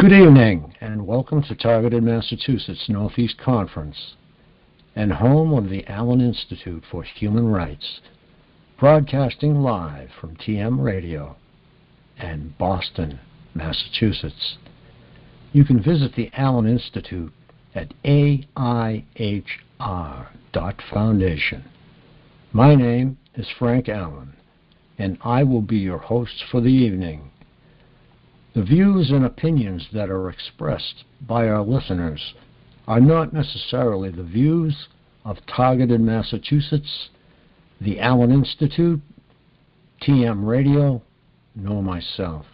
Good evening, and welcome to Targeted Massachusetts Northeast Conference and home of the Allen Institute for Human Rights, broadcasting live from TM Radio and Boston, Massachusetts. You can visit the Allen Institute at aihr.foundation. My name is Frank Allen, and I will be your host for the evening. The views and opinions that are expressed by our listeners are not necessarily the views of Targeted Massachusetts, the Allen Institute, TM Radio, nor myself.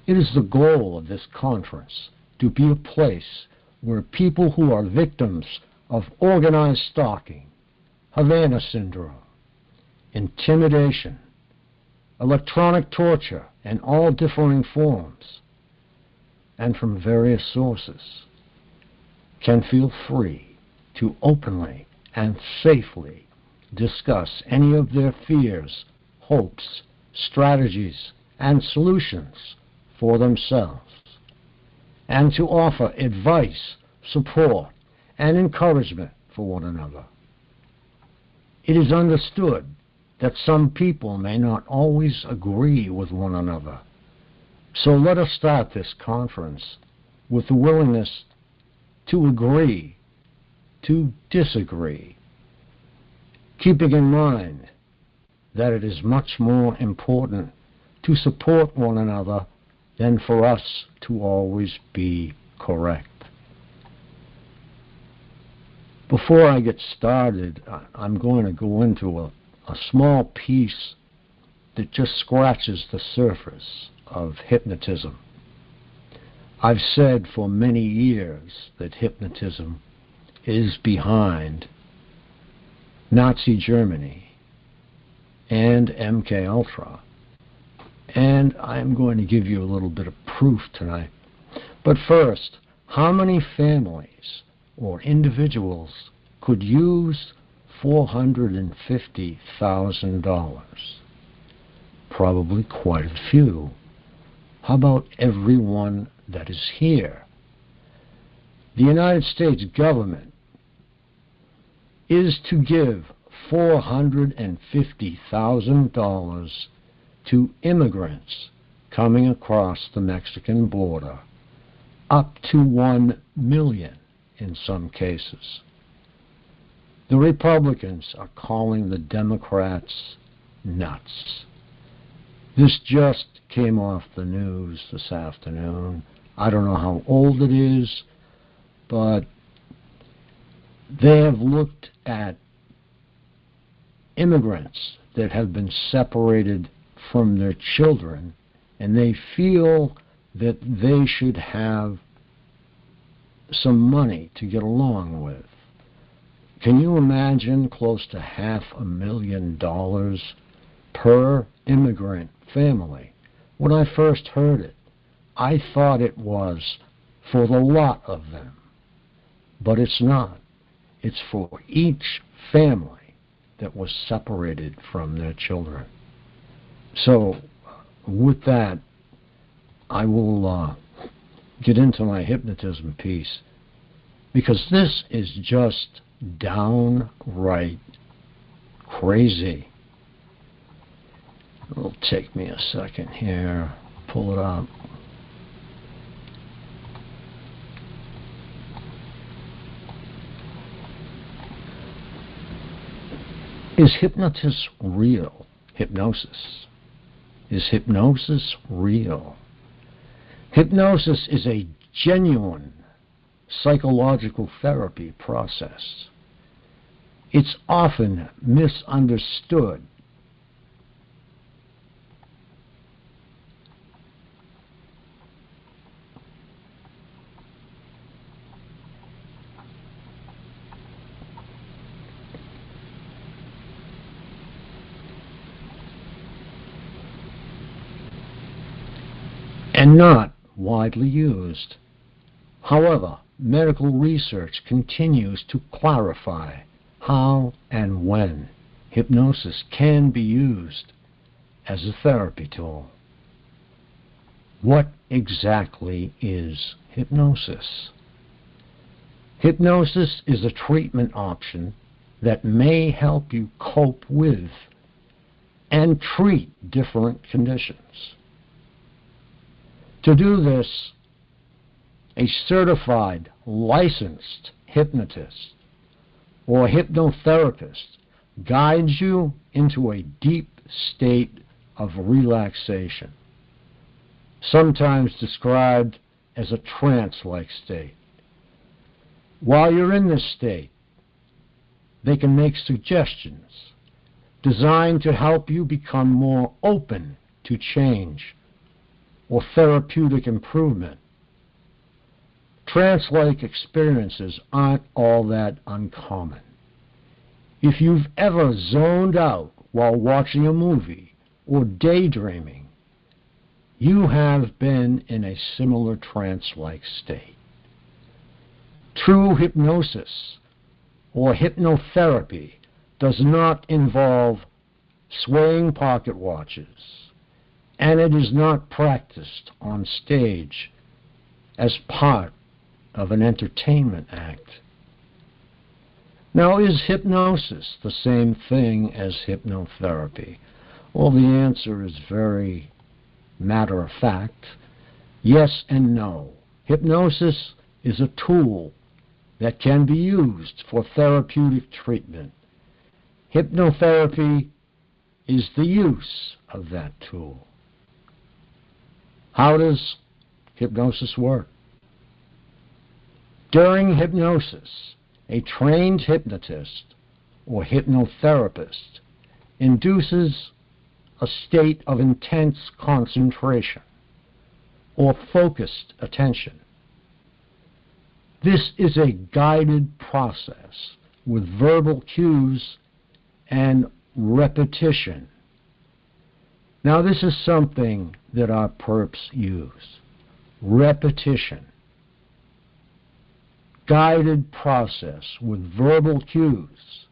It is the goal of this conference to be a place where people who are victims of organized stalking, Havana Syndrome, intimidation, electronic torture in all differing forms, and from various sources, can feel free to openly and safely discuss any of their fears, hopes, strategies, and solutions for themselves, and to offer advice, support, and encouragement for one another. It is understood that some people may not always agree with one another. So let us start this conference with the willingness to agree, to disagree, keeping in mind that it is much more important to support one another than for us to always be correct. Before I get started, I'm going to go into a small piece that just scratches the surface of hypnotism. I've said for many years that hypnotism is behind Nazi Germany and MkUltra, and I'm going to give you a little bit of proof tonight. But first, how many families or individuals could use $450,000? Probably quite a few. How about everyone that is here? The United States government is to give $450,000 to immigrants coming across the Mexican border, up to 1 million in some cases. The Republicans are calling the Democrats nuts. This just came off the news this afternoon. I don't know how old it is, but they have looked at immigrants that have been separated from their children, and they feel that they should have some money to get along with. Can you imagine close to $500,000 per immigrant family? When I first heard it, I thought it was for the lot of them. But it's not. It's for each family that was separated from their children. So, with that, I will get into my hypnotism piece, because this is just downright crazy. It'll take me a second here. Pull it up. Is hypnosis real? Hypnosis. Is hypnosis real? Hypnosis is a genuine psychological therapy process. It's often misunderstood. And not widely used. However, medical research continues to clarify how and when hypnosis can be used as a therapy tool. What exactly is hypnosis? Hypnosis is a treatment option that may help you cope with and treat different conditions. To do this, a certified, licensed hypnotist or hypnotherapist guides you into a deep state of relaxation, sometimes described as a trance-like state. While you're in this state, they can make suggestions designed to help you become more open to change or therapeutic improvement. Trance-like experiences aren't all that uncommon. If you've ever zoned out while watching a movie or daydreaming, you have been in a similar trance-like state. True hypnosis or hypnotherapy does not involve swaying pocket watches, and it is not practiced on stage as part of an entertainment act. Now, is hypnosis the same thing as hypnotherapy? Well, the answer is very matter-of-fact. Yes and no. Hypnosis is a tool that can be used for therapeutic treatment. Hypnotherapy is the use of that tool. How does hypnosis work? During hypnosis, a trained hypnotist or hypnotherapist induces a state of intense concentration or focused attention. This is a guided process with verbal cues and repetition. Now, this is something that our perps use. Repetition. Guided process with verbal cues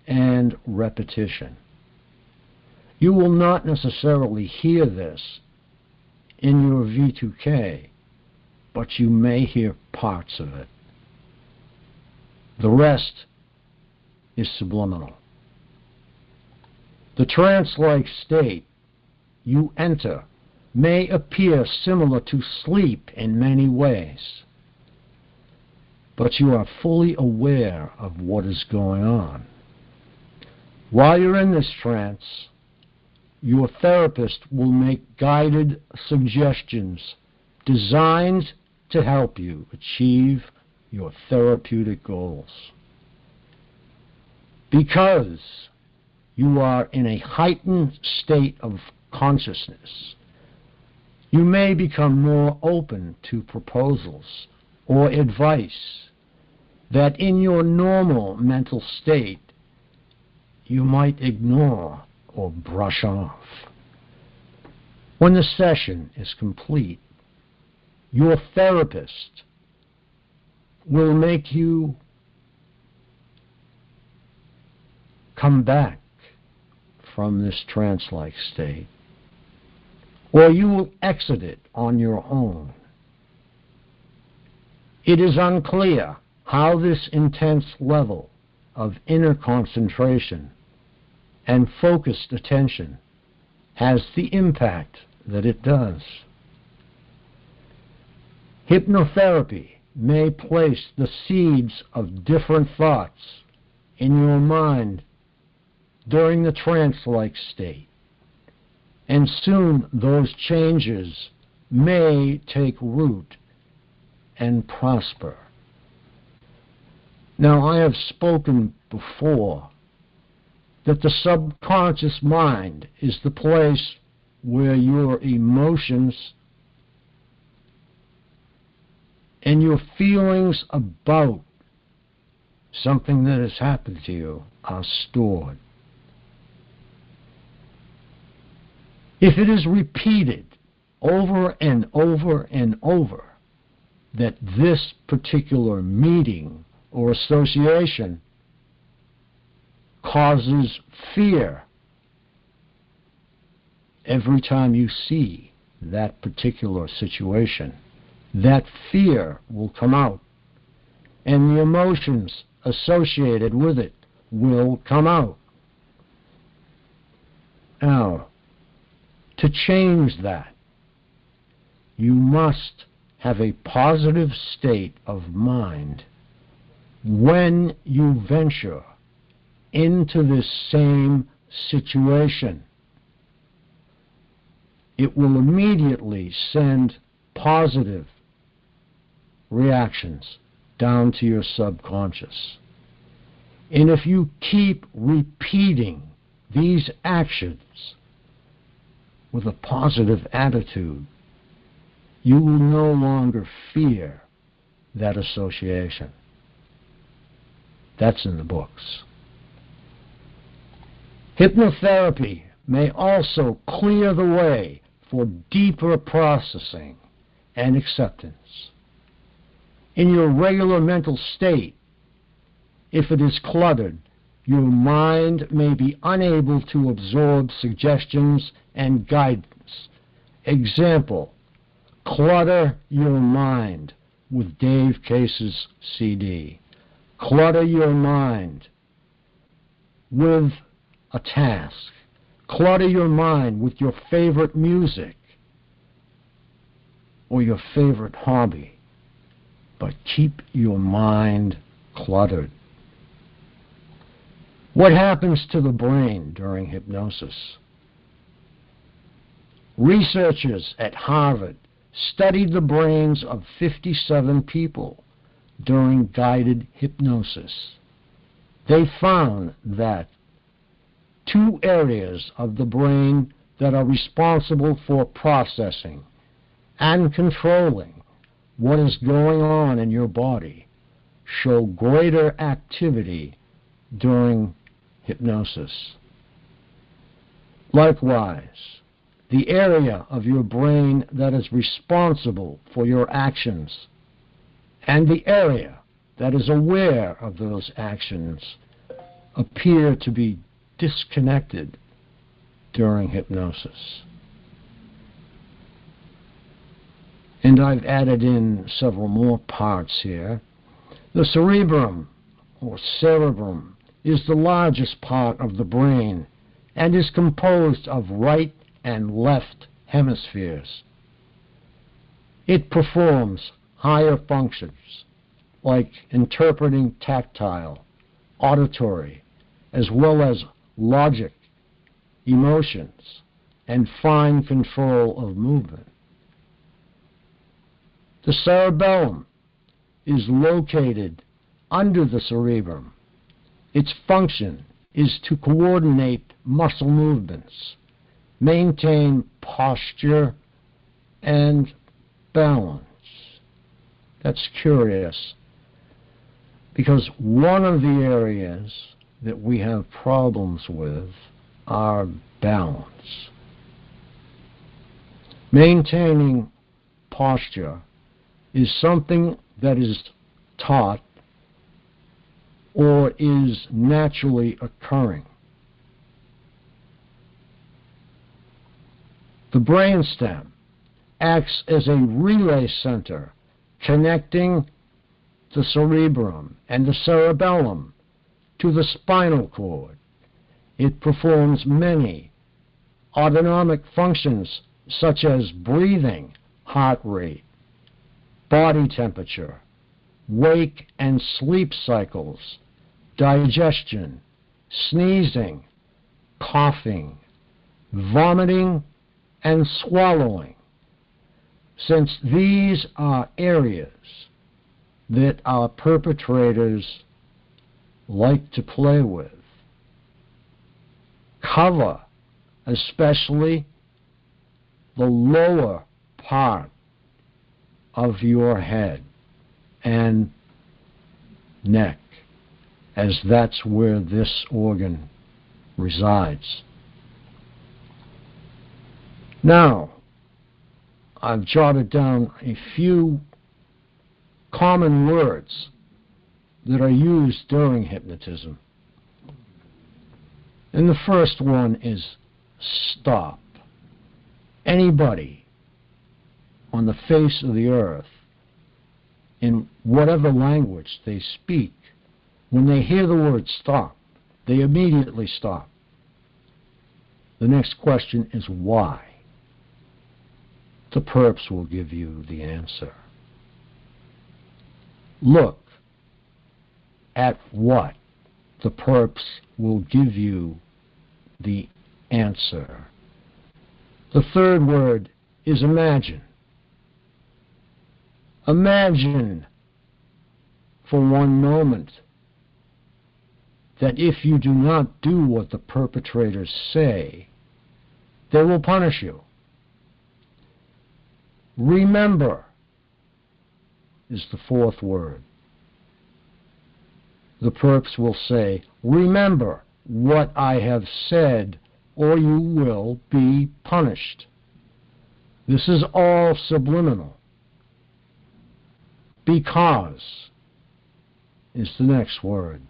and repetition. You will not necessarily hear this in your V2K, but you may hear parts of it. The rest is subliminal. The trance-like state you enter may appear similar to sleep in many ways, but you are fully aware of what is going on. While you're in this trance, your therapist will make guided suggestions designed to help you achieve your therapeutic goals. Because you are in a heightened state of consciousness, you may become more open to proposals or advice that in your normal mental state you might ignore or brush off. When the session is complete, your therapist will make you come back from this trance-like state, or you will exit it on your own. It is unclear how this intense level of inner concentration and focused attention has the impact that it does. Hypnotherapy may place the seeds of different thoughts in your mind during the trance-like state, and soon those changes may take root and prosper. Now, I have spoken before that the subconscious mind is the place where your emotions and your feelings about something that has happened to you are stored. If it is repeated over and over and over that this particular meeting or association causes fear every time you see that particular situation, that fear will come out, and the emotions associated with it will come out. Now, to change that, you must have a positive state of mind when you venture into this same situation. It will immediately send positive reactions down to your subconscious. And if you keep repeating these actions with a positive attitude, you will no longer fear that association. That's in the books. Hypnotherapy may also clear the way for deeper processing and acceptance. In your regular mental state, if it is cluttered, your mind may be unable to absorb suggestions and guidance. Example, clutter your mind with Dave Case's CD. Clutter your mind with a task. Clutter your mind with your favorite music or your favorite hobby. But keep your mind cluttered. What happens to the brain during hypnosis? Researchers at Harvard studied the brains of 57 people during guided hypnosis. They found that 2 areas of the brain that are responsible for processing and controlling what is going on in your body show greater activity during hypnosis. Likewise, the area of your brain that is responsible for your actions and the area that is aware of those actions appear to be disconnected during hypnosis. And I've added in several more parts here. The cerebrum, or cerebrum, is the largest part of the brain and is composed of right and left hemispheres. It performs higher functions like interpreting tactile, auditory, as well as logic, emotions, and fine control of movement. The cerebellum is located under the cerebrum. Its function is to coordinate muscle movements, maintain posture, and balance. That's curious, because one of the areas that we have problems with are balance. Maintaining posture is something that is taught or is naturally occurring. The brainstem acts as a relay center connecting the cerebrum and the cerebellum to the spinal cord. It performs many autonomic functions such as breathing, heart rate, body temperature, wake and sleep cycles, digestion, sneezing, coughing, vomiting, and swallowing. Since these are areas that our perpetrators like to play with, cover especially the lower part of your head and neck, as that's where this organ resides. Now, I've jotted down a few common words that are used during hypnotism. And the first one is stop. Anybody on the face of the earth, in whatever language they speak, when they hear the word stop, they immediately stop. The next question is why. The perps will give you the answer. Look at what. The perps will give you the answer. The third word is imagine. Imagine for one moment that if you do not do what the perpetrators say, they will punish you. Remember is the fourth word. The perps will say, remember what I have said, or you will be punished. This is all subliminal. Because is the next word.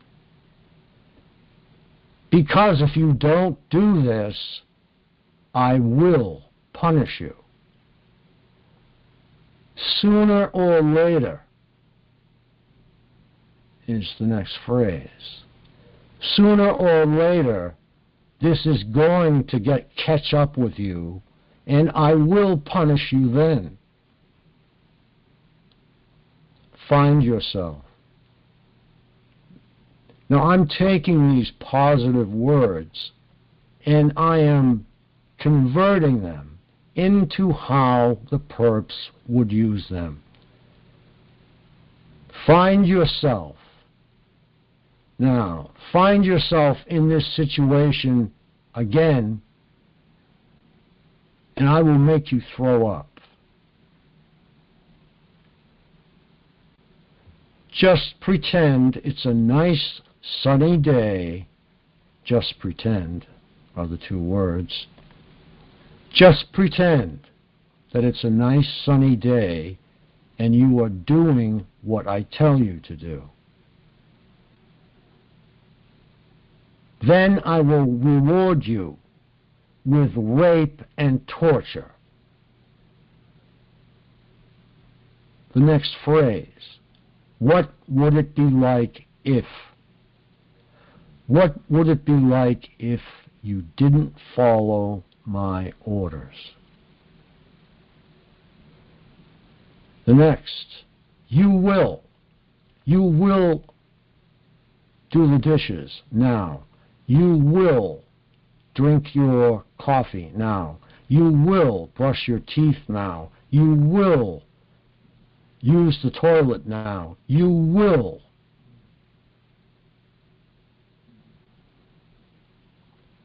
Because if you don't do this, I will punish you. Sooner or later is the next phrase. Sooner or later, this is going to catch up with you, and I will punish you then. Find yourself. Now, I'm taking these positive words, and I am converting them into how the perps would use them. Find yourself. Now, find yourself in this situation again, and I will make you throw up. Just pretend it's a nice sunny day. Just pretend are the two words. Just pretend that it's a nice sunny day and you are doing what I tell you to do. Then I will reward you with rape and torture. The next phrase. What would it be like if? What would it be like if you didn't follow my orders? The next, you will. You will do the dishes now. You will drink your coffee now. You will brush your teeth now. You will use the toilet now. You will.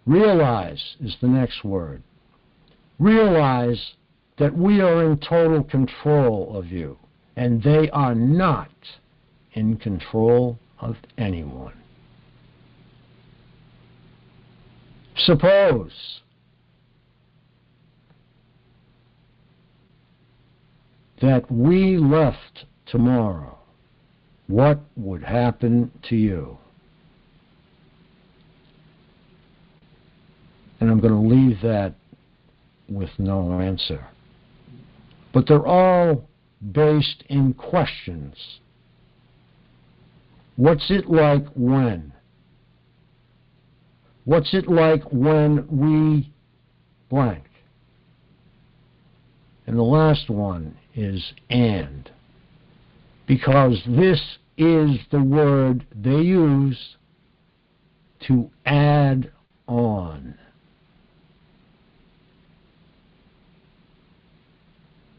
Realize is the next word. Realize that we are in total control of you, and they are not in control of anyone. Suppose that we left tomorrow, what would happen to you? And I'm going to leave that with no answer. But they're all based in questions. What's it like when? What's it like when we blank? And the last one is and. Because this is the word they use to add on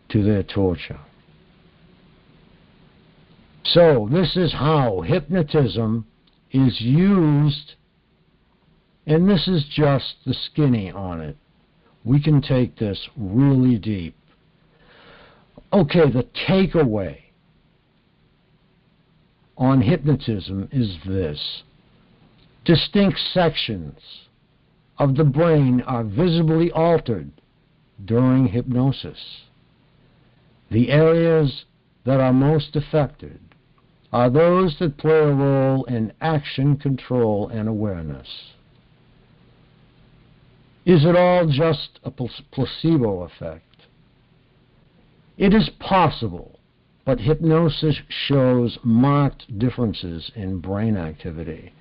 to their torture. So this is how hypnotism is used, and this is just the skinny on it. We can take this really deep. Okay, the takeaway on hypnotism is this. Distinct sections of the brain are visibly altered during hypnosis. The areas that are most affected are those that play a role in action, control, and awareness. Is it all just a placebo effect? It is possible, but hypnosis shows marked differences in brain activity.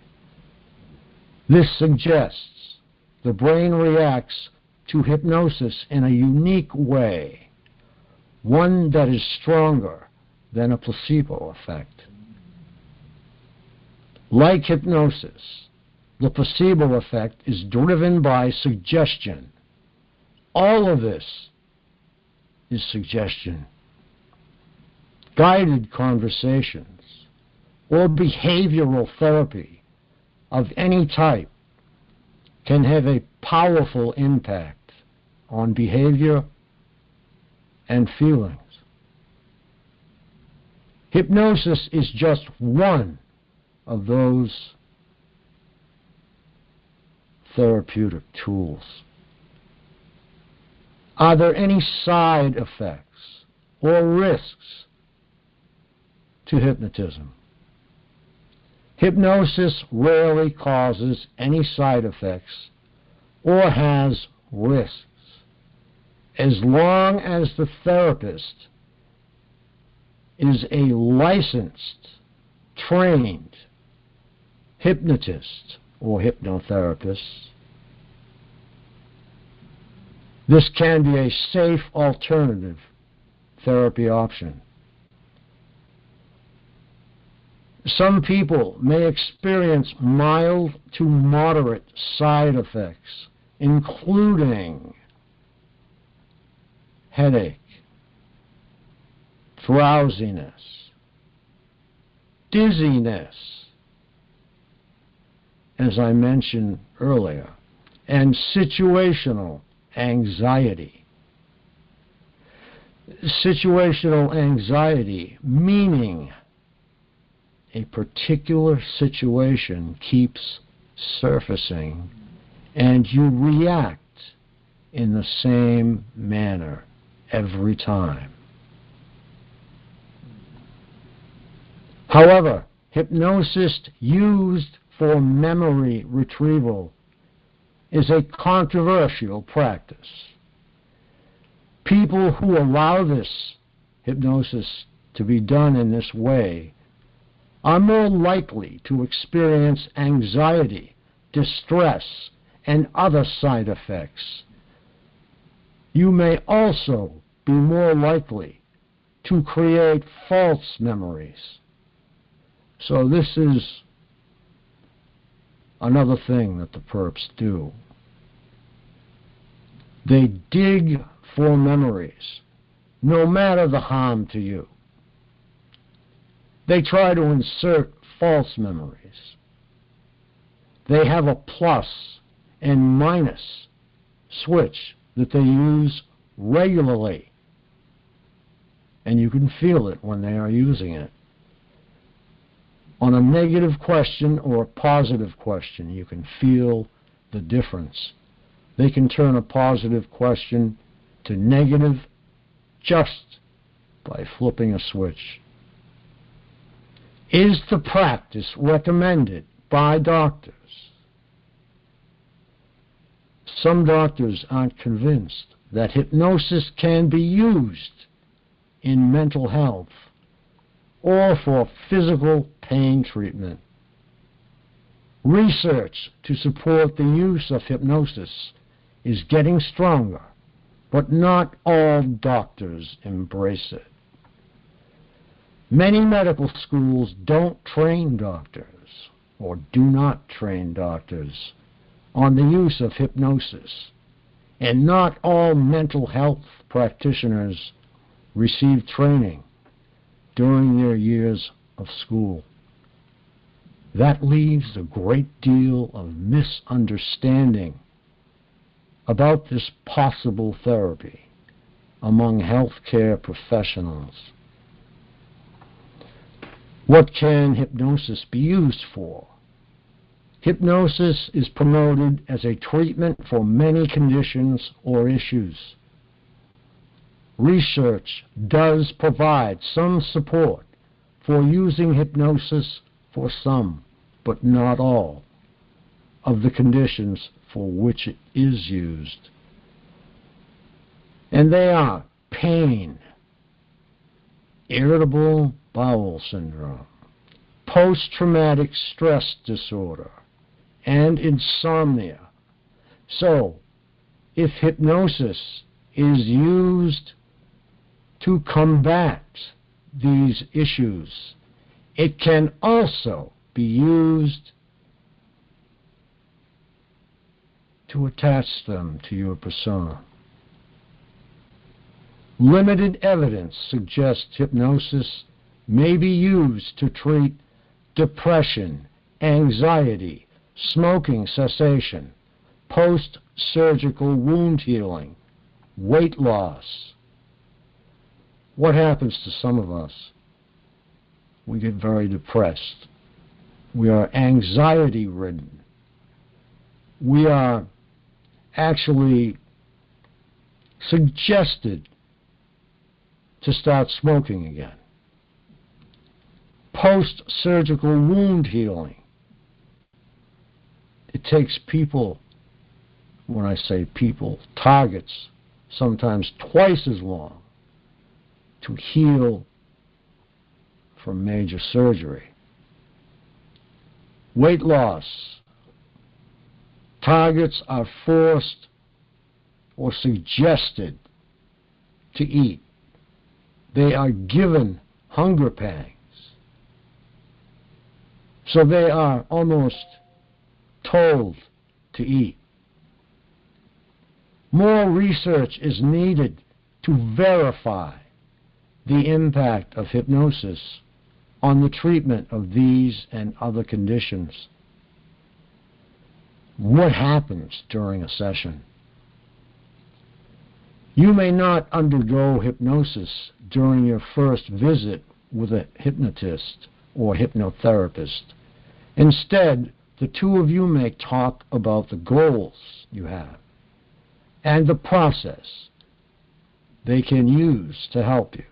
This suggests the brain reacts to hypnosis in a unique way, one that is stronger than a placebo effect. Like hypnosis, the placebo effect is driven by suggestion. All of this is suggestion. Guided conversations or behavioral therapy of any type can have a powerful impact on behavior and feelings. Hypnosis is just one of those therapeutic tools. Are there any side effects or risks to hypnotism? Hypnosis rarely causes any side effects or has risks, as long as the therapist is a licensed, trained hypnotist or hypnotherapist. This can be a safe alternative therapy option. Some people may experience mild to moderate side effects, including headache, drowsiness, dizziness, as I mentioned earlier, and situational anxiety. Situational anxiety, meaning a particular situation keeps surfacing and you react in the same manner every time. However, hypnosis used for memory retrieval is a controversial practice. People who allow this hypnosis to be done in this way are more likely to experience anxiety, distress, and other side effects. You may also be more likely to create false memories. So this is another thing that the perps do. They dig for memories, no matter the harm to you. They try to insert false memories. They have a plus and minus switch that they use regularly, and you can feel it when they are using it. On a negative question or a positive question, you can feel the difference. They can turn a positive question to negative just by flipping a switch. Is the practice recommended by doctors? Some doctors aren't convinced that hypnosis can be used in mental health or for physical pain treatment. Research to support the use of hypnosis is getting stronger, but not all doctors embrace it. Many medical schools don't train doctors, or do not train doctors, on the use of hypnosis, and not all mental health practitioners receive training during their years of school. That leaves a great deal of misunderstanding about this possible therapy among healthcare professionals. What can hypnosis be used for? Hypnosis is promoted as a treatment for many conditions or issues. Research does provide some support for using hypnosis for some, but not all, of the conditions for which it is used. And they are pain, irritable bowel syndrome, post-traumatic stress disorder, and insomnia. So, if hypnosis is used to combat these issues, it can also be used to attach them to your persona. Limited evidence suggests hypnosis may be used to treat depression, anxiety, smoking cessation, post-surgical wound healing, weight loss. What happens to some of us? We get very depressed. We are anxiety-ridden. We are actually suggested to start smoking again. Post-surgical wound healing. It takes people, when I say people, targets, sometimes twice as long to heal from major surgery. Weight loss. Targets are forced or suggested to eat. They are given hunger pangs. So they are almost told to eat. More research is needed to verify the impact of hypnosis on the treatment of these and other conditions. What happens during a session? You may not undergo hypnosis during your first visit with a hypnotist or hypnotherapist. Instead, the two of you may talk about the goals you have and the process they can use to help you.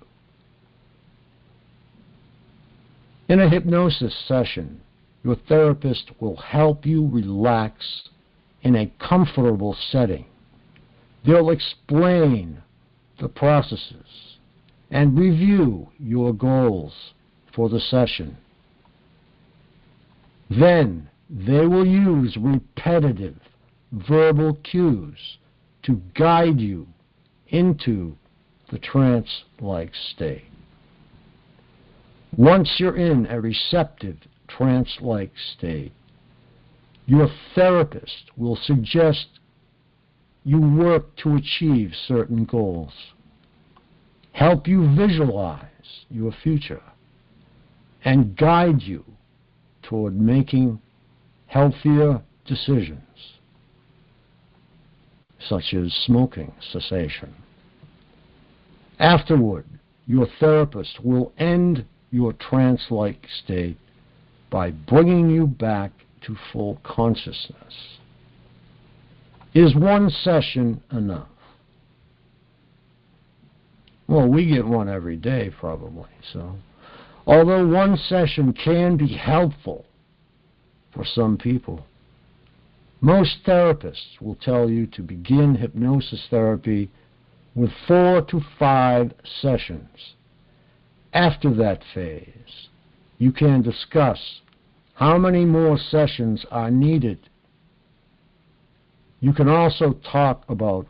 In a hypnosis session, your therapist will help you relax in a comfortable setting. They'll explain the processes and review your goals for the session. Then they will use repetitive verbal cues to guide you into the trance-like state. Once you're in a receptive trance-like state, your therapist will suggest you work to achieve certain goals, help you visualize your future, and guide you toward making healthier decisions, such as smoking cessation. Afterward, your therapist will end your trance-like state by bringing you back to full consciousness. Is one session enough? Well, we get one every day probably, so. Although one session can be helpful for some people, most therapists will tell you to begin hypnosis therapy with 4 to 5 sessions. After that phase, you can discuss how many more sessions are needed. You can also talk about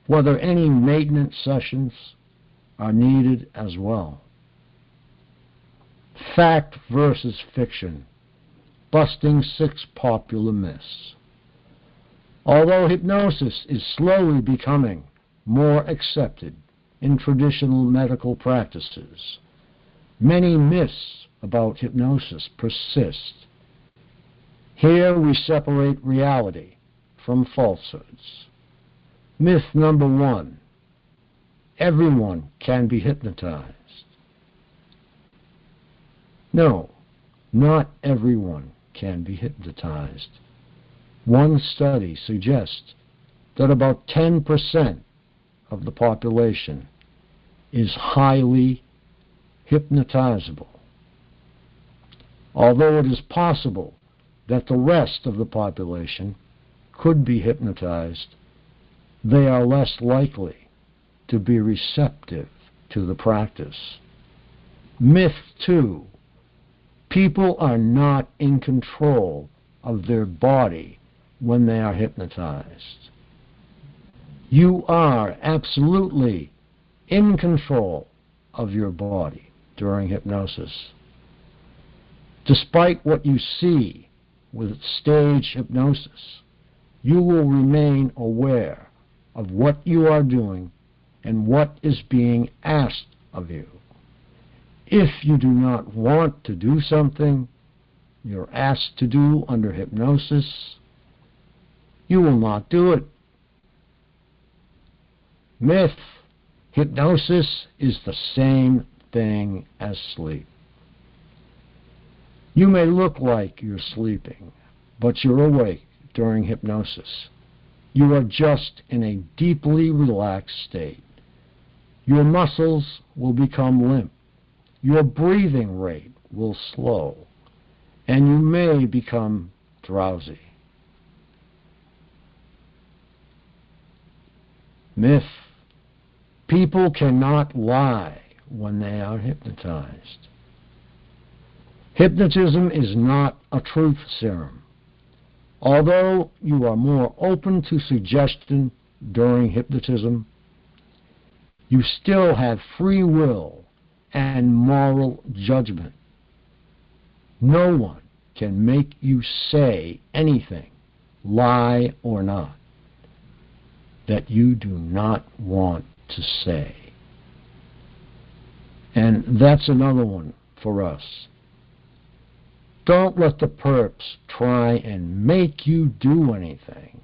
whether any maintenance sessions are needed as well. Fact versus fiction, busting 6 popular myths. Although hypnosis is slowly becoming more accepted in traditional medical practices, many myths about hypnosis persist. Here we separate reality from falsehoods. Myth number 1, everyone can be hypnotized. No, not everyone can be hypnotized. One study suggests that about 10% of the population is highly hypnotizable. Although it is possible that the rest of the population could be hypnotized, they are less likely to be receptive to the practice. Myth 2. People are not in control of their body when they are hypnotized. You are absolutely in control of your body during hypnosis. Despite what you see with stage hypnosis, you will remain aware of what you are doing and what is being asked of you. If you do not want to do something you're asked to do under hypnosis, you will not do it. Myth: hypnosis is the same thing as sleep. You may look like you're sleeping, but you're awake during hypnosis. You are just in a deeply relaxed state. Your muscles will become limp. Your breathing rate will slow, and you may become drowsy. Myth: people cannot lie when they are hypnotized. Hypnotism is not a truth serum. Although you are more open to suggestion during hypnotism, you still have free will and moral judgment. No one can make you say anything, lie or not, that you do not want to say. And that's another one for us. Don't let the perps try and make you do anything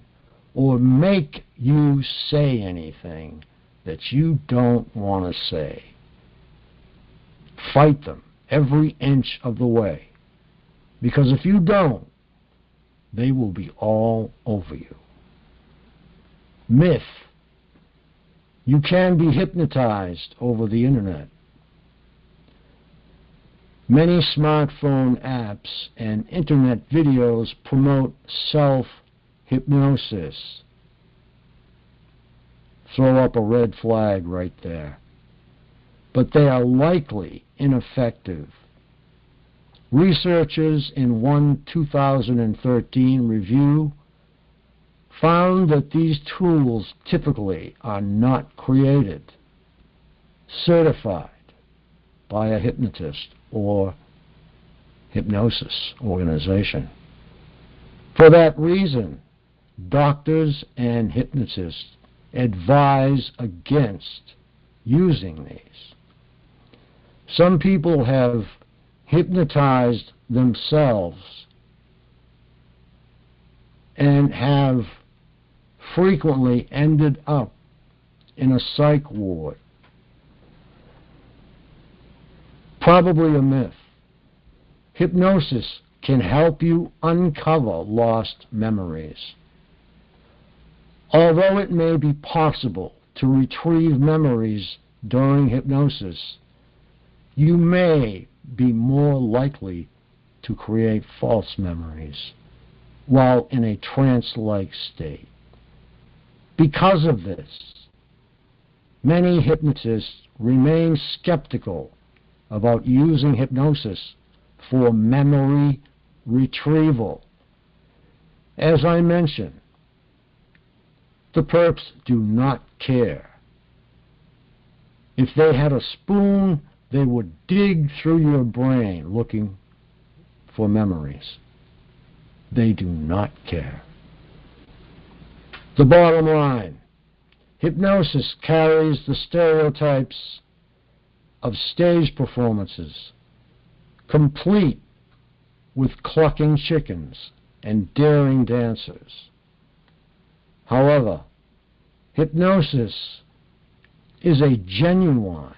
or make you say anything that you don't want to say. Fight them every inch of the way, because if you don't, they will be all over you. Myth: you can be hypnotized over the internet. Many smartphone apps and internet videos promote self-hypnosis. Throw up a red flag right there. But they are likely ineffective. Researchers in one 2013 review found that these tools typically are not created, certified by a hypnotist or hypnosis organization. For that reason, doctors and hypnotists advise against using these. Some people have hypnotized themselves and have frequently ended up in a psych ward. Probably a myth. Hypnosis can help you uncover lost memories. Although it may be possible to retrieve memories during hypnosis, you may be more likely to create false memories while in a trance-like state. Because of this, many hypnotists remain skeptical about using hypnosis for memory retrieval. As I mentioned, the perps do not care. If they had a spoon, they would dig through your brain looking for memories. They do not care. The bottom line: hypnosis carries the stereotypes of stage performances, complete with clucking chickens and daring dancers. However, hypnosis is a genuine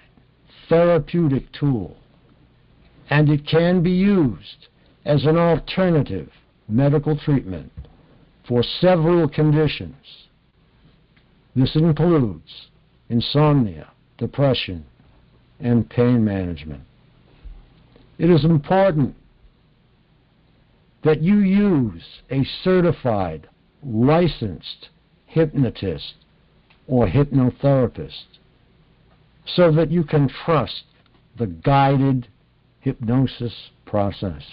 therapeutic tool, and it can be used as an alternative medical treatment for several conditions. This includes insomnia, depression, and pain management. It is important that you use a certified, licensed hypnotist or hypnotherapist so that you can trust the guided hypnosis process.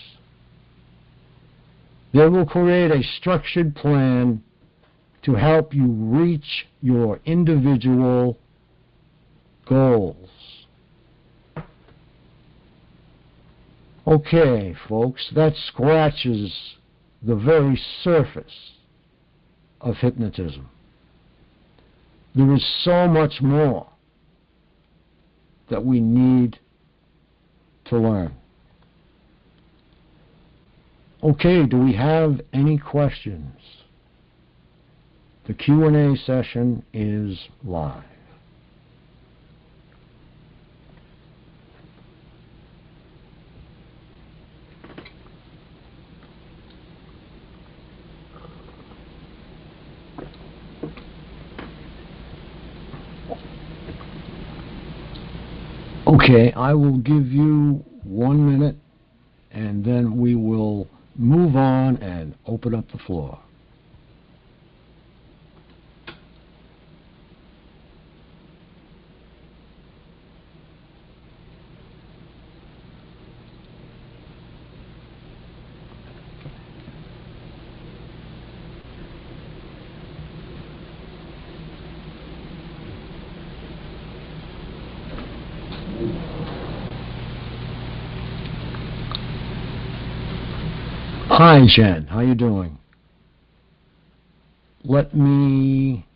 They will create a structured plan to help you reach your individual goals. Okay, folks, that scratches the very surface of hypnotism. There is so much more that we need to learn. Okay, do we have any questions? The Q&A session is live. Okay, I will give you 1 minute, and then we will move on and open up the floor. Hi, Jen. How you doing? Let me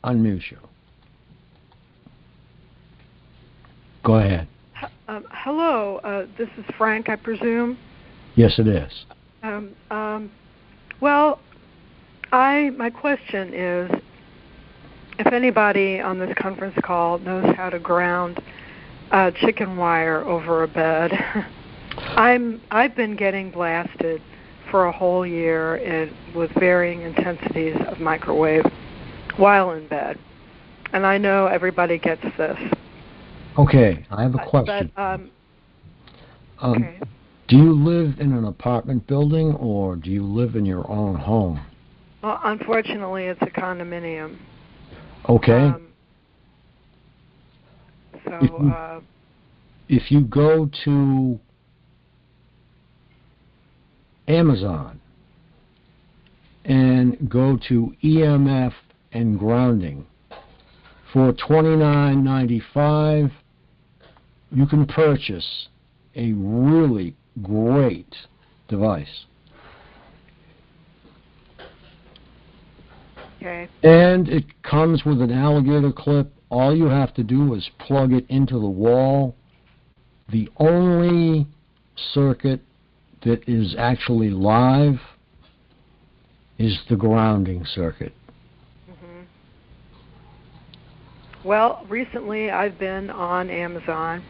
unmute you. Go ahead. Hello. This is Frank, I presume. Yes, it is. Well, my question is, if anybody on this conference call knows how to ground chicken wire over a bed, I've been getting blasted for a whole year with varying intensities of microwave while in bed, and I know everybody gets this. Okay, I have a question. Okay. Do you live in an apartment building, or do you live in your own home? Well, unfortunately, it's a condominium. Okay. So if you go to Amazon and go to EMF and grounding for $29.95, you can purchase a really great device. Okay. And it comes with an alligator clip. All you have to do is plug it into the wall. The only circuit that is actually live is the grounding circuit. Mm-hmm. Well, recently I've been on Amazon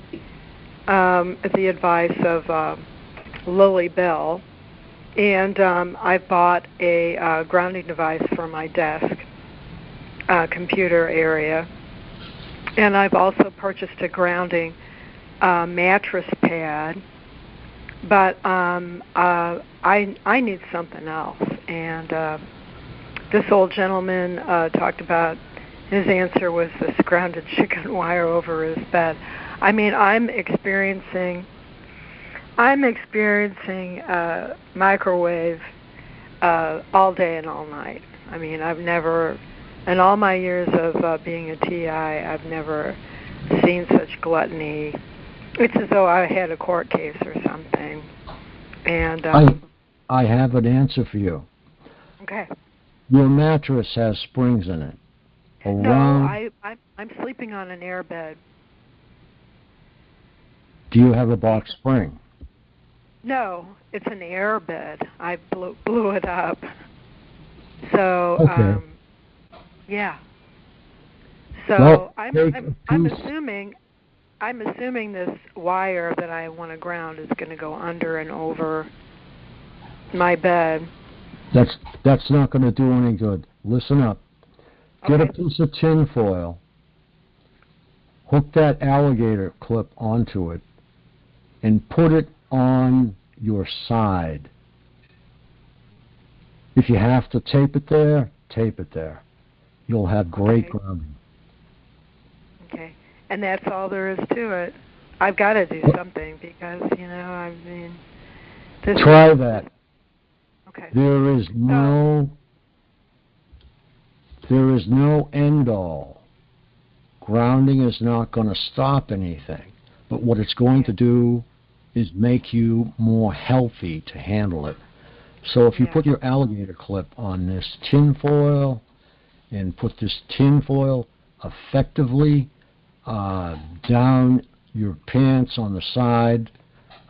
at the advice of Lily Bell, and I bought a grounding device for my desk computer area, and I've also purchased a grounding mattress pad. But I need something else, and this old gentleman talked about his answer was this grounded chicken wire over his bed. I mean, I'm experiencing microwave all day and all night. I mean, I've never, in all my years of being a TI, I've never seen such gluttony. It's as though I had a court case or something. And I have an answer for you. Okay. Your mattress has springs in it. No, I'm sleeping on an air bed. Do you have a box spring? No, it's an air bed. I blew it up. So okay. Yeah. So well, I'm assuming this wire that I want to ground is going to go under and over my bed. That's not going to do any good. Listen up. Get Okay. a piece of tin foil. Hook that alligator clip onto it and put it on your side. If you have to tape it there, tape it there. You'll have great grounding. Okay. And that's all there is to it. I've got to do something because, you know, I mean, this Try that. Okay. There is no end all. Grounding is not going to stop anything, but what it's going to do is make you more healthy to handle it. So if you put your alligator clip on this tin foil and put this tin foil effectively down your pants on the side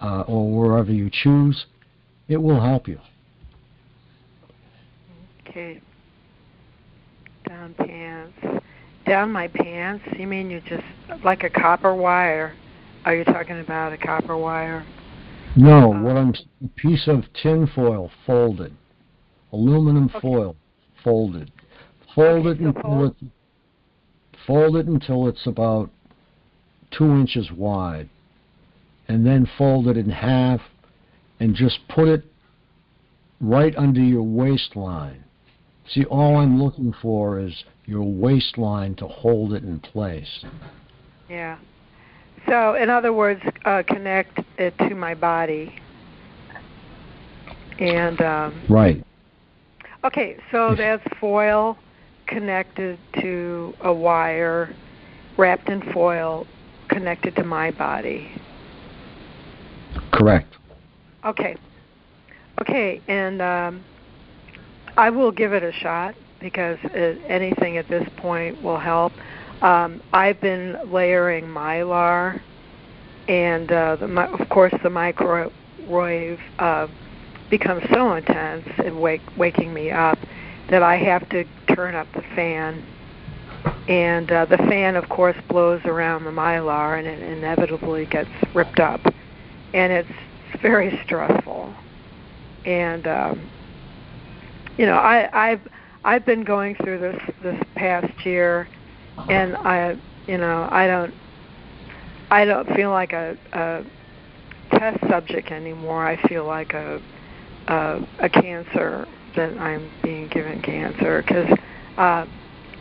or wherever you choose, it will help you. Okay. Down pants. Down my pants? You mean you just, like a copper wire? Are you talking about a copper wire? No, a piece of tin foil folded. Aluminum foil folded. Fold it until it's about 2 inches wide. And then fold it in half and just put it right under your waistline. See, all I'm looking for is your waistline to hold it in place. Yeah. So, in other words, connect it to my body. And right. Okay, so that's foil connected to a wire, wrapped in foil, connected to my body. Correct. Okay. Okay, and I will give it a shot because anything at this point will help. I've been layering Mylar, and of course the microwave becomes so intense and waking me up that I have to turn up the fan. And the fan, of course, blows around the Mylar, and it inevitably gets ripped up. And it's very stressful. And you know, I've been going through this past year, and I don't feel like a test subject anymore. I feel like a cancer, that I'm being given cancer. Because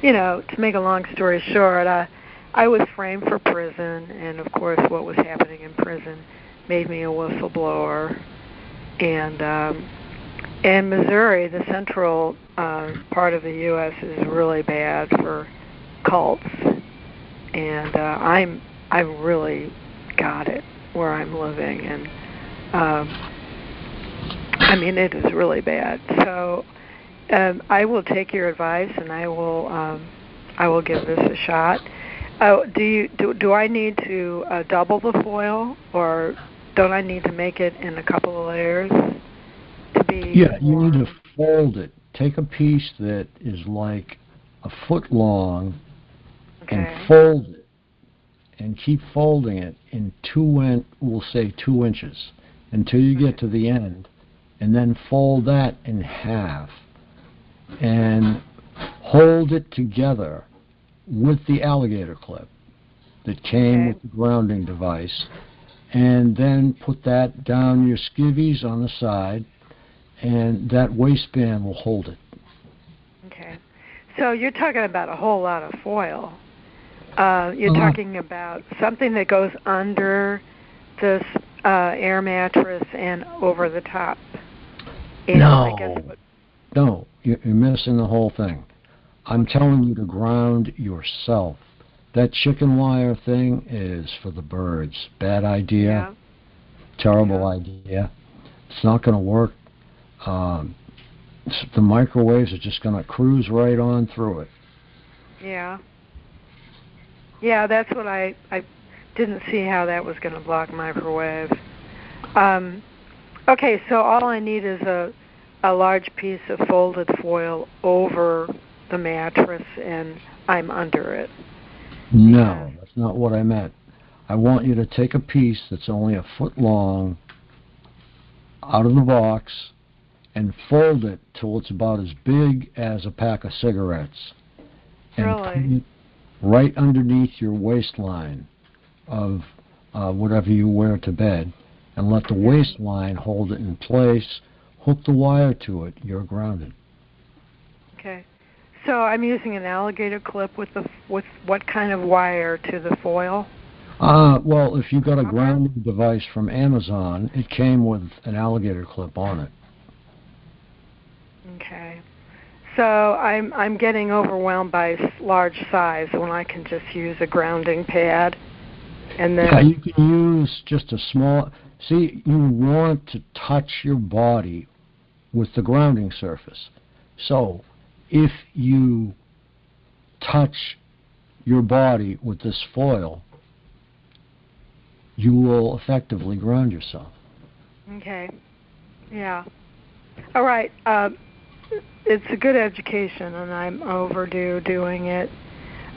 you know, to make a long story short, I was framed for prison, and of course, what was happening in prison made me a whistleblower. And Missouri, the central part of the U.S., is really bad for cults, and I really got it where I'm living, and I mean, it is really bad. So I will take your advice, and I will give this a shot. Do I need to double the foil, or don't I need to make it in a couple of layers to be? Yeah, you need to fold it. Take a piece that is like a foot long and fold it, and keep folding it in we'll say 2 inches until you get to the end, and then fold that in half and hold it together with the alligator clip that came with the grounding device, and then put that down your skivvies on the side, and that waistband will hold it. Okay. So you're talking about a whole lot of foil. You're talking about something that goes under this air mattress and over the top. And No, you're missing the whole thing. I'm telling you to ground yourself. That chicken wire thing is for the birds. Bad idea. Yeah. Terrible idea. It's not going to work. The microwaves are just going to cruise right on through it. Yeah. Yeah, that's what I didn't see how that was going to block microwave. Okay, so all I need is a large piece of folded foil over the mattress, and I'm under it. No, that's not what I meant. I want you to take a piece that's only a foot long out of the box and fold it till it's about as big as a pack of cigarettes. And put it right underneath your waistline of whatever you wear to bed, and let the waistline hold it in place. Hook the wire to it. You're grounded. Okay. So I'm using an alligator clip with what kind of wire to the foil? Well, if you got a grounding device from Amazon, it came with an alligator clip on it. Okay. So I'm getting overwhelmed by large size when I can just use a grounding pad, and then. Yeah, you can use just a small. See, you want to touch your body with the grounding surface. So, if you touch your body with this foil, you will effectively ground yourself. Okay. Yeah. All right. It's a good education, and I'm overdue doing it.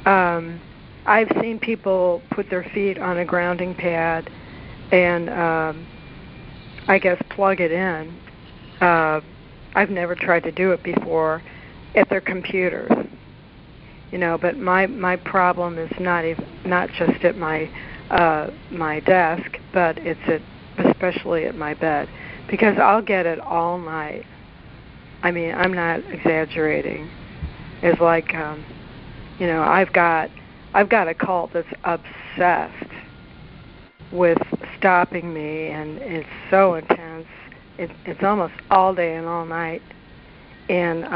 I've seen people put their feet on a grounding pad and I guess plug it in. I've never tried to do it before at their computers. But my problem is not just at my desk, but it's especially at my bed, because I'll get it all night. I mean, I'm not exaggerating. It's like, I've got a cult that's obsessed with stopping me, and it's so intense. It's almost all day and all night. And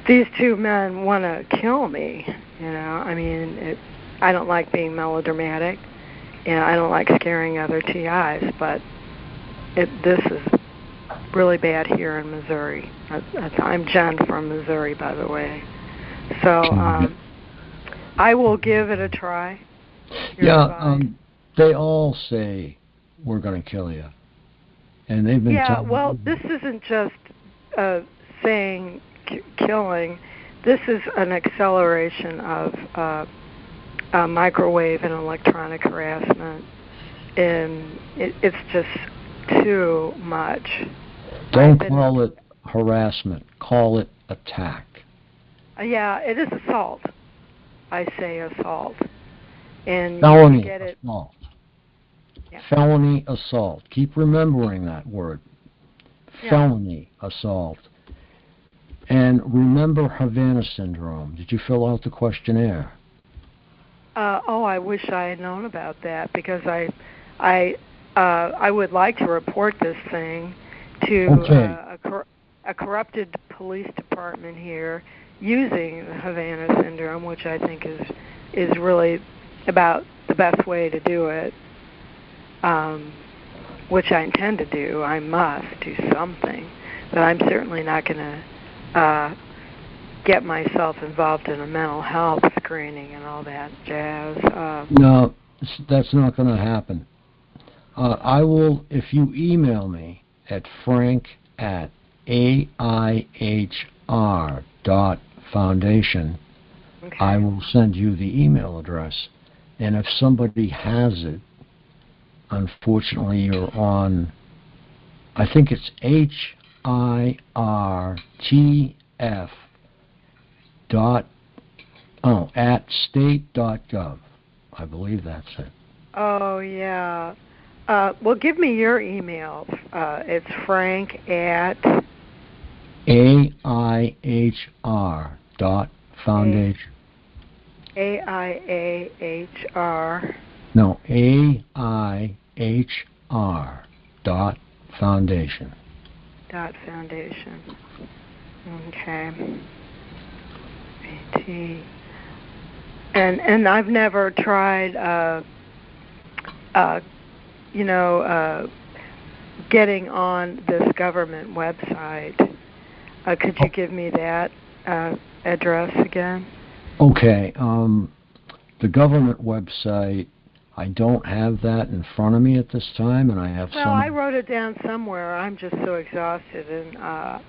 these two men want to kill me. I mean, I don't like being melodramatic, and I don't like scaring other TIs, but this is really bad here in Missouri. I'm Jen from Missouri, by the way. So I will give it a try. They all say we're going to kill you, and they've been telling well, this isn't just saying killing. This is an acceleration of microwave and electronic harassment, and it's just too much. Don't call it harassment. Call it attack. Yeah, it is assault. I say assault. And felony you get it. Assault. Yeah. Felony assault. Keep remembering that word. Yeah. Felony assault. And remember Havana Syndrome. Did you fill out the questionnaire? I wish I had known about that, because I would like to report this thing to a corrupted police department here using the Havana Syndrome, which I think is really about the best way to do it, which I intend to do. I must do something, but I'm certainly not going to get myself involved in a mental health screening and all that jazz. No, that's not going to happen. I will, if you email me at frank@aihr.foundation, Okay. I will send you the email address. And if somebody has it, unfortunately you're on, I think it's at state.gov. I believe that's it. Oh, yeah. Well, give me your email. It's frank at aihr.foundation. AIAHR. No, aihr.foundation. Foundation. Okay. AT. And I've never tried getting on this government website. Could you give me that address again? Okay. The government website, I don't have that in front of me at this time, and I have some. Well, I wrote it down somewhere. I'm just so exhausted, and I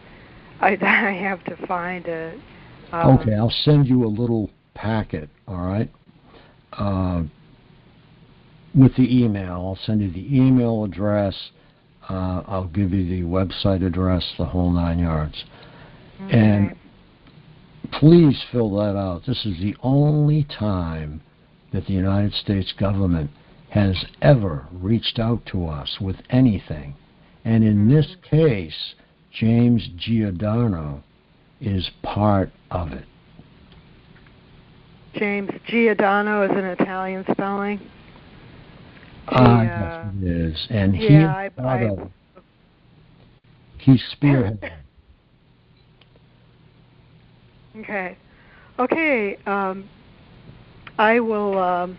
have to find it. Okay, I'll send you a little packet, all right? With the email. I'll send you the email address. I'll give you the website address, the whole 9 yards. Okay. And please fill that out. This is the only time that the United States government has ever reached out to us with anything. And in this case, James Giordano is part of it. James Giordano is an Italian spelling. Yes, it is. And he's spearheading. Okay. Okay. I will.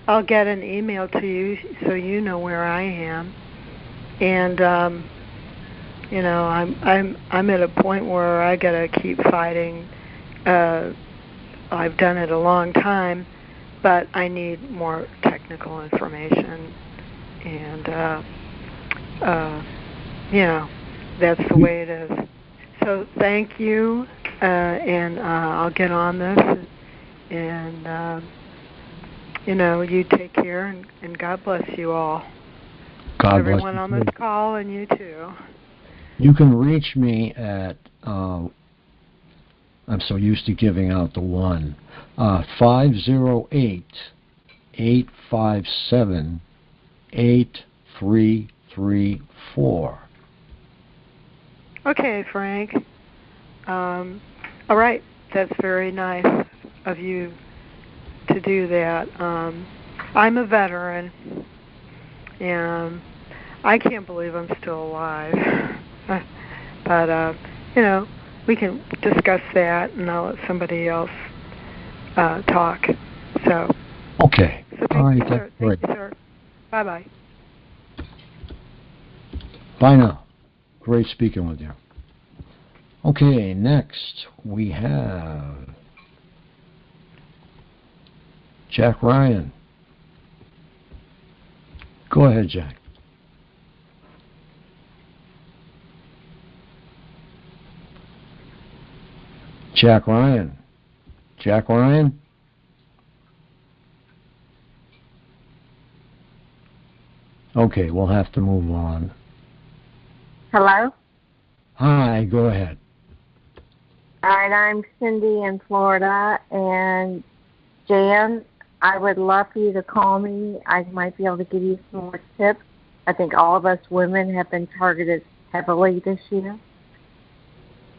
I'll get an email to you so you know where I am. And you know, I'm at a point where I gotta keep fighting. I've done it a long time, but I need more technical information, and you know, that's the way it is. So thank you, and I'll get on this, and you know, you take care, and God bless you all. God Everyone bless on this call, and you too. You can reach me at, I'm so used to giving out the one, 508-857-8334. Okay, Frank. All right. That's very nice of you to do that. I'm a veteran, and I can't believe I'm still alive. But, you know, we can discuss that, and I'll let somebody else talk. So, okay. So all right, you, sir. Great. Thank you, sir. Bye-bye. Bye now. Great speaking with you. Okay, next we have Jack Ryan. Go ahead, Jack. Jack Ryan. Jack Ryan? Okay, we'll have to move on. Hello? Hi, go ahead. All right, I'm Cindy in Florida, and Jan, I would love for you to call me. I might be able to give you some more tips. I think all of us women have been targeted heavily this year.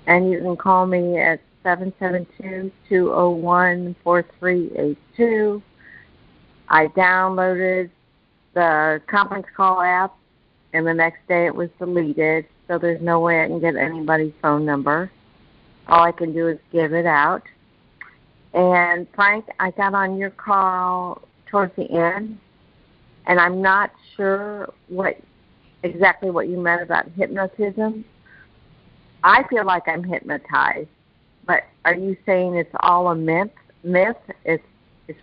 And you can call me at 772-201-4382. I downloaded the conference call app, and the next day it was deleted, so there's no way I can get anybody's phone number. All I can do is give it out. And Frank, I got on your call towards the end, and I'm not sure exactly what you meant about hypnotism. I feel like I'm hypnotized, but are you saying it's all a myth? It's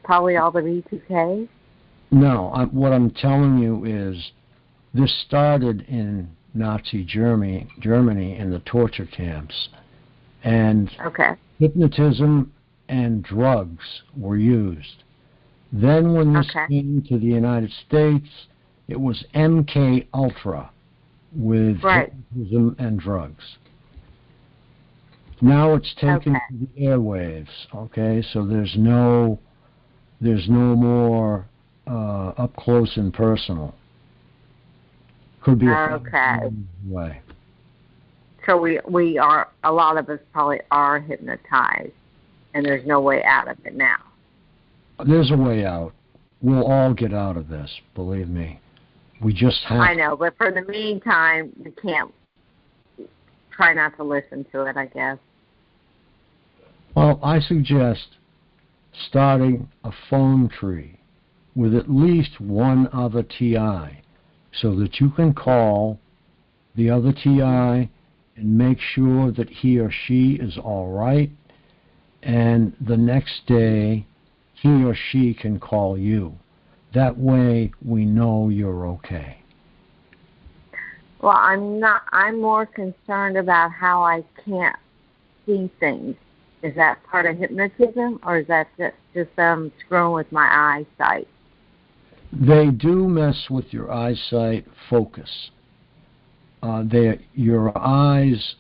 probably all the B2K? No, what I'm telling you is this started in Nazi Germany in the torture camps. And hypnotism and drugs were used. Then when this came to the United States, it was MkUltra with hypnotism and drugs. Now it's taken to the airwaves, okay? So there's no more up close and personal. Could be a way. So we are, a lot of us probably are hypnotized, and there's no way out of it now. There's a way out. We'll all get out of this, believe me. We just have I know, but for the meantime, we can't try not to listen to it, I guess. Well, I suggest starting a phone tree with at least one other TI so that you can call the other TI and make sure that he or she is all right, and the next day he or she can call you. That way we know you're okay. Well, I'm more concerned about how I can't see things. Is that part of hypnotism, or is that just screwing with my eyesight? They do mess with your eyesight focus. Your eyes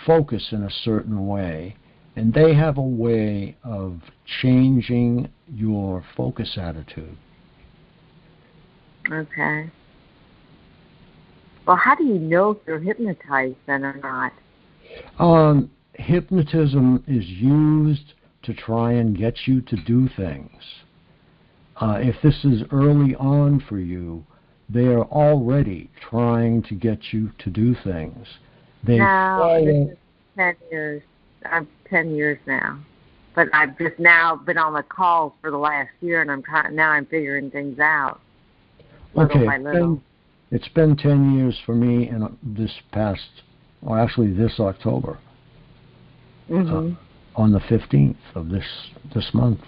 focus in a certain way, and they have a way of changing your focus attitude. Okay. Well, how do you know if you're hypnotized then or not? Hypnotism is used to try and get you to do things. If this is early on for you, they are already trying to get you to do things. They No, this is 10 years. I'm 10 years now. But I've just now been on the calls for the last year, and I'm figuring things out little by little. It's been 10 years for me in this October, on the 15th of this month.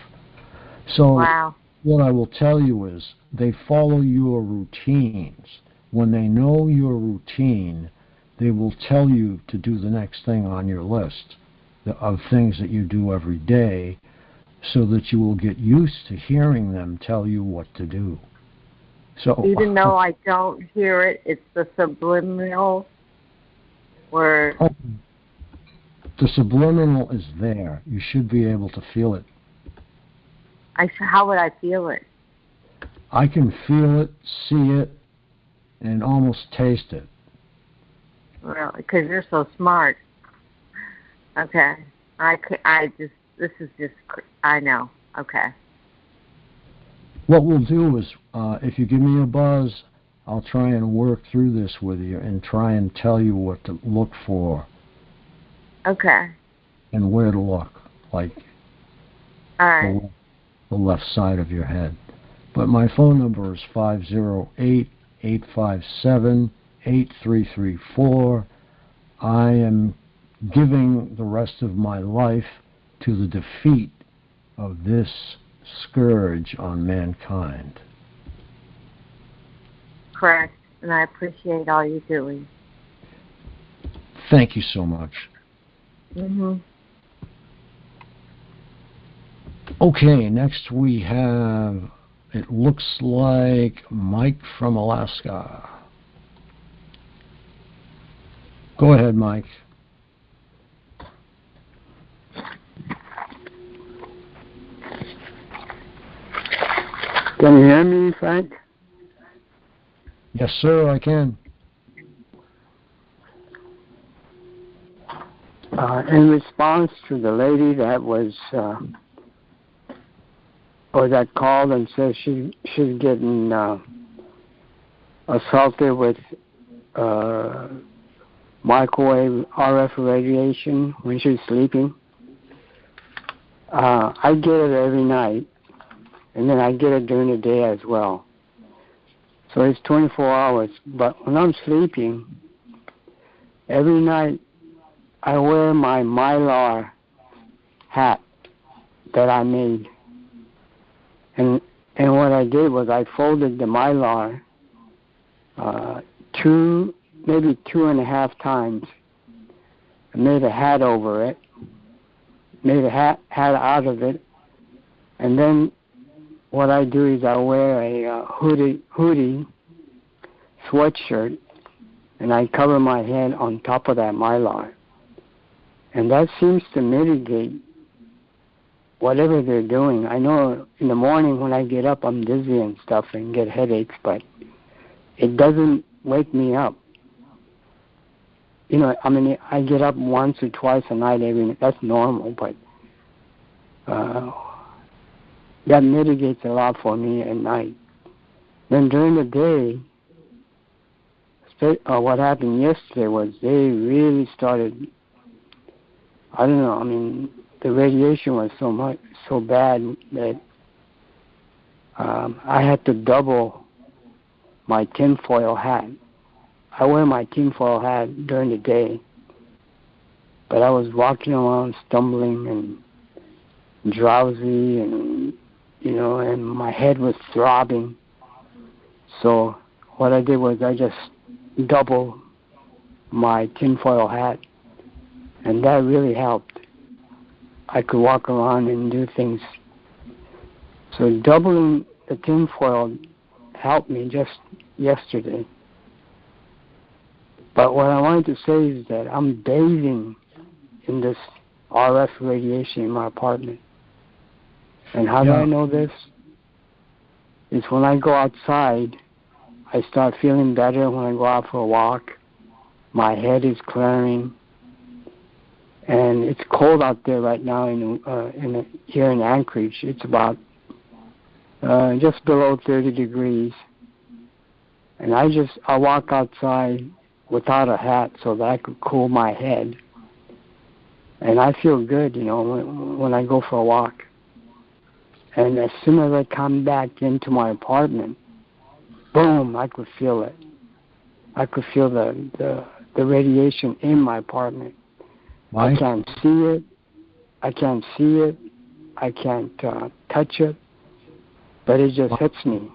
So wow. What I will tell you is they follow your routines. When they know your routine, they will tell you to do the next thing on your list of things that you do every day, so that you will get used to hearing them tell you what to do. So even though I don't hear it, it's the subliminal word. Oh, the subliminal is there. You should be able to feel it. How would I feel it? I can feel it, see it, and almost taste it. Really? Because you're so smart. Okay. I know. Okay. What we'll do is, if you give me a buzz, I'll try and work through this with you and try and tell you what to look for. Okay. And where to look, like all right. The left side of your head. But my phone number is 508-857-8334. I am giving the rest of my life to the defeat of this scourge on mankind. Correct. And I appreciate all you're doing. Thank you so much. Okay, next we have, it looks like Mike from Alaska. Go ahead, Mike. Can you hear me, Frank? Yes, sir, I can. In response to the lady that was, or that called and said she's getting assaulted with microwave RF radiation when she's sleeping. I get it every night, and then I get it during the day as well. So it's 24 hours. But when I'm sleeping, every night I wear my Mylar hat that I made. And what I did was I folded the Mylar maybe 2.5 times. I made a hat over it, made a hat out of it, and then what I do is I wear a hoodie sweatshirt, and I cover my head on top of that Mylar. And that seems to mitigate whatever they're doing. I know in the morning when I get up, I'm dizzy and stuff and get headaches, but it doesn't wake me up. You know, I mean, I get up once or twice a night every night. That's normal, but that mitigates a lot for me at night. Then during the day, what happened yesterday was they really started, I don't know, I mean, the radiation was so bad that I had to double my tinfoil hat. I wear my tinfoil hat during the day, but I was walking around stumbling and drowsy and, you know, and my head was throbbing. So what I did was I just doubled my tinfoil hat, and that really helped. I could walk around and do things. So doubling the tinfoil helped me just yesterday. But what I wanted to say is that I'm bathing in this RF radiation in my apartment. And how do I know this? It's when I go outside, I start feeling better when I go out for a walk. My head is clearing. and it's cold out there right now here in Anchorage. It's about just below 30 degrees. And I walk outside without a hat so that I could cool my head. And I feel good, when I go for a walk. And as soon as I come back into my apartment, boom, I could feel it. I could feel the radiation in my apartment. Mike? I can't see it. I can't touch it. But it just hits me.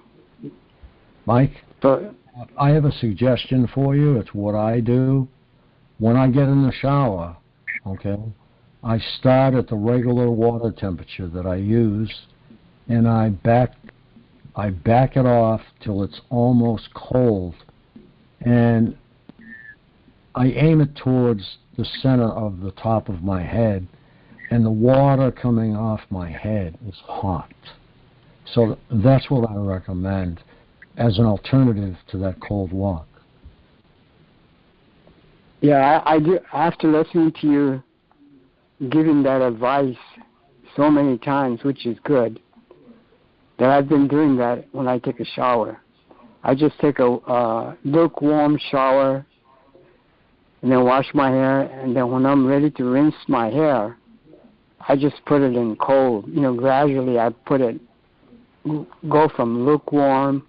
Mike? But I have a suggestion for you. It's what I do. When I get in the shower, okay, I start at the regular water temperature that I use, and I back it off till it's almost cold, and I aim it towards the center of the top of my head, and the water coming off my head is hot. So that's what I recommend as an alternative to that cold walk. Yeah, I do. After listening to you giving that advice so many times, which is good, that I've been doing that when I take a shower. I just take a lukewarm shower and then wash my hair, and then when I'm ready to rinse my hair, I just put it in cold. Gradually I go from lukewarm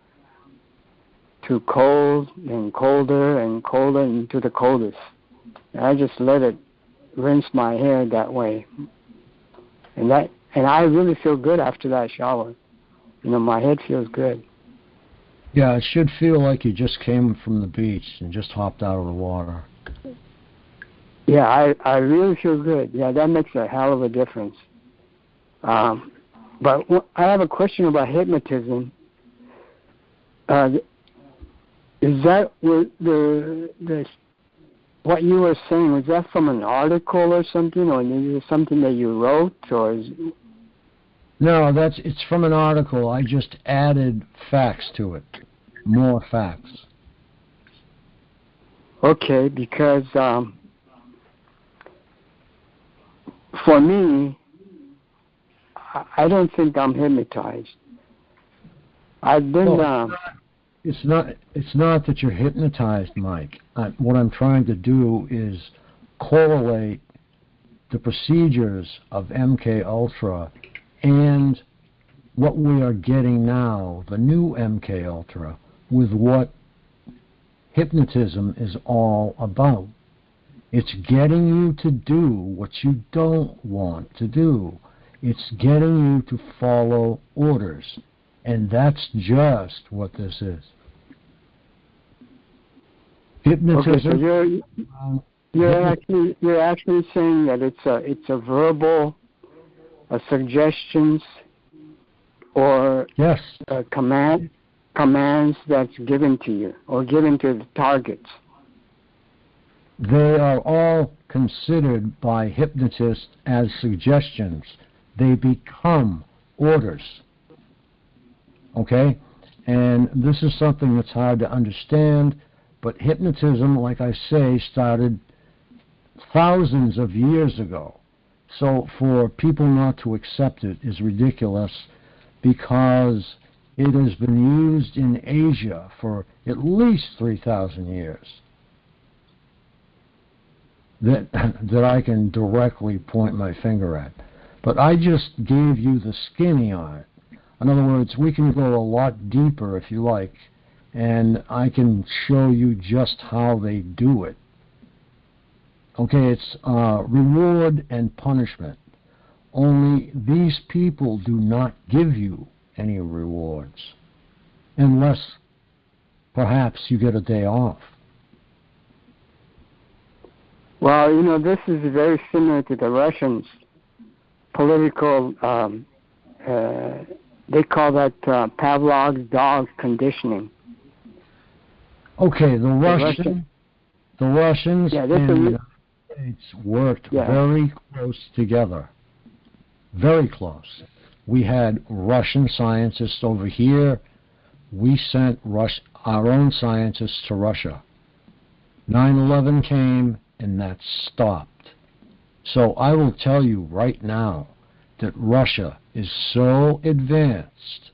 to cold and colder and colder and to the coldest. And I just let it rinse my hair that way. And I really feel good after that shower. My head feels good. Yeah, it should feel like you just came from the beach and just hopped out of the water. Yeah, I really feel good. Yeah, that makes a hell of a difference. But I have a question about hypnotism. Is that what you were saying? Was that from an article or something, or is it something that you wrote, or is? No, it's from an article. I just added facts to it, more facts. Okay, because for me, I don't think I'm hypnotized. I've been. It's not that you're hypnotized, Mike. What I'm trying to do is correlate the procedures of MkUltra and what we are getting now, the new MkUltra, with what hypnotism is all about. It's getting you to do what you don't want to do. It's getting you to follow orders. And that's just what this is. Hypnotism. Okay, so you're actually saying that it's a verbal, suggestions, or yes, commands that's given to you or given to the targets. They are all considered by hypnotists as suggestions. They become orders. Okay? And this is something that's hard to understand, but hypnotism, like I say, started thousands of years ago. So for people not to accept it is ridiculous, because it has been used in Asia for at least 3,000 years. That I can directly point my finger at. But I just gave you the skinny on it. In other words, we can go a lot deeper if you like, and I can show you just how they do it. Okay, it's reward and punishment. Only these people do not give you any rewards, unless perhaps you get a day off. Well, this is very similar to the Russians' political, they call that Pavlov's dog conditioning. Okay, the Russians yeah, and the United States worked very close together. Very close. We had Russian scientists over here. We sent our own scientists to Russia. 9/11 came, and that stopped. So I will tell you right now that Russia is so advanced,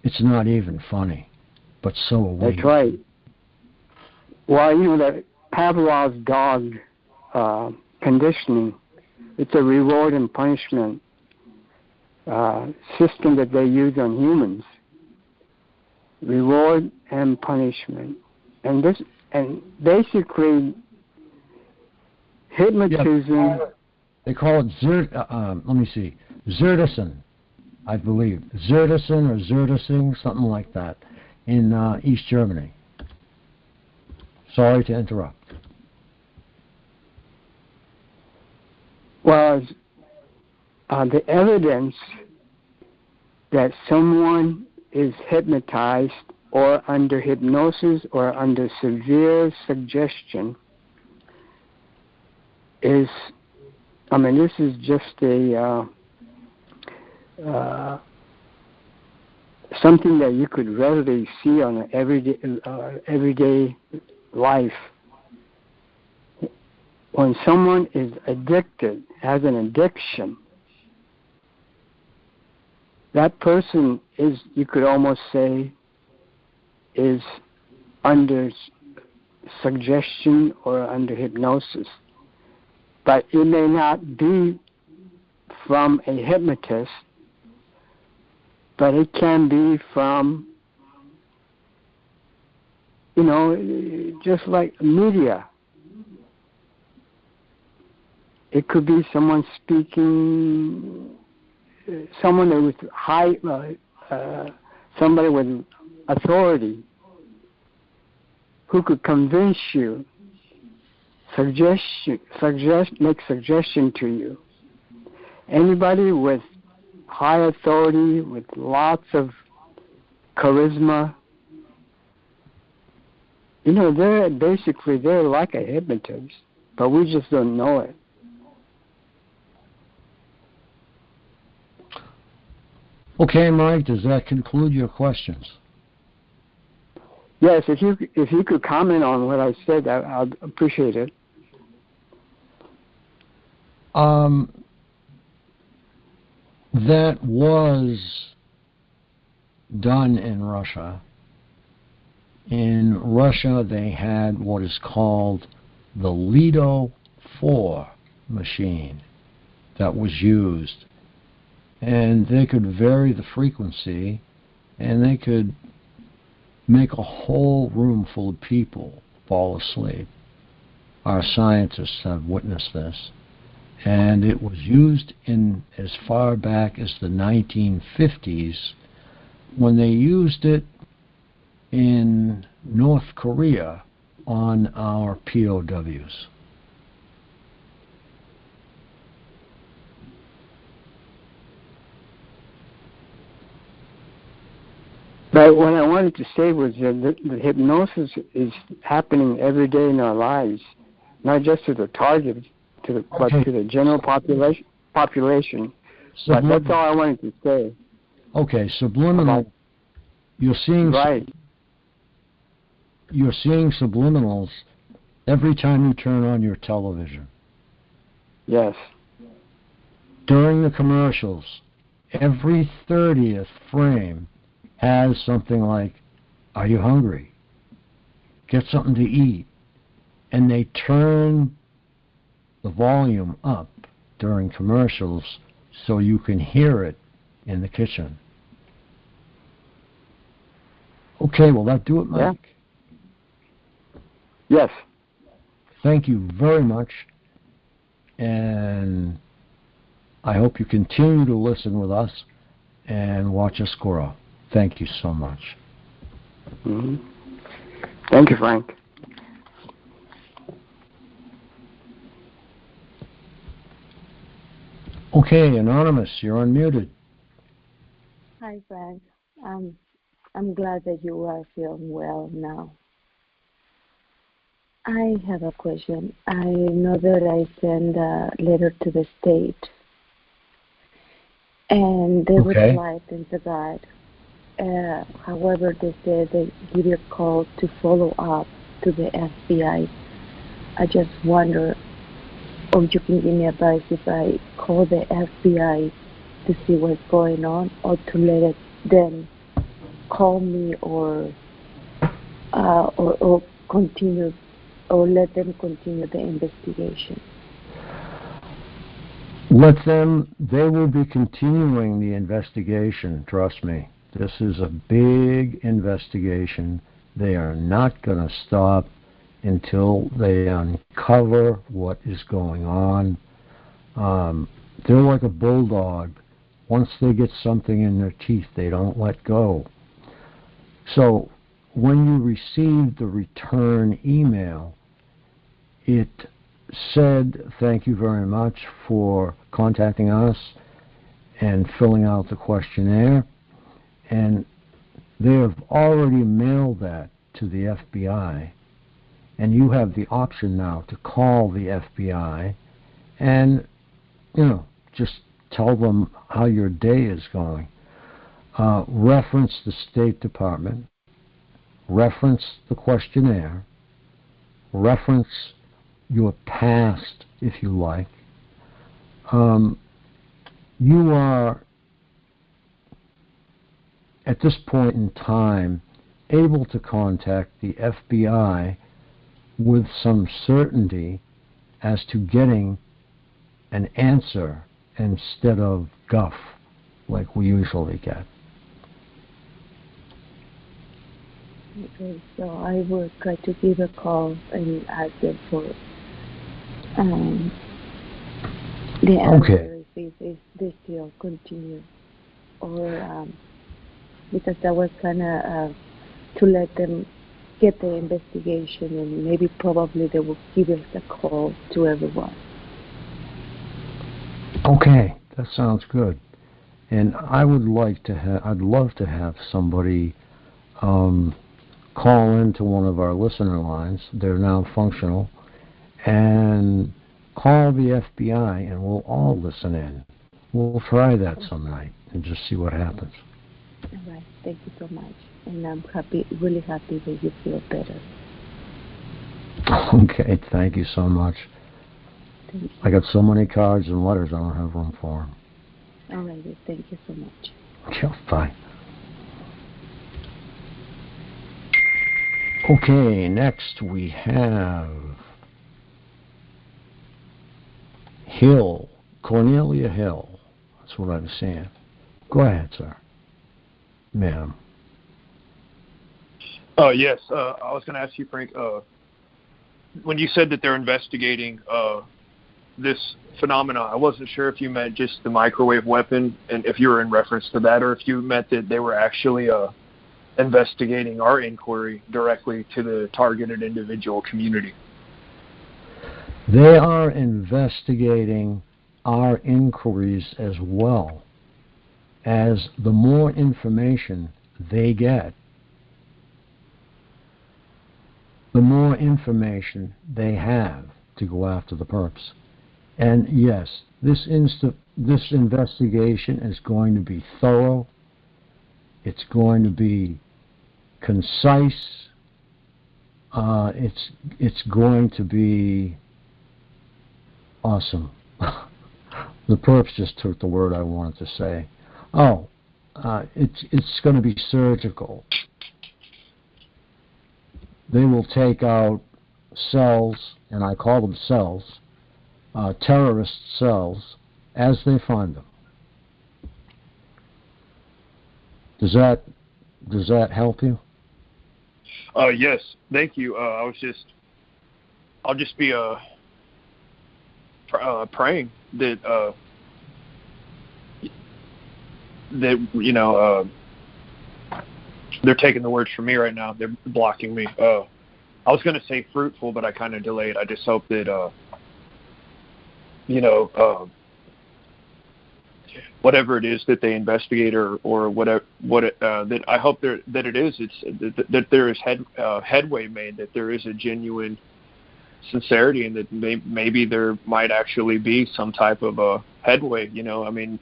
it's not even funny, but so are we. That's right. Well, you know, that Pavlov's dog conditioning, it's a reward and punishment system that they use on humans. Reward and punishment. And basically hypnotism. Yeah, they call it let me see, Zerdison, I believe. Zerdison or Zerdising, something like that, in East Germany. Sorry to interrupt. Was the evidence that someone is hypnotized or under hypnosis or under severe suggestion is, I mean, this is just something that you could readily see on an everyday life. When someone is addicted, has an addiction, that person is, you could almost say, is under suggestion or under hypnosis. But it may not be from a hypnotist, but it can be from, you know, just like media. It could be someone speaking, someone with somebody with authority who could convince you, make suggestion to you. Anybody with high authority, with lots of charisma, you know, they're like a hypnotist, but we just don't know it. Okay, Mike, does that conclude your questions? Yes, if you could comment on what I said, I'd appreciate it. That was done in Russia. In Russia, they had what is called the Lido 4 machine that was used. And they could vary the frequency, and they could make a whole room full of people fall asleep. Our scientists have witnessed this. And it was used in as far back as the 1950s, when they used it in North Korea on our POWs. But what I wanted to say was that the hypnosis is happening every day in our lives, not just to the target, but to the general population. But that's all I wanted to say. Okay, subliminal. You're seeing right. You're seeing subliminals every time you turn on your television. Yes. During the commercials, every 30th frame has something like, "Are you hungry? Get something to eat." And they turn the volume up during commercials so you can hear it in the kitchen. Okay, will that do it, Mike? Yeah. Yes. Thank you very much, and I hope you continue to listen with us and watch us grow. Thank you so much. Mm-hmm. Thank you, Frank. Okay, Anonymous, you're unmuted. Hi, Frank. I'm glad that you are feeling well now. I have a question. I know that I sent a letter to the state, and they replied into that. However, they said they give you a call to follow up to the FBI. I just wonder, or you can give me advice if I call the FBI to see what's going on, or to let them call me, or continue, or let them continue the investigation. Let them, they will be continuing the investigation, trust me. This is a big investigation. They are not going to stop until they uncover what is going on. They're like a bulldog. Once they get something in their teeth, they don't let go. So when you received the return email, it said, thank you very much for contacting us and filling out the questionnaire. And they have already mailed that to the FBI. And you have the option now to call the FBI and, just tell them how your day is going. Reference the State Department. Reference the questionnaire. Reference your past, if you like. You are, at this point in time, able to contact the FBI with some certainty as to getting an answer instead of guff like we usually get. Okay, so I will try to give a call and ask them for the answer, if they still continue, or because that was kind of to let them get the investigation, and maybe probably they will give us a call to everyone. Okay, that sounds good. And I would like to have, I'd love to have somebody call into one of our listener lines. They're now functional, and call the FBI, and we'll all listen in. We'll try that some night and just see what happens. All right, thank you so much, and I'm happy, really happy that you feel better. Okay, thank you so much. Thank you. I got so many cards and letters, I don't have room for them. All right, thank you so much. Yeah, bye. Okay, next we have Hill, Cornelia Hill. That's what I'm saying. Go ahead, sir. Ma'am. Yes, I was going to ask you, Frank, when you said that they're investigating this phenomena, I wasn't sure if you meant just the microwave weapon, and if you were in reference to that, or if you meant that they were actually investigating our inquiry directly to the targeted individual community. They are investigating our inquiries as well, as the more information they get, the more information they have to go after the perps. And yes, this investigation is going to be thorough. It's going to be concise. It's going to be awesome. The perps just took the word I wanted to say. It's going to be surgical. They will take out cells, and I call them cells, terrorist cells, as they find them. Does that help you? Yes, thank you. I'll just be praying that they're taking the words from me right now. They're blocking me. I was going to say fruitful, but I kind of delayed. I just hope that whatever it is that they investigate, or whatever that I hope that it is, that there is headway made, that there is a genuine sincerity, and that maybe there might actually be some type of a headway. I mean,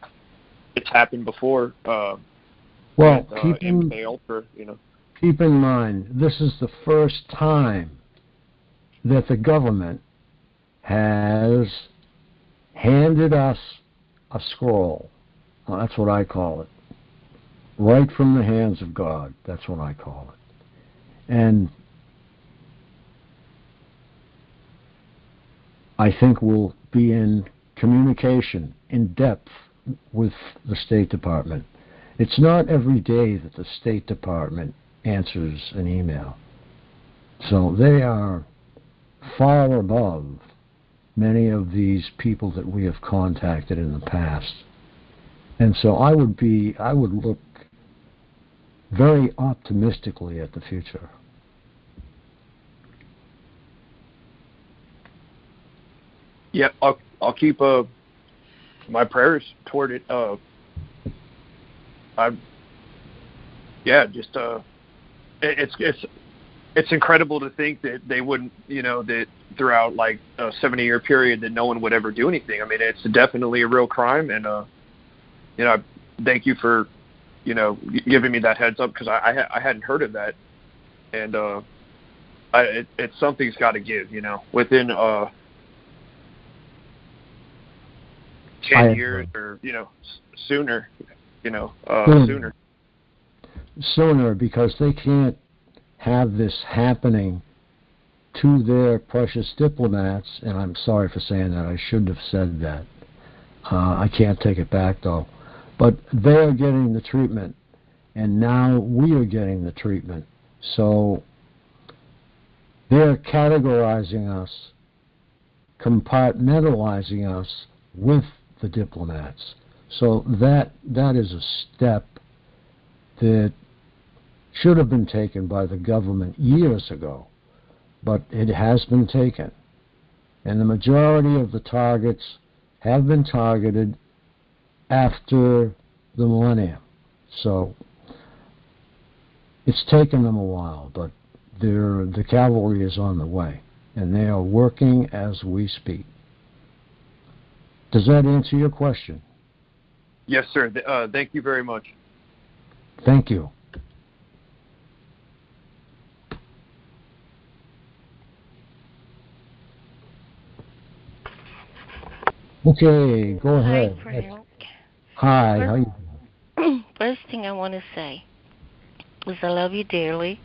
it's happened before. Well, MkUltra, keep in mind, this is the first time that the government has handed us a scroll. Well, that's what I call it. Right from the hands of God. That's what I call it. And I think we'll be in communication, in depth, with the State Department. It's not every day that the State Department answers an email. So they are far above many of these people that we have contacted in the past. And so I would look very optimistically at the future. Yeah, I'll keep my prayers toward it. It's incredible to think that they wouldn't, that throughout like a 70-year period that no one would ever do anything. I mean, it's definitely a real crime, and thank you for, giving me that heads up, because I hadn't heard of that, and it's something's got to give, within 10 years or sooner, sooner. Sooner, because they can't have this happening to their precious diplomats, and I'm sorry for saying that. I shouldn't have said that. I can't take it back, though. But they are getting the treatment, and now we are getting the treatment. So they're categorizing us, compartmentalizing us with the diplomats. So that is a step that should have been taken by the government years ago, but it has been taken. And the majority of the targets have been targeted after the millennium. So it's taken them a while, but the cavalry is on the way, and they are working as we speak. Does that answer your question? Yes, sir. Thank you very much. Thank you. Okay, go ahead. Hi, Frank. Hi, how you doing? First thing I want to say is I love you dearly.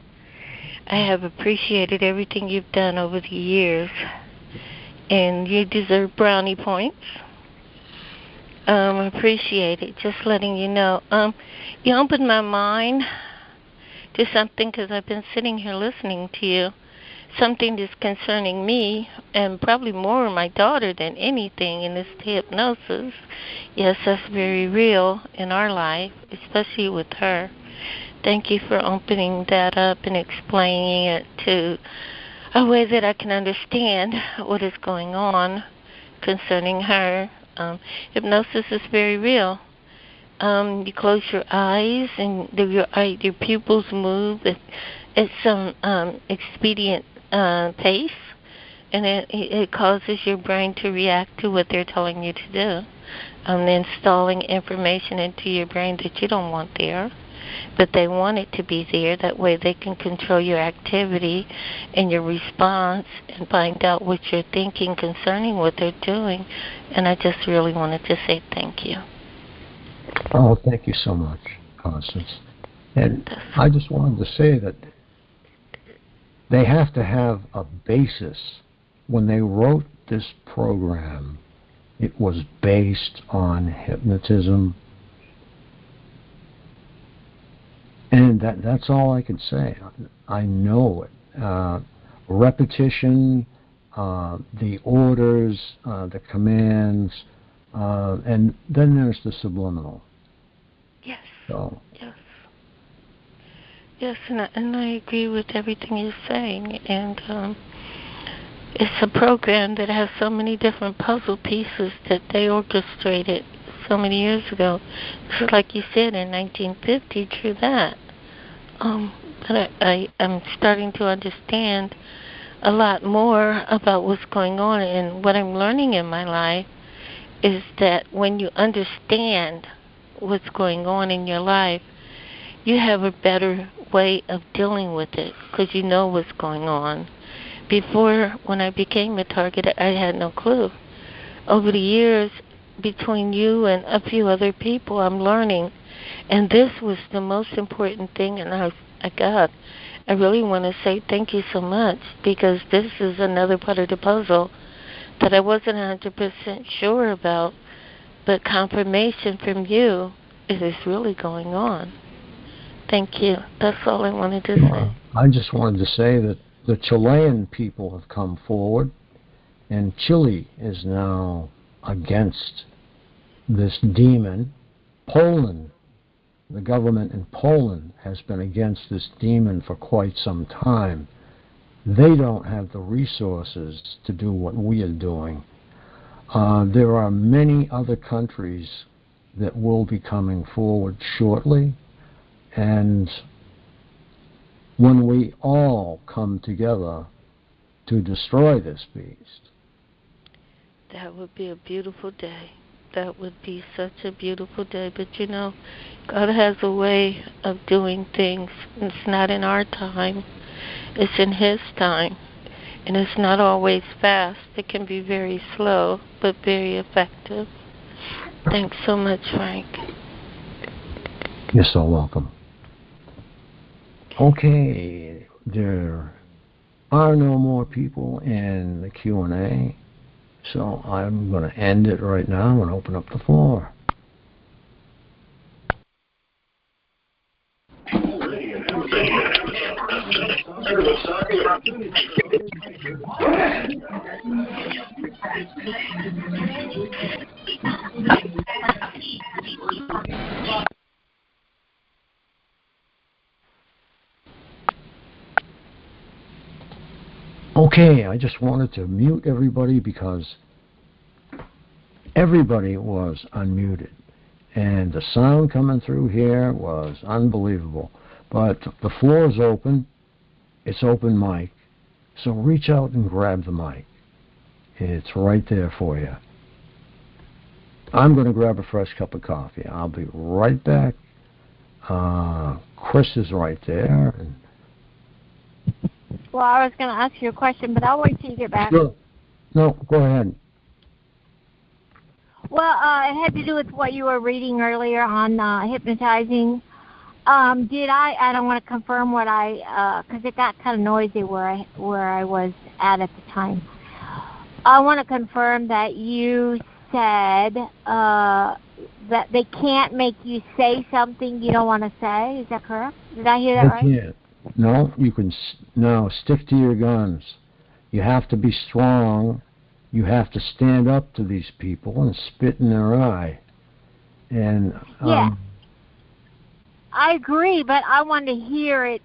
I have appreciated everything you've done over the years, and you deserve brownie points. I appreciate it. Just letting you know. You opened my mind to something, because I've been sitting here listening to you. Something that's concerning me, and probably more my daughter than anything, in this hypnosis. Yes, that's very real in our life, especially with her. Thank you for opening that up and explaining it to a way that I can understand what is going on concerning her. Hypnosis is very real. You close your eyes, and your pupils move at some expedient pace, and it causes your brain to react to what they're telling you to do. Installing information into your brain that you don't want there, but they want it to be there. That way they can control your activity and your response and find out what you're thinking concerning what they're doing. And I just really wanted to say thank you. Oh, thank you so much, Constance. And I just wanted to say that they have to have a basis. When they wrote this program, it was based on hypnotism. And that's all I can say. I know it. Repetition, the orders, the commands, and then there's the subliminal. Yes. So. Yes. Yes, and I agree with everything you're saying. And it's a program that has so many different puzzle pieces that they orchestrated so many years ago. Just like you said, in 1950, true that. But I'm starting to understand a lot more about what's going on. And what I'm learning in my life is that when you understand what's going on in your life, you have a better way of dealing with it, because you know what's going on. before, when I became a target, I had no clue. Over the years, between you and a few other people, I'm learning. And this was the most important thing, and I really want to say thank you so much, because this is another part of the puzzle that I wasn't 100% sure about, but confirmation from you is really going on. Thank you. That's all I wanted to say. I just wanted to say that the Chilean people have come forward, and Chile is now against this demon. Poland, the government in Poland has been against this demon for quite some time. They don't have the resources to do what we are doing. There are many other countries that will be coming forward shortly, and when we all come together to destroy this beast. That would be a beautiful day. That would be such a beautiful day. But you know, God has a way of doing things. It's not in our time. It's in His time. And it's not always fast. It can be very slow, but very effective. Thanks so much, Frank. You're so welcome. Okay, there are no more people in the Q&A, so I'm going to end it right now and open up the floor. Okay, I just wanted to mute everybody because everybody was unmuted, and the sound coming through here was unbelievable. But the floor is open. It's open mic, so reach out and grab the mic. It's right there for you. I'm going to grab a fresh cup of coffee. I'll be right back. Chris is right there. And well, I was going to ask you a question, but I'll wait till you get back. Sure. No, go ahead. Well, it had to do with what you were reading earlier on hypnotizing. I don't want to confirm what because it got kind of noisy where I was at the time. I want to confirm that you said that they can't make you say something you don't want to say. Is that correct? Did I hear that right? Yeah. No, you can stick to your guns. You have to be strong. You have to stand up to these people and spit in their eye. And yeah. I agree, but I want to hear it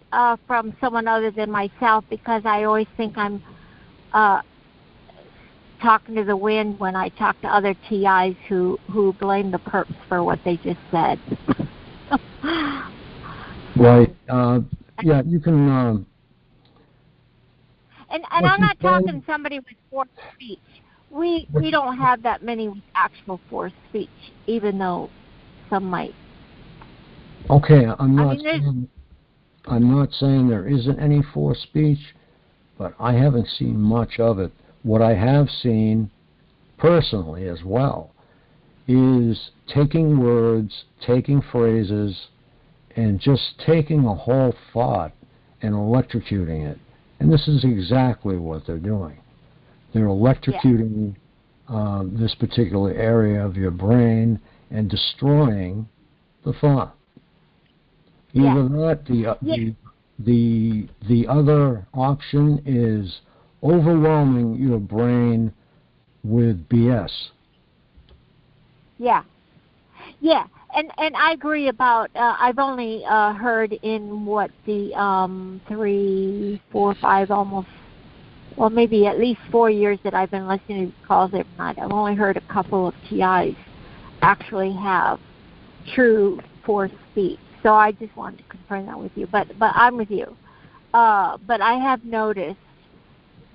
from someone other than myself, because I always think I'm talking to the wind when I talk to other TIs who blame the perps for what they just said. Right. Yeah, you can. And I'm not talking somebody with forced speech. We don't have that many with actual forced speech, even though some might. Okay, I'm not saying there isn't any forced speech, but I haven't seen much of it. What I have seen personally as well is taking words, taking phrases, and just taking a whole thought and electrocuting it. And this is exactly what they're doing. They're electrocuting this particular area of your brain and destroying the thought. Either that, the other option is overwhelming your brain with BS. Yeah. And I agree about, I've only heard in the 3, 4, 5, almost, well, maybe at least 4 years that I've been listening to these calls every night, I've only heard a couple of TIs actually have true forced speech. So I just wanted to confirm that with you. But I'm with you. But I have noticed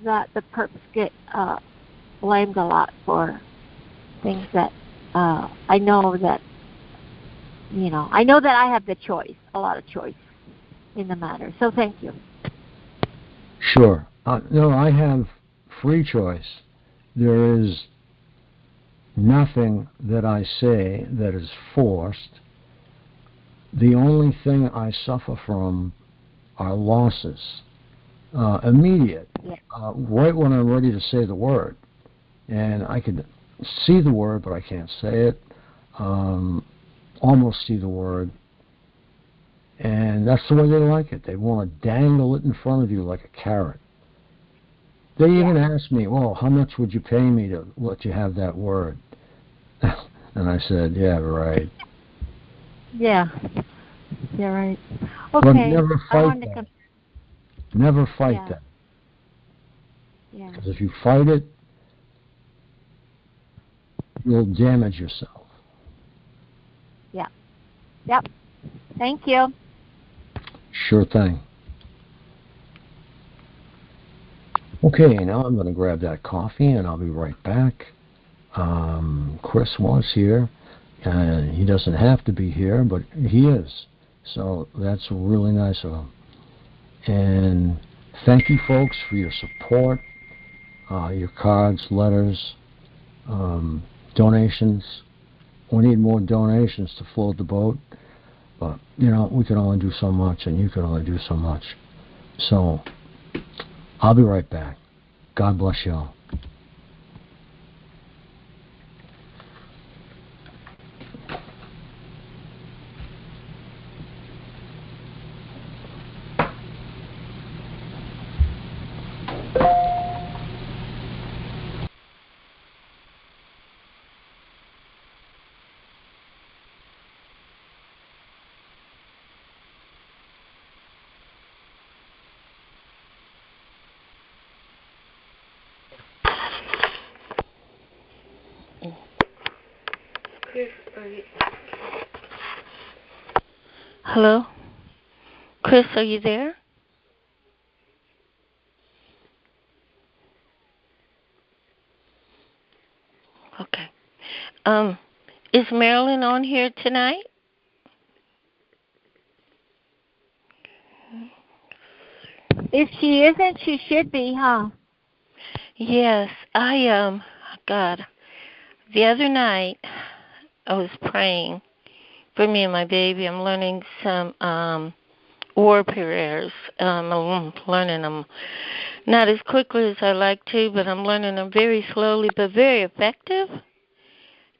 that the perps get blamed a lot for things that I know that I have a lot of choice in the matter. So thank you. Sure. No, I have free choice. There is nothing that I say that is forced. The only thing I suffer from are losses, immediate, right when I'm ready to say the word. And I can see the word, but I can't say it. Almost see the word. And that's the way they like it. They want to dangle it in front of you like a carrot. They even asked me, well, how much would you pay me to let you have that word? And I said, yeah, right. Yeah. Yeah, right. But Okay. never fight that. Never fight that. Yeah. Because if you fight it, you'll damage yourself. Yeah. Yep. Thank you. Sure thing. Okay, now I'm going to grab that coffee and I'll be right back. Chris was here. He doesn't have to be here, but he is. So that's really nice of him. And thank you, folks, for your support, your cards, letters, donations. We need more donations to float the boat. But, you know, we can only do so much, and you can only do so much. So, I'll be right back. God bless you all. Hello? Chris, are you there? Okay. Is Marilyn on here tonight? If she isn't, she should be, huh? Yes, God, the other night I was praying for me and my baby. I'm learning some war prayers. I'm learning them not as quickly as I like to, but I'm learning them very slowly, but very effective.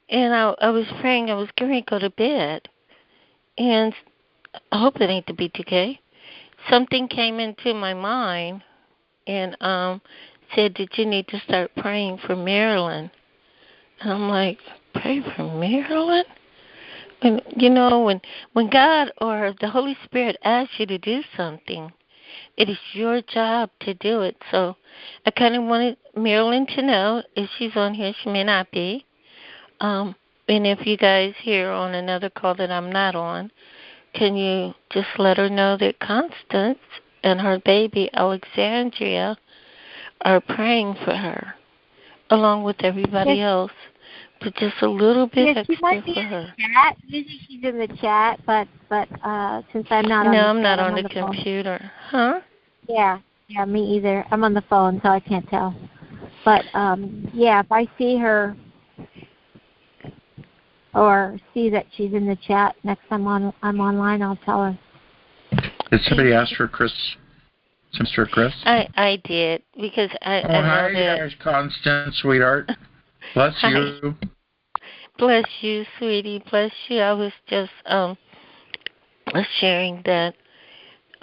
And I was praying. I was going to go to bed, and I hope it ain't the BTK. Something came into my mind and said that you need to start praying for Marilyn. And I'm like, pray for Marilyn? And you know, when God or the Holy Spirit asks you to do something, it is your job to do it. So I kind of wanted Marilyn to know if she's on here. She may not be. And if you guys hear on another call that I'm not on, can you just let her know that Constance and her baby Alexandria are praying for her, along with everybody else, but just a little bit extra for her. Chat. Usually she's in the chat, but since I'm not no, on the I'm not chat, on the computer. Phone. Huh? Yeah, me either. I'm on the phone, so I can't tell. But yeah, if I see her or see that she's in the chat next time I'm online, I'll tell her. Did somebody ask for Chris? Mr. Chris? I did, because I know hi, that... Constance, sweetheart. Bless Hi. you. Bless you, sweetie. Bless you. I was just sharing that.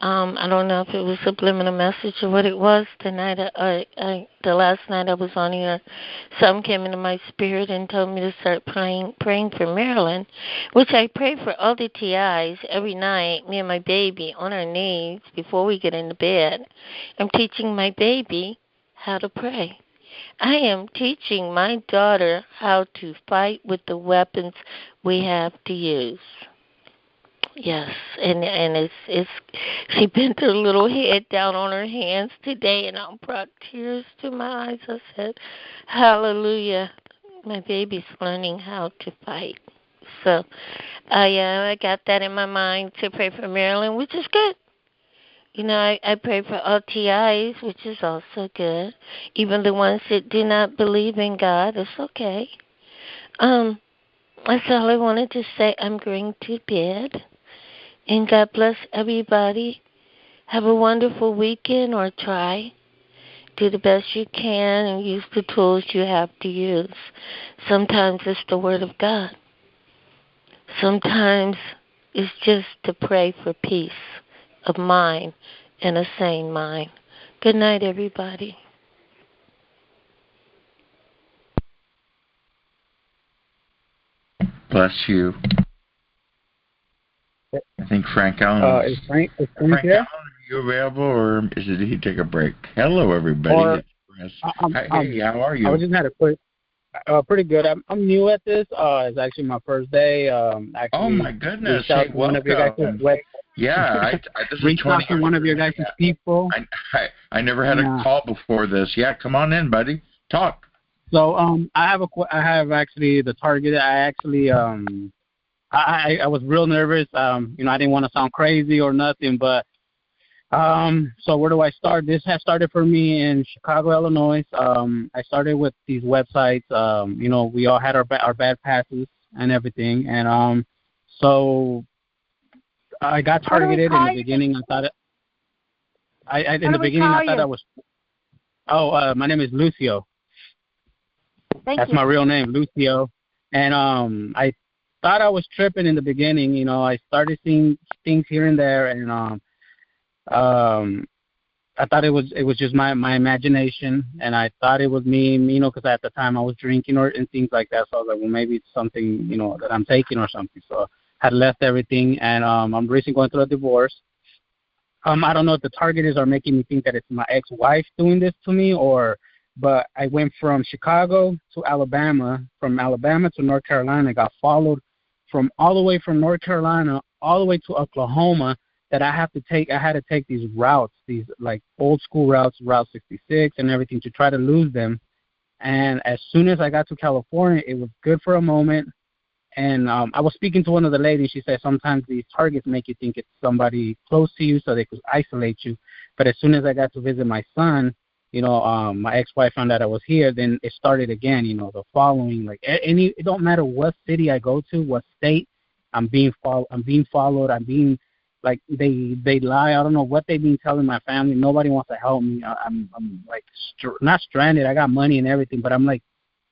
I don't know if it was a subliminal message or what it was. The last night I was on here, something came into my spirit and told me to start praying for Marilyn, which I pray for all the TIs every night, me and my baby, on our knees before we get into bed. I'm teaching my baby how to pray. I am teaching my daughter how to fight with the weapons we have to use. Yes, and it's she bent her little head down on her hands today, and I brought tears to my eyes. I said, "Hallelujah, my baby's learning how to fight." So, I got that in my mind to pray for Marilyn, which is good. You know, I pray for LTIs, which is also good. Even the ones that do not believe in God, it's okay. That's all I wanted to say. I'm going to bed. And God bless everybody. Have a wonderful weekend, or try. Do the best you can and use the tools you have to use. Sometimes it's the Word of God. Sometimes it's just to pray for peace of mind and a sane mind. Good night, everybody. Bless you. I think Frank Allen Is Frank Frank there? Allen, are you available, or is it he take a break? Hello, everybody. Or, Hey, how are you? I was just had a quick, pretty good. I'm new at this. It's actually my first day. Actually, oh my goodness! Reached out Hey, to one of your guys' yeah, this is reached out to one of your guys' people. I never had a call before this. Yeah, come on in, buddy. Talk. So I have actually the target. I was real nervous. I didn't want to sound crazy or nothing, but so where do I start? This has started for me in Chicago, Illinois. I started with these websites. We all had our bad passes and everything, and so I got targeted in the beginning. I thought I was. Oh, my name is Lucio. That's my real name, Lucio. And I thought I was tripping in the beginning. I started seeing things here and there, and I thought it was just my imagination, and I thought it was me, because at the time I was drinking and things like that. So I was like, well, maybe it's something, that I'm taking or something. So I had left everything, and I'm recently going through a divorce. I don't know if the targeters are making me think that it's my ex-wife doing this to me, but I went from Chicago to Alabama, from Alabama to North Carolina. I got followed all the way from North Carolina all the way to Oklahoma, that I had to take these routes, these like old school routes, Route 66 and everything, to try to lose them. And as soon as I got to California, it was good for a moment. And I was speaking to one of the ladies. She said sometimes these targets make you think it's somebody close to you so they could isolate you. But as soon as I got to visit my son, my ex-wife found out I was here, then it started again, the following. Like it don't matter what city I go to, what state, I'm being followed. I'm being, like, they lie. I don't know what they've been telling my family. Nobody wants to help me. I'm like not stranded. I got money and everything, but I'm like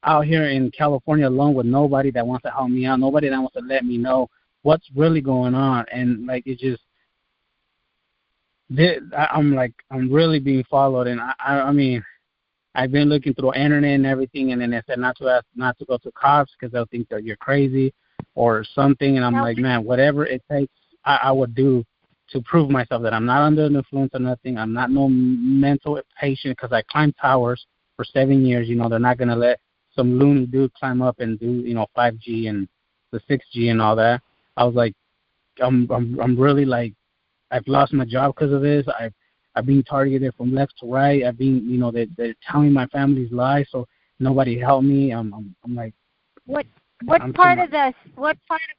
out here in California alone with nobody that wants to help me out. Nobody that wants to let me know what's really going on. And like it just, I'm really being followed. And I mean, I've been looking through the internet and everything, and then they said not to go to cops because they'll think that you're crazy or something. And I'm like, man, whatever it takes, I would do to prove myself that I'm not under the influence of nothing. I'm not no mental patient, because I climbed towers for 7 years. They're not going to let some loony dude climb up and do, 5G and the 6G and all that. I was like, I'm really like, I've lost my job because of this. I've been targeted from left to right. I've been, they're telling my family's lies, so nobody helped me. I'm like, what part of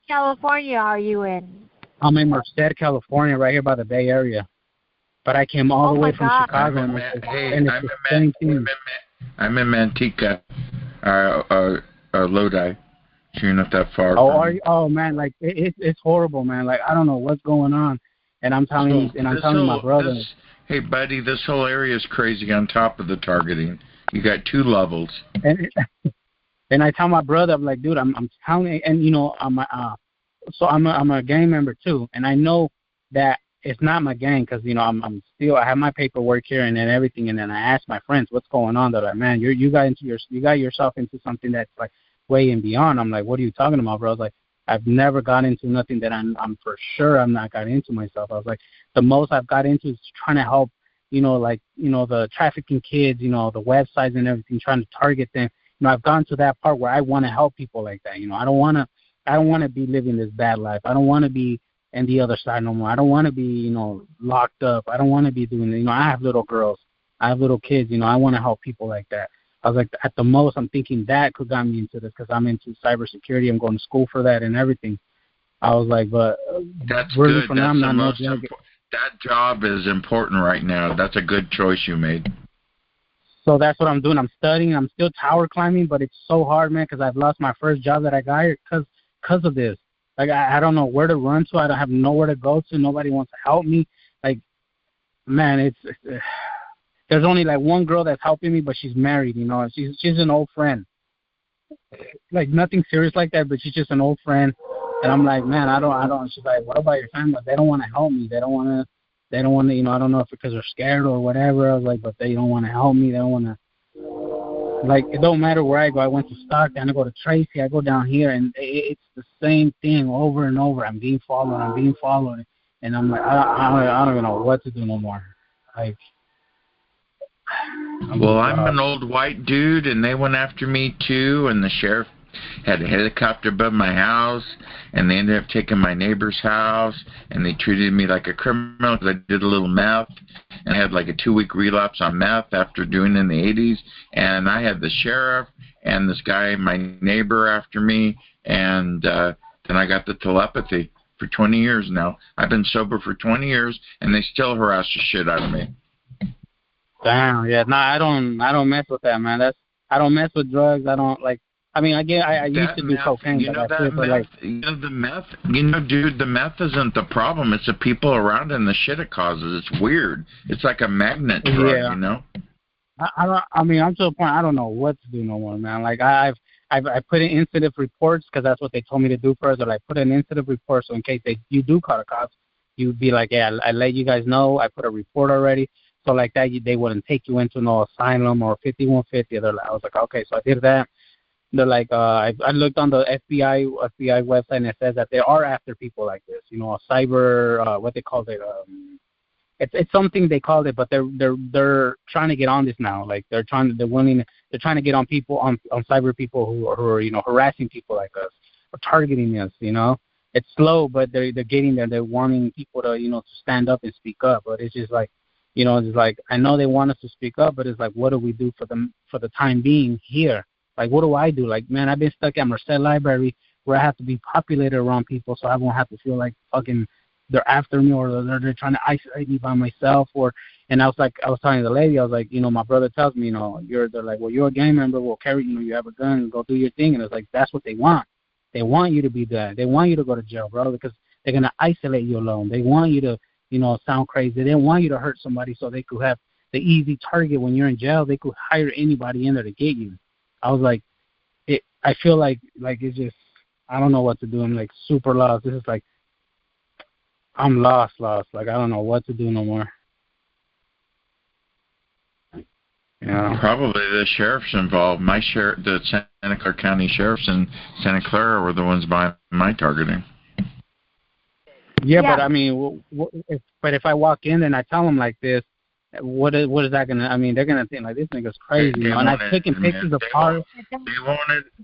California are you in? I'm in Merced, California, right here by the Bay Area. But I came all the way from Chicago. I'm in Manteca, Lodi. So you're not that far. Oh, are you? Oh man, like it's horrible, man. Like I don't know what's going on, and I'm telling my brother. Hey, buddy, this whole area is crazy. On top of the targeting, you got 2 levels. And I tell my brother, I'm like, dude, I'm telling, and I'm a gang member too, and I know that it's not my gang, because I have my paperwork here and then everything, and then I ask my friends what's going on. They're like, man, you got yourself into something that's like way and beyond. I'm like, what are you talking about, bro? I was like, I've never got into nothing that I'm for sure I'm not got into myself. I was like, the most I've got into is trying to help, the trafficking kids, the websites and everything, trying to target them. I've gone to that part where I want to help people like that. I don't want to be living this bad life. I don't want to be in the other side no more. I don't want to be, locked up. I don't want to be doing, I have little girls. I have little kids. I want to help people like that. I was like, at the most, I'm thinking that could got me into this, because I'm into cybersecurity. I'm going to school for that and everything. I was like, but that's really good. For now, I'm not that job is important right now. That's a good choice you made. So that's what I'm doing. I'm studying. I'm still tower climbing, but it's so hard, man, because I've lost my first job that I got here because of this. Like, I don't know where to run to. I don't have nowhere to go to. Nobody wants to help me. Like, man, there's only like one girl that's helping me, but she's married, you know. She's an old friend. Like, nothing serious like that, but she's just an old friend. And I'm like, man, I don't. She's like, what about your family? They don't want to help me. They don't want to, you know, I don't know if because they're scared or whatever. I was like, but they don't want to help me. They don't want to. Like, it don't matter where I go. I went to Stockton, I go to Tracy, I go down here, and it's the same thing over and over. I'm being followed, and I'm like, I don't even know what to do no more. Like, I'm an old white dude, and they went after me too, and the sheriff had a helicopter above my house, and they ended up taking my neighbor's house, and they treated me like a criminal because I did a little meth, and I had like a 2-week relapse on meth after doing it in the 80s, and I had the sheriff and this guy, my neighbor, after me, and then I got the telepathy for 20 years now. I've been sober for 20 years, and they still harass the shit out of me. Damn, yeah, I don't mess with that, man. I don't mess with drugs. I don't like. I mean, I used to do cocaine, you know, that meth, like, you know, the meth, you know, dude, the meth isn't the problem. It's the people around and the shit it causes. It's weird. It's like a magnet drug, you know? I mean, I'm to the point I don't know what to do no more, man. Like, I put in incident reports because that's what they told me to do first. Or like, put an incident report so in case you do call the cops, you'd be like, yeah, I let you guys know. I put a report already. So like that, they wouldn't take you into no asylum or 5150. I was like, okay, so I did that. They're like, I looked on the FBI website, and it says that they are after people like this. You know, a cyber, what they call it. It's something they called it, but they're trying to get on this now. Like they're trying to get on people on cyber people who are, you know, harassing people like us or targeting us. You know, it's slow, but they're getting there. They're wanting people to, you know, to stand up and speak up. But it's just like, you know, it's like I know they want us to speak up, but it's like, what do we do for them for the time being here? Like, what do I do? Like, man, I've been stuck at Merced Library where I have to be populated around people so I won't have to feel like fucking they're after me or they're trying to isolate me by myself. And I was telling the lady, I was like, you know, my brother tells me, you know, they're like, well, you're a gang member. We'll carry, you know, you have a gun, go do your thing. And it's like, that's what they want. They want you to be that. They want you to go to jail, bro, because they're going to isolate you alone. They want you to, you know, sound crazy. They want you to hurt somebody so they could have the easy target when you're in jail. They could hire anybody in there to get you. I was like, I feel like it's just, I don't know what to do. I'm like super lost. This is like, I'm lost. Like, I don't know what to do no more. Yeah. Probably the sheriff's involved. The Santa Clara County sheriffs in Santa Clara were the ones behind my targeting. Yeah, but I mean, if I walk in and I tell them like this, what is that gonna? I mean, they're gonna think like this nigga's crazy. You know? And I've taken pictures of cars.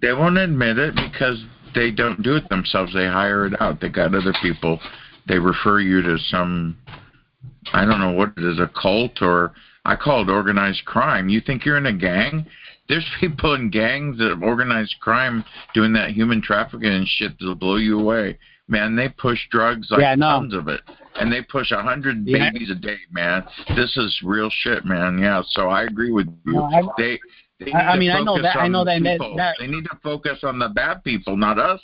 They won't admit it because they don't do it themselves. They hire it out. They got other people. They refer you to some, I don't know what it is, a cult, or I call it organized crime. You think you're in a gang? There's people in gangs that have organized crime doing that human trafficking and shit that'll blow you away. Man, they push drugs like tons of it. And they push 100 babies a day, man. This is real shit, man. Yeah, so I agree with you. No, They need to focus on the bad people, not us.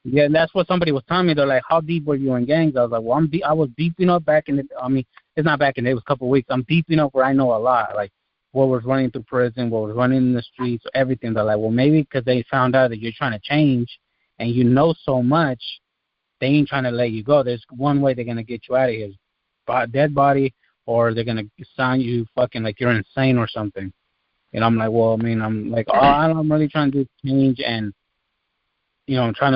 Yeah, and that's what somebody was telling me. They're like, how deep were you in gangs? I was like, well, I was deeping up back in the, I mean, it's not back in the day, it was a couple of weeks. I'm deeping up where I know a lot, like what was running through prison, what was running in the streets, everything. They're like, well, maybe because they found out that you're trying to change and you know so much, they ain't trying to let you go. There's one way they're going to get you out of here, dead body, or they're going to sign you fucking like you're insane or something. And I'm like, well, I mean, I'm like, I'm really trying to do change, and you know, I'm trying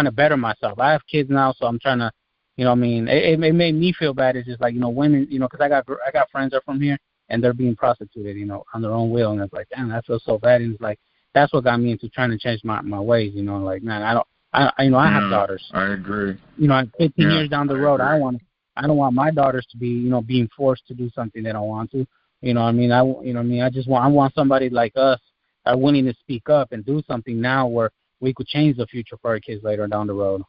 to better myself. I have kids now, so I'm trying to, you know, I mean, it made me feel bad. It's just like, you know, women, you know, because I got friends that are from here and they're being prostituted, you know, on their own will, and it's like, damn, that feels so bad. And it's like, that's what got me into trying to change my ways, you know, like, man, I have daughters. I agree. You know, 15 years down the road, I don't want my daughters to be, you know, being forced to do something they don't want to. You know what I mean? I want somebody like us are willing to speak up and do something now where we could change the future for our kids later down the road.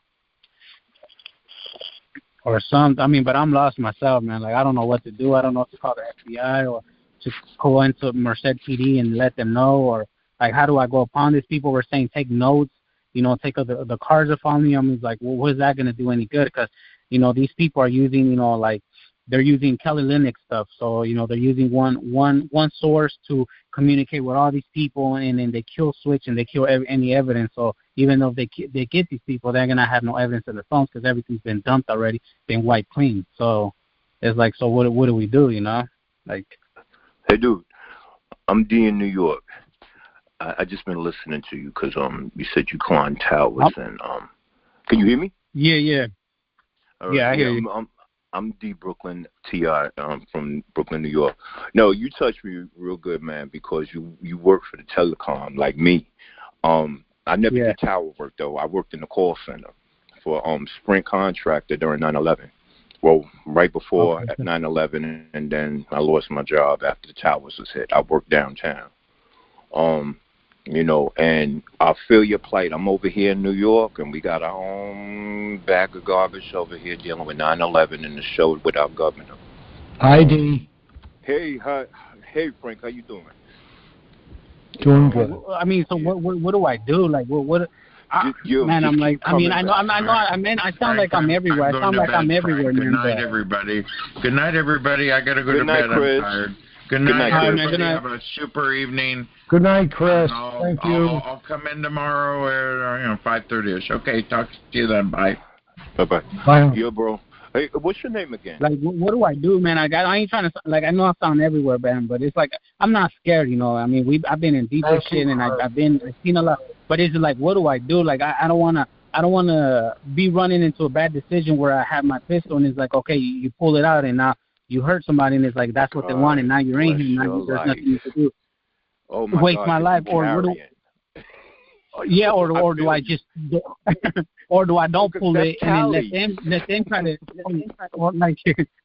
or some. I mean, but I'm lost myself, man. Like, I don't know what to do. I don't know if to call the FBI or to go into Merced PD and let them know, or like, how do I go upon these people? We're saying take notes, take the cards are following me. I'm like, well, what is that going to do any good? Because, these people are using, like, they're using Kelly Linux stuff. So, they're using one source to communicate with all these people, and then they kill switch and they kill any evidence. So even though they get these people, they're going to have no evidence in their phones because everything's been dumped already, been wiped clean. So it's like, so what do we do, Like, hey, dude, I'm D in New York. I just been listening to you because you said you climbed towers and can you hear me? Yeah. Right. Yeah, I hear you. I'm D Brooklyn T.I. From Brooklyn, New York. No, you touched me real good, man, because you work for the telecom like me. I never did tower work though. I worked in the call center for Sprint contractor during 9/11. Well, right before 9/11, and then I lost my job after the towers was hit. I worked downtown. And I feel your plight. I'm over here in New York, and we got our own bag of garbage over here dealing with 9/11 and the show with our governor. Hi, D. Hey, Frank, how you doing? Doing good. I mean, so what do I do? Like, what? Man, I'm like, I sound like I'm everywhere. I sound like I'm everywhere, man. Good night, everybody. Good night, everybody. I gotta go to bed. Chris. I'm tired. Good night, everybody. Good night. Have a super evening. Good night, Chris. Thank you. I'll come in tomorrow at 5:30ish. Okay, talk to you then. Bye. Bye. Bye. Yeah, bro. Hey, what's your name again? Like, what do I do, man? I ain't trying to, like, I know I sound everywhere, man, but it's like, I'm not scared, I mean, I've been in deeper shit, and I've seen a lot, but it's like, what do I do? Like, I don't want to be running into a bad decision where I have my pistol, and it's like, okay, you pull it out, and now you hurt somebody, and it's like, that's what they want, and now you're in here, now there's nothing you can do. Oh my Waste God, my life, or what do? Yeah, or do I just, or do I don't pull it and then let them try to,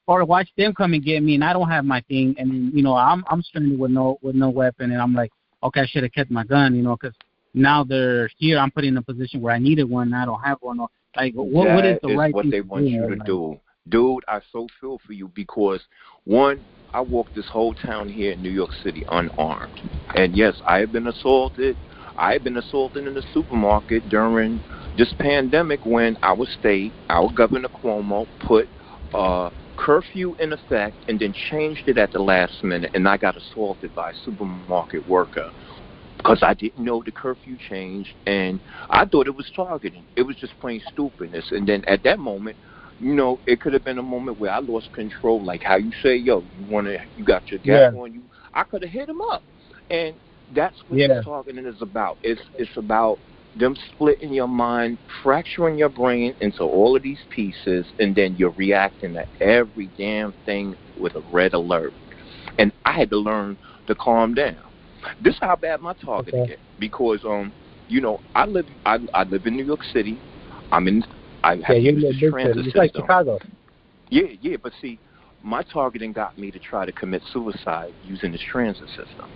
or watch them come and get me, and I don't have my thing, and then I'm stranded with no weapon, and I'm like, okay, I should have kept my gun, because now they're here. I'm put in a position where I needed one, and I don't have one. Or, like, what is the right thing to do? That is what they want you to do. Dude, I so feel for you because, one, I walked this whole town here in New York City unarmed. And, yes, I have been assaulted. I have been assaulted in the supermarket during this pandemic when our state, our Governor Cuomo, put curfew in effect and then changed it at the last minute, and I got assaulted by a supermarket worker because I didn't know the curfew changed, and I thought it was targeting. It was just plain stupidness. And then at that moment, it could have been a moment where I lost control, like how you say, yo, you got your gas on you. I could have hit him up. And that's what this targeting is about. It's about them splitting your mind, fracturing your brain into all of these pieces, and then you're reacting to every damn thing with a red alert. And I had to learn to calm down. This is how bad my targeting get, because I live in New York City. I have to use the transit system. It's like Chicago. Yeah, but see, my targeting got me to try to commit suicide using this transit system.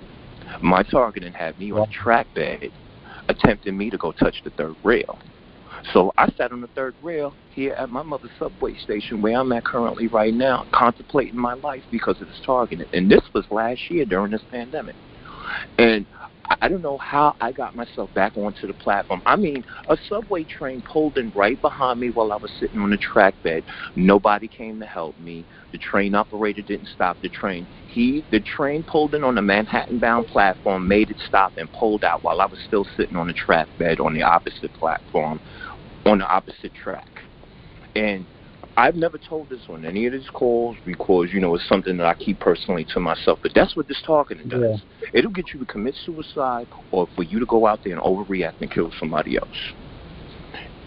My targeting had me on a track bed, attempting me to go touch the third rail. So I sat on the third rail here at my mother's subway station where I'm at currently right now, contemplating my life because of this targeting. And this was last year during this pandemic. And I don't know how I got myself back onto the platform. I mean, a subway train pulled in right behind me while I was sitting on the track bed. Nobody came to help me. The train operator didn't stop the train. The train pulled in on the Manhattan-bound platform, made it stop, and pulled out while I was still sitting on the track bed on the opposite platform, on the opposite track. And I've never told this on any of these calls because, it's something that I keep personally to myself. But that's what this targeting does. Yeah. It'll get you to commit suicide or for you to go out there and overreact and kill somebody else.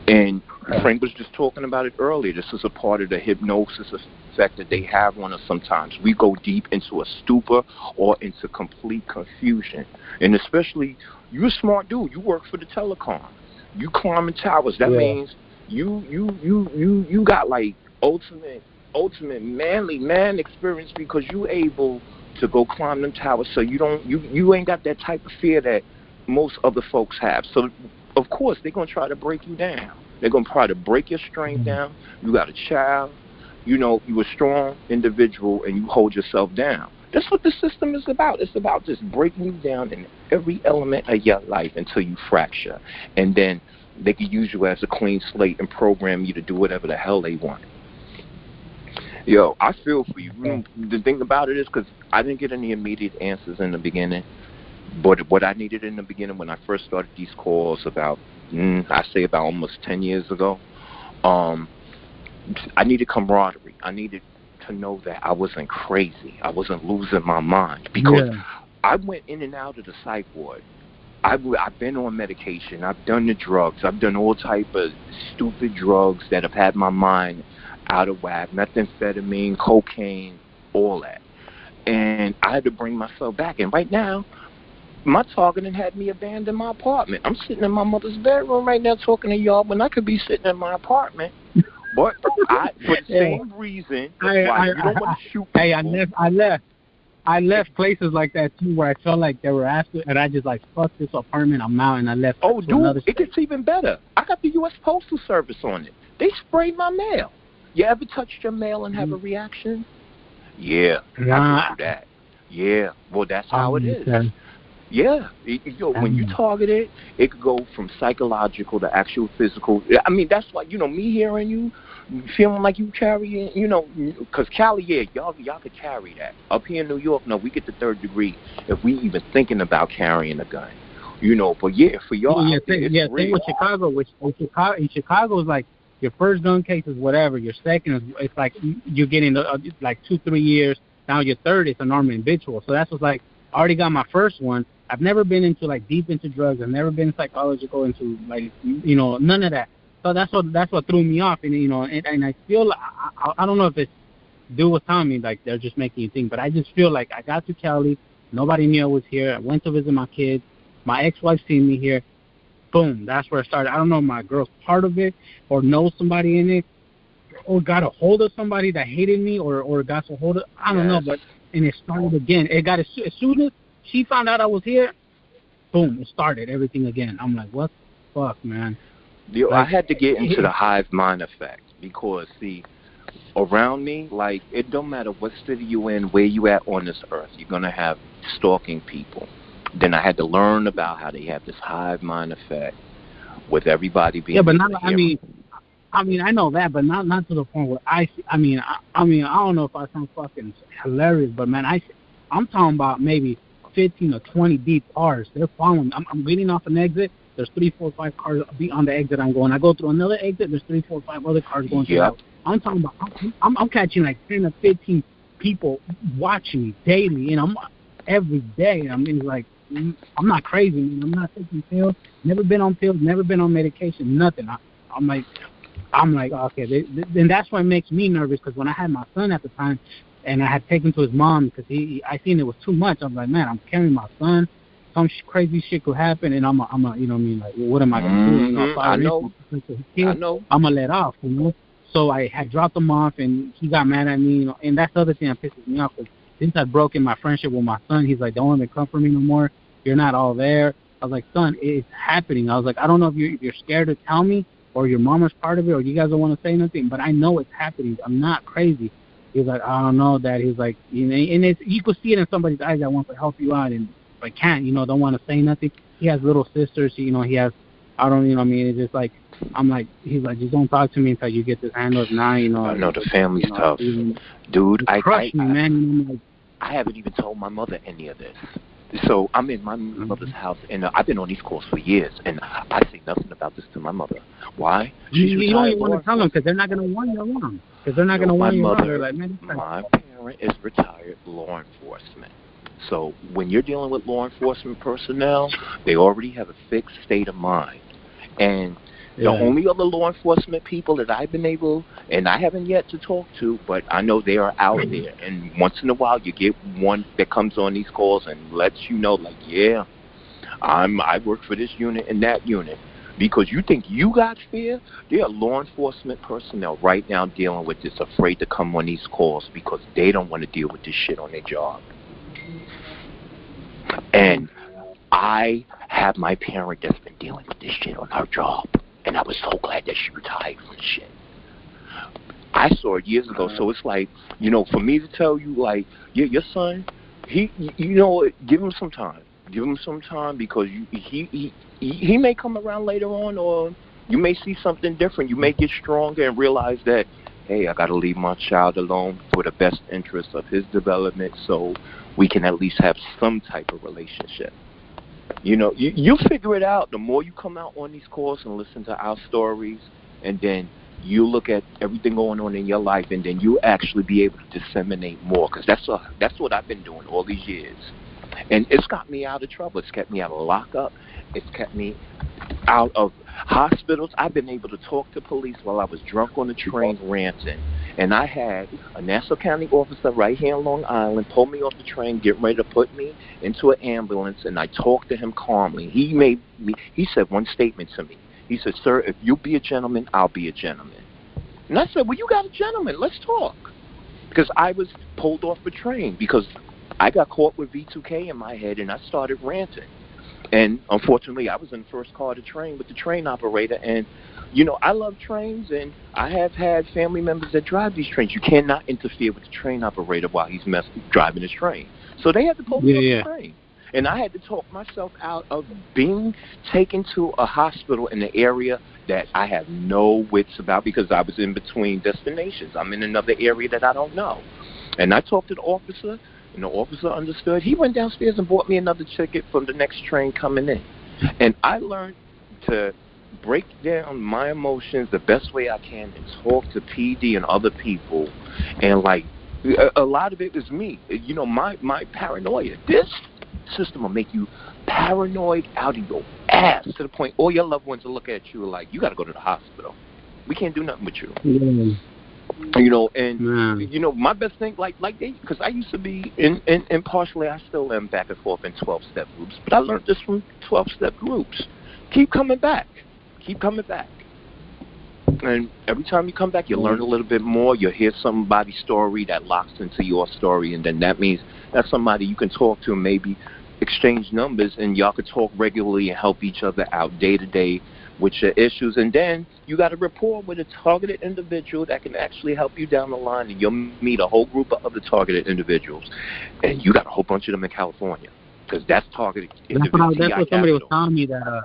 And Frank was just talking about it earlier. This is a part of the hypnosis effect that they have on us sometimes. We go deep into a stupor or into complete confusion. And especially, you're a smart dude. You work for the telecom. You climbing towers. That means you got like ultimate manly man experience because you able to go climb them towers, so you ain't got that type of fear that most other folks have. So of course they're gonna try to break you down. They're gonna try to break your strength down. You got a child, you're a strong individual and you hold yourself down. That's what the system is about. It's about just breaking you down in every element of your life until you fracture. And then they can use you as a clean slate and program you to do whatever the hell they want. Yo, I feel for you. The thing about it is, because I didn't get any immediate answers in the beginning, but what I needed in the beginning when I first started these calls about almost 10 years ago, I needed camaraderie. I needed to know that I wasn't crazy. I wasn't losing my mind, because I went in and out of the psych ward. I've been on medication. I've done the drugs. I've done all type of stupid drugs that have had my mind out of whack, methamphetamine, cocaine, all that. And I had to bring myself back. And right now, my targeting had me abandon my apartment. I'm sitting in my mother's bedroom right now talking to y'all when I could be sitting in my apartment. But for the same reason, you don't want to shoot people. Hey, I left places like that too, where I felt like they were asking, and I just like, fuck this apartment, I'm out, and I left. Oh, dude, it gets even better. I got the U.S. Postal Service on it. They sprayed my mail. You ever touched your mail and have a reaction? Yeah, I can do that. Yeah, well, that's how it is. Yeah, when you target it, it could go from psychological to actual physical. I mean, that's why, me hearing you, feeling like you carrying, because Cali, y'all could carry that. Up here in New York, no, we get the 3rd degree if we even thinking about carrying a gun. But yeah, for y'all, thing with Chicago, in Chicago is like, your first gun case is whatever. Your second is, it's like you're getting like 2-3 years. Now your third is an armed individual. So that's what's like, I already got my first one. I've never been into like deep into drugs. I've never been psychological into like, none of that. So that's what threw me off. And, and I feel, I don't know if it's, dude was telling me like they're just making you think, but I just feel like I got to Cali. Nobody knew I was here. I went to visit my kids. My ex-wife seen me here. Boom, that's where it started. I don't know if my girl's part of it or knows somebody in it or got a hold of somebody that hated me or got a hold of, I don't know, and it started again. It got as soon as she found out I was here, boom, it started everything again. I'm like, what the fuck, man? I had to get into the hive mind effect because, see, around me, like, it don't matter what city you in, where you at on this earth, you're going to have stalking people. Then I had to learn about how they have this hive mind effect with everybody being. But not. I mean, I know that, but not to the point where I don't know if I sound fucking hilarious, but man, I'm talking about maybe 15 or 20 deep cars. They're following me. I'm getting off an exit. There's 3, 4, 5 cars on the exit I'm going. I go through another exit. There's 3, 4, 5 other cars going through. I'm talking about. I'm catching like 10 or 15 people watching me daily, and I'm every day. I mean, like. I'm not crazy, man. I'm not taking pills. Never been on pills. Never been on medication. Nothing. I'm like, okay. Then that's what makes me nervous, because when I had my son at the time, and I had taken to his mom because I seen it was too much. I was like, man, I'm carrying my son. Some crazy shit could happen, and I'm a, you know what I mean? Like, what am I gonna do? I know. I'm gonna let off, So I had dropped him off, and he got mad at me, And that's the other thing that pisses me off, because since I'd broken my friendship with my son, he's like, don't want to come for me no more. You're not all there. I was like, son, it's happening. I was like, I don't know if you're scared to tell me, or your mama's part of it, or you guys don't want to say nothing, but I know it's happening. I'm not crazy. He's like, I don't know, Dad. He's like, and you could see it in somebody's eyes that wants to help you out and but can't, don't want to say nothing. He has little sisters, he has, I don't, it's just like, I'm like, he's like, just don't talk to me until you get this handled now, I know the family's tough. Dude, crushed me, man. I haven't even told my mother any of this. So I'm in my mother's house, and I've been on these calls for years, and I say nothing about this to my mother. Why? You don't even want to tell them, because they're not going to want you around. Because they're not going to want you around. Like, man, my parent is retired law enforcement. So when you're dealing with law enforcement personnel, they already have a fixed state of mind. And the only other law enforcement people that I've been able, and I haven't yet to talk to, but I know they are out there. And once in a while, you get one that comes on these calls and lets you know, like, yeah, I work for this unit and that unit. Because you think you got fear, there are law enforcement personnel right now dealing with this, afraid to come on these calls because they don't want to deal with this shit on their job. And I have my parent that's been dealing with this shit on her job. And I was so glad that she retired from the shit. I saw it years ago. So it's like, for me to tell you, like, your son, give him some time. Give him some time because he may come around later on, or you may see something different. You may get stronger and realize that, hey, I got to leave my child alone for the best interest of his development so we can at least have some type of relationship. You figure it out. The more you come out on these calls and listen to our stories, and then you look at everything going on in your life, and then you actually be able to disseminate more, because that's what I've been doing all these years. And it's got me out of trouble. It's kept me out of lockup. It's kept me out of hospitals. I've been able to talk to police while I was drunk on the train ranting. And I had a Nassau County officer right here on Long Island pull me off the train, get ready to put me into an ambulance, and I talked to him calmly. He said one statement to me. He said, "Sir, if you be a gentleman, I'll be a gentleman." And I said, "Well, you got a gentleman. Let's talk." Because I was pulled off the train because I got caught with V2K in my head, and I started ranting. And unfortunately, I was in the first car to train with the train operator. And, I love trains, and I have had family members that drive these trains. You cannot interfere with the train operator while he's driving his train. So they had to pull me off the train. And I had to talk myself out of being taken to a hospital in an area that I have no wits about because I was in between destinations. I'm in another area that I don't know. And I talked to the officer, and the officer understood. He went downstairs and bought me another ticket for the next train coming in. And I learned to break down my emotions the best way I can and talk to PD and other people. And, like, a lot of it is me. My paranoia. This system will make you paranoid out of your ass to the point all your loved ones will look at you like, you got to go to the hospital. We can't do nothing with you. Yeah. My best thing, because I used to be and partially I still am back and forth in 12-step groups, but I learned this from 12-step groups. Keep coming back. And every time you come back, you learn a little bit more. You'll hear somebody's story that locks into your story, and then that means that's somebody you can talk to and maybe exchange numbers, and y'all could talk regularly and help each other out day to day with your issues. And then you got a rapport with a targeted individual that can actually help you down the line, and you'll meet a whole group of other targeted individuals. And you got a whole bunch of them in California, because that's targeted individuals. That's what somebody was telling me that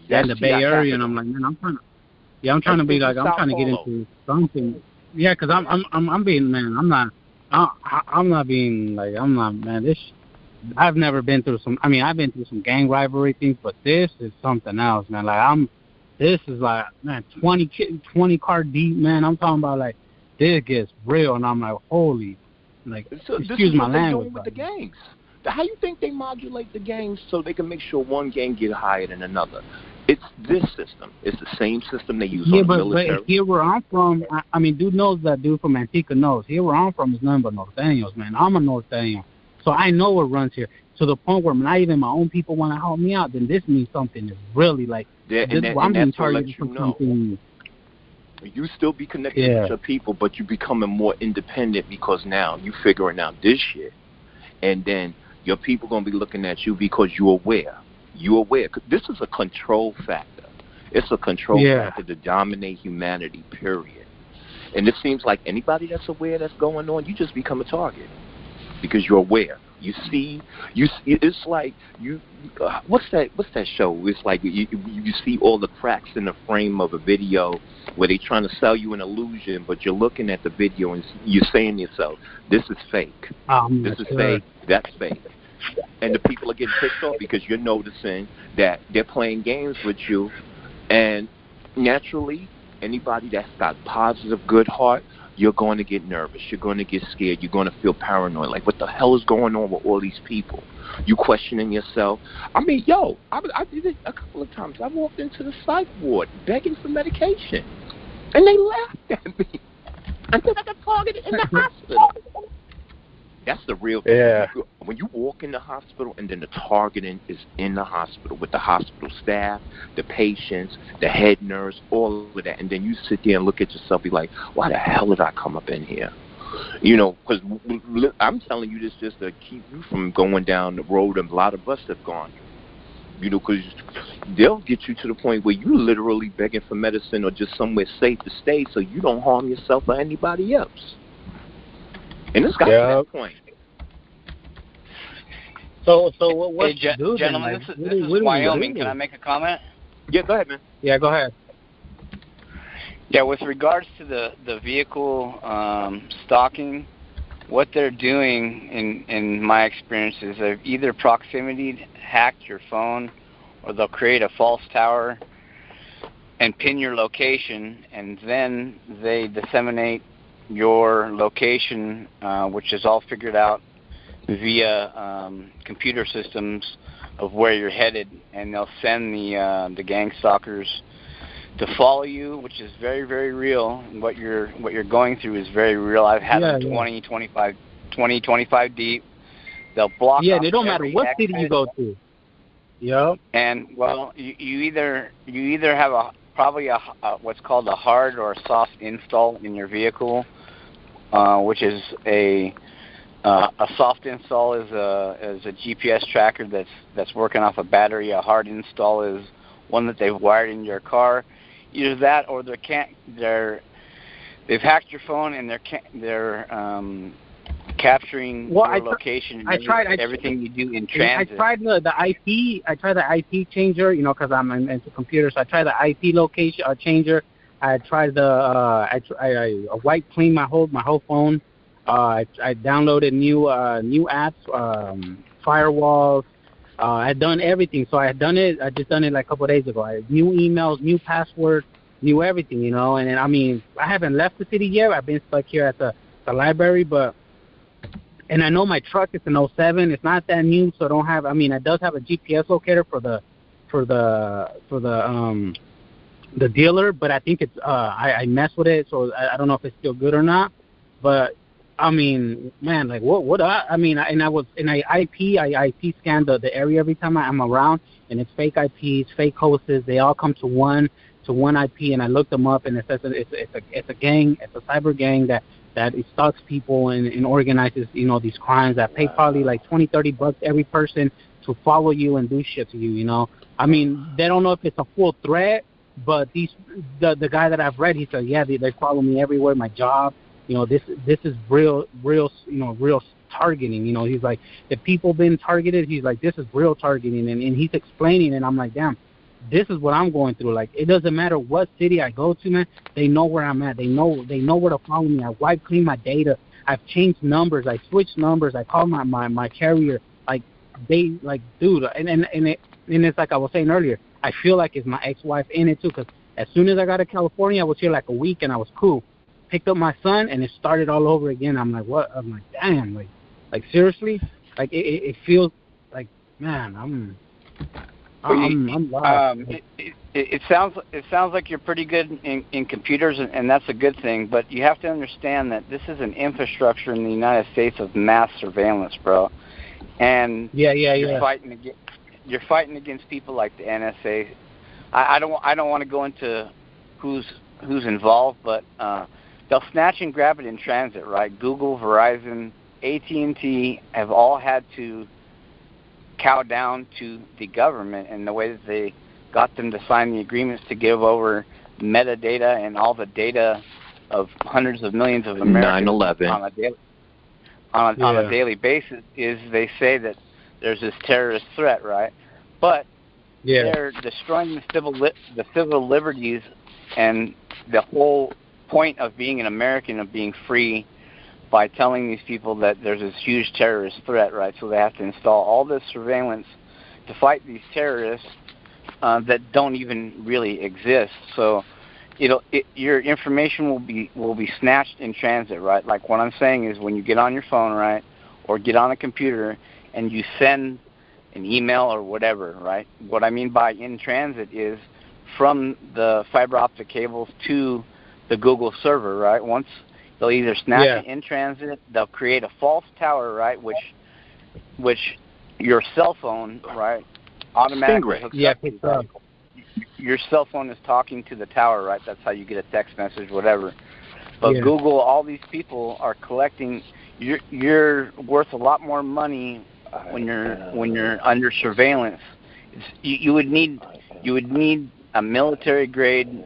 in the Bay Area, and I'm like, man, I'm trying to get into something. Yeah, because I'm being, man, I'm not being like, I'm not, man, I've never been through I've been through some gang rivalry things, but this is something else, man. Like, this is like, man, 20 car deep, man. I'm talking about, like, this gets real, and I'm like, holy, like, excuse my language. With the gangs. How you think they modulate the gangs so they can make sure one gang get higher than another? It's this system. It's the same system they use on the military. Yeah, but here where I'm from, dude knows that dude from Antigua knows. Here where I'm from is nothing but Norteños, man. I'm a Norteño. So I know what runs here. To the point where not even my own people want to help me out, then this means something is really, like, I'm being targeted for something. You still be connected with your people, but you're becoming more independent because now you're figuring out this shit. And then your people going to be looking at you because you're aware. You're aware. This is a control factor. It's a control factor to dominate humanity, period. And it seems like anybody that's aware that's going on, you just become a target because you're aware. You see, it's like what's that show? It's like you see all the cracks in the frame of a video where they're trying to sell you an illusion, but you're looking at the video and you're saying to yourself, this is fake. This is fake. That's fake. And the people are getting pissed off because you're noticing that they're playing games with you. And naturally, anybody that's got positive, good heart, you're going to get nervous. You're going to get scared. You're going to feel paranoid. Like, what the hell is going on with all these people? You questioning yourself. I did it a couple of times. I walked into the psych ward begging for medication. And they laughed at me. I said I got targeted in the hospital. That's the real thing. Yeah. When you walk in the hospital and then the targeting is in the hospital with the hospital staff, the patients, the head nurse, all of that, and then you sit there and look at yourself, be like, why the hell did I come up in here? Because I'm telling you this just to keep you from going down the road a lot of us have gone through. You know, because they'll get you to the point where you're literally begging for medicine or just somewhere safe to stay so you don't harm yourself or anybody else. And it's got to that point. So what hey, gentlemen, this is Wyoming. Can I make a comment? Yeah, go ahead, man. Yeah, go ahead. Yeah, with regards to the vehicle stalking, what they're doing, in my experience, is they've either proximity hacked your phone, or they'll create a false tower and pin your location, and then they disseminate your location, which is all figured out via computer systems of where you're headed, and they'll send the gang stalkers to follow you, which is very, very real. What you're going through is very real. I've had them 20, 25 deep. They'll block. Yeah, it don't matter what city you go to. Yep. And well, you either have probably a what's called a hard or a soft install in your vehicle, which is a soft install is a GPS tracker that's working off a battery. A hard install is one that they've wired in your car. Either that, or they've hacked your phone and they're capturing your location and everything you do in transit. I tried the IP. I tried the IP changer, because I'm into computers. So I tried the IP location changer. I tried I wipe cleaned my whole phone. I downloaded new apps, firewalls. I had done everything. So I had done it. I just done it like a couple of days ago. I had new emails, new passwords, new everything, And I mean, I haven't left the city yet. I've been stuck here at the library, and I know my truck is an 07. It's not that new, so I don't have. I mean, it does have a GPS locator for the dealer, but I think it's I messed with it, so I don't know if it's still good or not. But I mean, man, like what I mean, I IP scan the area every time I'm around, and it's fake IPs, fake hosts. They all come to one IP, and I looked them up, and it says it's a gang, it's a cyber gang that it stalks people and organizes these crimes that pay probably like $20-$30 every person to follow you and do shit to you. I mean, they don't know if it's a full threat, but the guy that I've read, he said, yeah, they follow me everywhere, my job. This is real targeting. He's like, if people been targeted, he's like, this is real targeting, and he's explaining, and I'm like, damn, this is what I'm going through. Like, it doesn't matter what city I go to, man. They know where I'm at. They know where to follow me. I wipe clean my data. I've changed numbers. I switched numbers. I called my carrier. Like, dude, and it's like I was saying earlier. I feel like it's my ex-wife in it too, because as soon as I got to California, I was here like a week and I was cool. Picked up my son and it started all over again. I'm like, what? I'm like, damn, like seriously? Like it feels like, man, I'm lost. It sounds like you're pretty good in computers, and that's a good thing. But you have to understand that this is an infrastructure in the United States of mass surveillance, bro. And you're fighting against people like the NSA. I don't want to go into who's involved, but they'll snatch and grab it in transit, right? Google, Verizon, AT&T have all had to cow down to the government in the way that they got them to sign the agreements to give over metadata and all the data of hundreds of millions of Americans 9/11. on a daily basis. Is they say that there's this terrorist threat, right? But they're destroying the civil liberties and the whole point of being an American, of being free, by telling these people that there's this huge terrorist threat, right? So they have to install all this surveillance to fight these terrorists that don't even really exist. So, your information will be snatched in transit, right? Like what I'm saying is, when you get on your phone, right, or get on a computer and you send an email or whatever, right? What I mean by in transit is from the fiber optic cables to the Google server, right? Once they'll either snatch it in transit, they'll create a false tower, right, which your cell phone, right, automatically hooks up. Your cell phone is talking to the tower, right? That's how you get a text message, whatever. But Google, all these people are collecting. You're worth a lot more money when you're under surveillance You would need a military grade,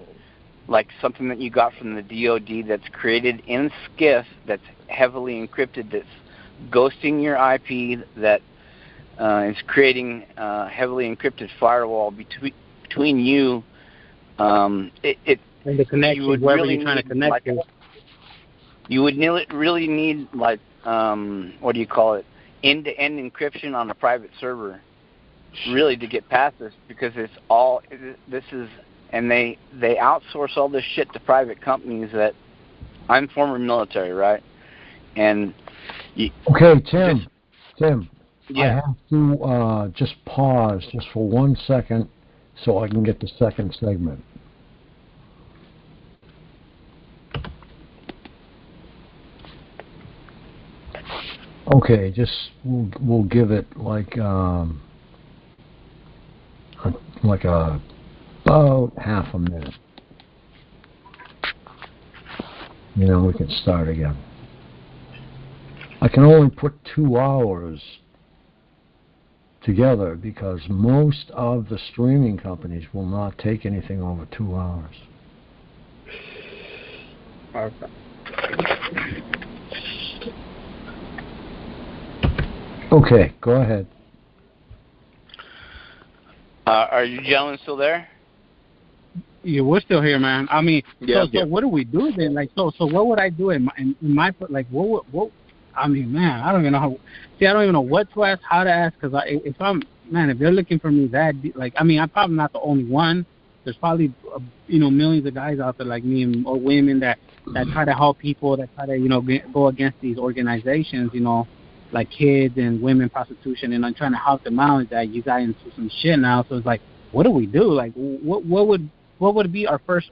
like something that you got from the DoD that's created in SCIF, that's heavily encrypted, that's ghosting your IP, that is creating a heavily encrypted firewall between you. And the connection, whoever you're trying to connect to. You would really need, like, what do you call it, end-to-end encryption on a private server, really, to get past this, because and they outsource all this shit to private companies that, I'm former military, right? And okay, Tim, yeah. I have to just pause just for 1 second so I can get the second segment. Okay, we'll give it like about half a minute. You know, we can start again. I can only put 2 hours together because most of the streaming companies will not take anything over 2 hours. Okay. Okay, go ahead. Are you gentlemen still there? Yeah, we're still here, man. I mean, yeah. So what do we do then? Like, so what would I do in my like, what? I mean, man, I don't even know how. See, I don't even know what to ask, how to ask, because if they're looking for me that, like, I mean, I'm probably not the only one. There's probably, millions of guys out there like me or women that try to help people, that try to, go against these organizations, like kids and women prostitution, and I'm trying to help them out. That you got into some shit now, so it's like, what do we do? Like, what would be my first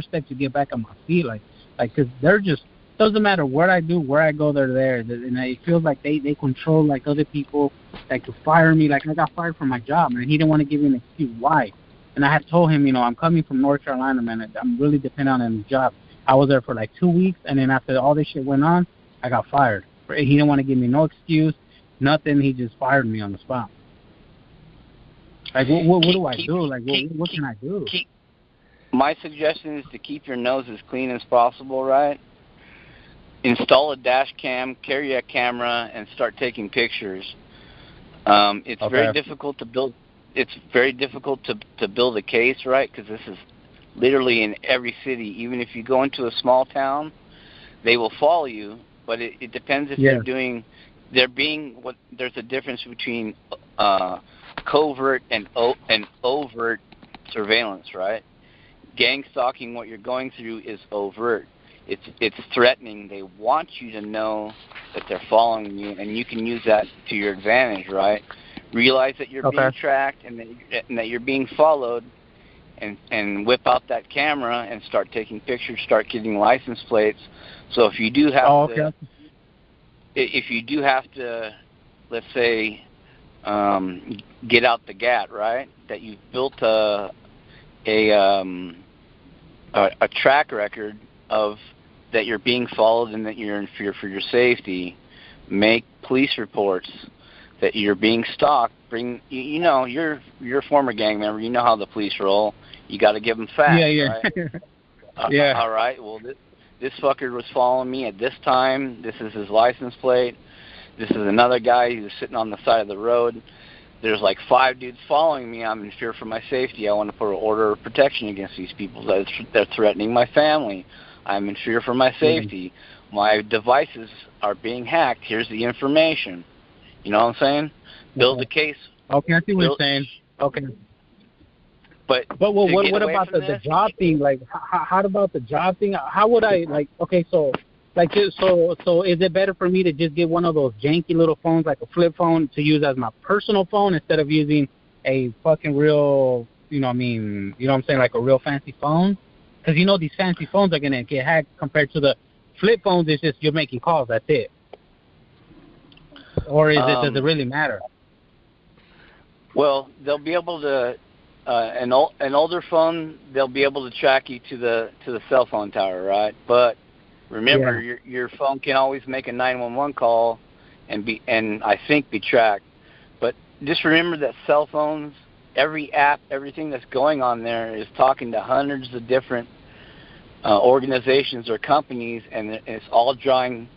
step to get back on my feet? Like, because they're just, doesn't matter what I do, where I go, they're there, and it feels like they control, like, other people that could fire me. Like, I got fired from my job, and he didn't want to give me an excuse why. And I had told him, I'm coming from North Carolina, man. I'm really dependent on his job. I was there for like 2 weeks, and then after all this shit went on, I got fired. He didn't want to give me no excuse, nothing. He just fired me on the spot. Like, what do I do? Like, what can I do? My suggestion is to keep your nose as clean as possible, right? Install a dash cam, carry a camera, and start taking pictures. It's very difficult to build. It's very difficult to build a case, right? Because this is literally in every city. Even if you go into a small town, they will follow you. But it depends if there's a difference between covert and overt surveillance, right? Gang stalking, what you're going through, is overt. It's threatening. They want you to know that they're following you, and you can use that to your advantage, right? Realize that you're being tracked and that you're being followed, and whip out that camera and start taking pictures, start getting license plates. So if you do have to, let's say, get out the gate, right? That you've built a track record of that you're being followed and that you're in fear for your safety. Make police reports that you're being stalked. You're a former gang member. You know how the police roll. You got to give them facts. Yeah. Right? Yeah. All right. Well, this fucker was following me at this time. This is his license plate. This is another guy who's sitting on the side of the road. There's like 5 dudes following me. I'm in fear for my safety. I want to put an order of protection against these people. They're threatening my family. I'm in fear for my safety. My devices are being hacked. Here's the information. You know what I'm saying? Build a case. Okay, I see what you're saying. Okay. But what about the job thing? Like, how about the job thing? How would I, like, okay, so is it better for me to just get one of those janky little phones, like a flip phone, to use as my personal phone instead of using a fucking real, what I'm saying, like a real fancy phone? Because these fancy phones are going to get hacked compared to the flip phones. It's just you're making calls, that's it. Or does it really matter? Well, they'll be able to, an older phone, they'll be able to track you to the cell phone tower, right? But remember, your phone can always make a 911 call and I think be tracked. But just remember that cell phones, every app, everything that's going on there is talking to hundreds of different organizations or companies, and it's all drawing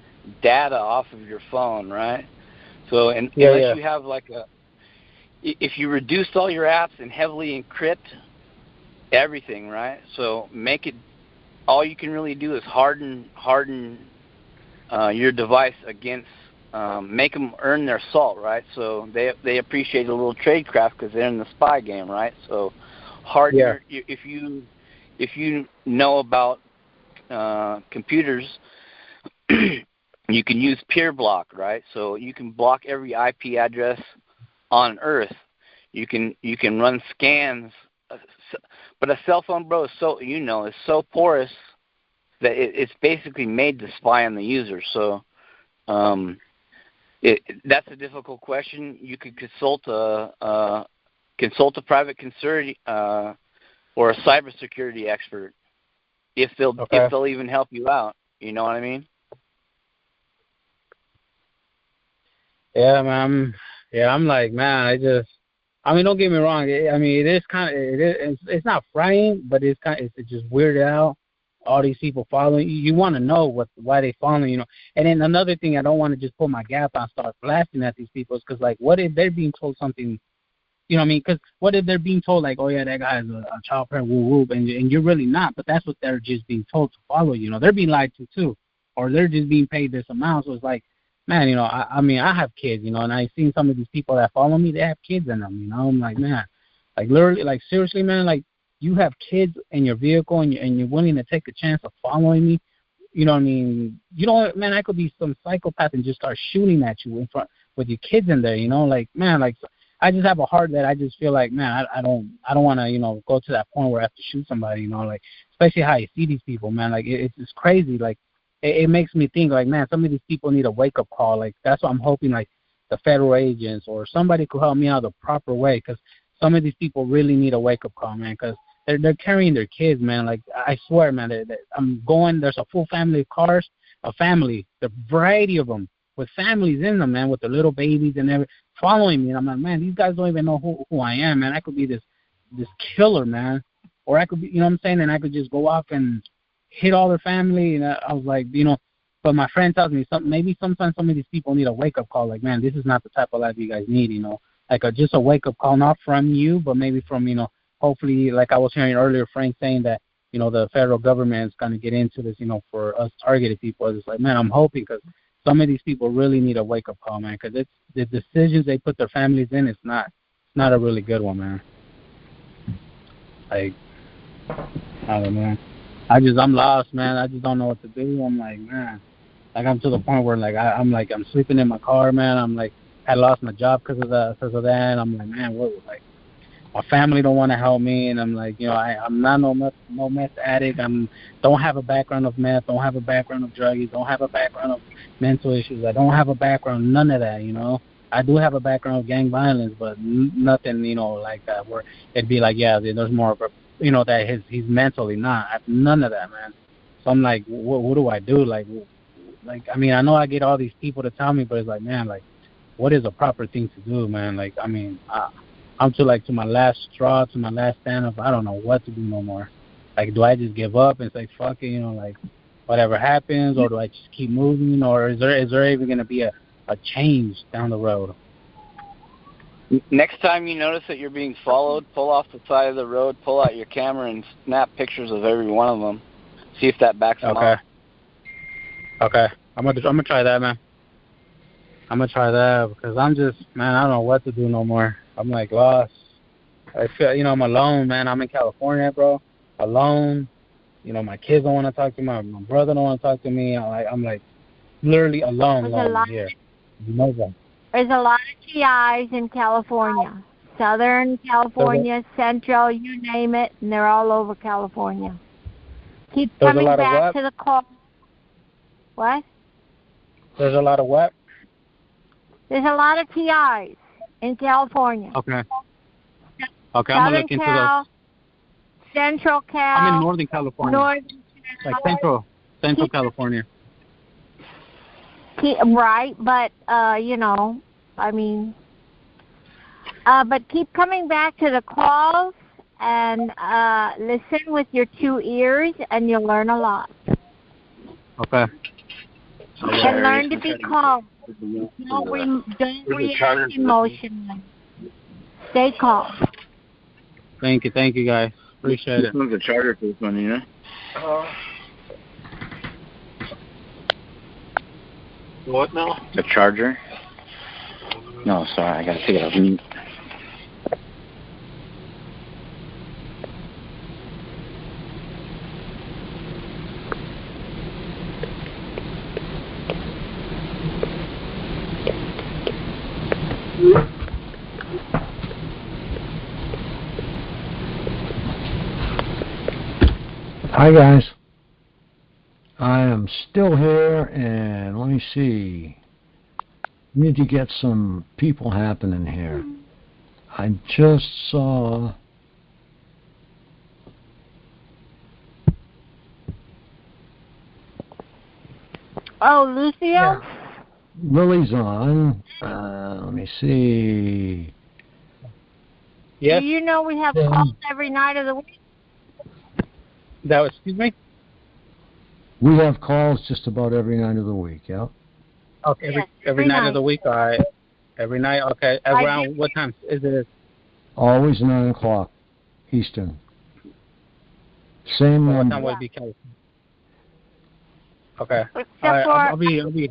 data off of your phone, right? So unless you have if you reduced all your apps and heavily encrypt everything, right? So make it, all you can really do is harden your device against, make them earn their salt, right? So they appreciate a little tradecraft because they're in the spy game, right? So harden if you know about computers, you can use peer block, right? So you can block every IP address on Earth. You can run scans, but a cell phone, bro, is so porous that it's basically made to spy on the user. So that's a difficult question. You could consult a private security or a cybersecurity expert if they'll even help you out. You know what I mean? Yeah, man. I'm like, man, don't get me wrong. It is kind of, it's not frightening, but it's just weirded out. All these people following you. You want to know why they following, you know. And then another thing, I don't want to just pull my gap out and start blasting at these people, is because, like, what if they're being told something, you know what I mean? Because what if they're being told, like, oh, yeah, that guy is a child parent, woo-woo, and you're really not, but that's what they're just being told to follow, you know. They're being lied to, too, or they're just being paid this amount. So it's like, man, you know, I have kids, you know, and I've seen some of these people that follow me, they have kids in them, you know. I'm like, man, like, literally, like, seriously, man, like, you have kids in your vehicle and you're willing to take a chance of following me, you know what I mean? You know, man, I could be some psychopath and just start shooting at you in front with your kids in there, you know, like, man, like, I just have a heart that I just feel like, man, I don't want to, you know, go to that point where I have to shoot somebody, you know, like, especially how you see these people, man, like, it's crazy, like, it makes me think, like, man, some of these people need a wake-up call. Like, that's what I'm hoping, like, the federal agents or somebody could help me out the proper way, because some of these people really need a wake-up call, man, because they're carrying their kids, man. Like, I swear, man, I'm going, there's a full family of cars, the variety of them, with families in them, man, with their little babies and everything, following me. And I'm like, man, these guys don't even know who I am, man. I could be this killer, man. Or I could be, you know what I'm saying, and I could just go off and hit all their family. And I was like, you know, but my friend tells me maybe sometimes some of these people need a wake-up call. Like, man, this is not the type of life you guys need, you know. Like, just a wake-up call, not from you, but maybe from, you know, hopefully, like I was hearing earlier, Frank saying that, you know, the federal government is going to get into this, you know, for us targeted people. It's like, man, I'm hoping, because some of these people really need a wake-up call, man, because it's the decisions they put their families in, it's not a really good one, man. Like, I don't know. I'm lost, man. I just don't know what to do. I'm like, man, like, I'm to the point where, like, I'm sleeping in my car, man. I'm like, I lost my job because of that. And I'm like, man, what, like, my family don't want to help me, and I'm like, you know, I'm not no meth addict. Don't have a background of meth, don't have a background of druggies, don't have a background of mental issues. I don't have a background, none of that, you know. I do have a background of gang violence, but nothing, you know, like that, where it'd be like, yeah, there's more of a, you know, that he's mentally not. None of that, man. So I'm like, what do I do? Like, I mean, I know I get all these people to tell me, but it's like, man, like, what is a proper thing to do, man? Like, I mean, I'm to my last straw, to my last stand up. I don't know what to do no more. Like, do I just give up and say, fuck it, you know, like, whatever happens, or do I just keep moving, or is there even going to be a change down the road? Next time you notice that you're being followed, pull off the side of the road, pull out your camera, and snap pictures of every one of them. See if that backs them up. Okay. I'm gonna try that, man. I'm gonna try that, because I'm just, man, I don't know what to do no more. I'm like lost. I feel, you know, I'm alone, man. I'm in California, bro. Alone. You know, my kids don't want to talk to me. My brother don't want to talk to me. I'm like literally alone here. You know that. There's a lot of TIs in California. Southern California, Central, you name it, and they're all over California. Keep coming back to the call. What? There's a lot of what? There's a lot of TIs in California. Okay. Okay, I'm gonna look into those. Central Cal. I'm in Northern California. Like Central California. Right, but you know, I mean, But keep coming back to the calls and listen with your 2 ears, and you'll learn a lot. Okay. And learn to be calm. Don't react emotionally. Stay calm. Thank you, guys. Appreciate it. This one's a charger for this one, you know? What now? The charger? No, sorry, I gotta take it off mute. Hi guys, I am still here, and let me see, need to get some people happening here. I just saw Lucio? Yeah. Lily's on. Let me see. Yes. Do you know we have calls every night of the week? Excuse me? We have calls just about every night of the week, yeah? Okay, every night of the week, all right. Every night, okay. Around what time is it? Always 9 o'clock Eastern. Same What number. time would it be, Kelly? Okay. Except I'll be.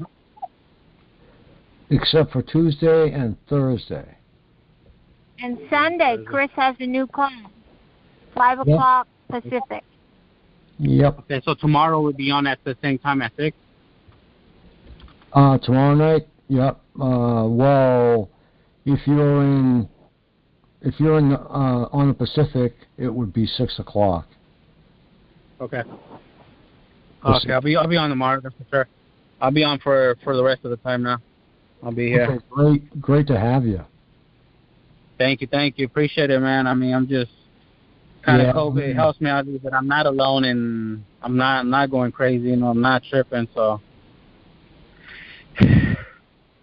Except for Tuesday and Thursday. And Sunday, Chris has a new call. 5 o'clock Pacific. Yep. Okay, so tomorrow we'll be on at the same time at 6? Tomorrow night, yep. Well, if you're on the Pacific, it would be 6 o'clock. Okay. Okay, I'll be on tomorrow, that's for sure. I'll be on for the rest of the time now. I'll be here. Okay, great to have you. Thank you. Appreciate it, man. I mean, I'm just kind of COVID. It helps me out that I'm not alone and I'm not going crazy. You know, I'm not tripping. So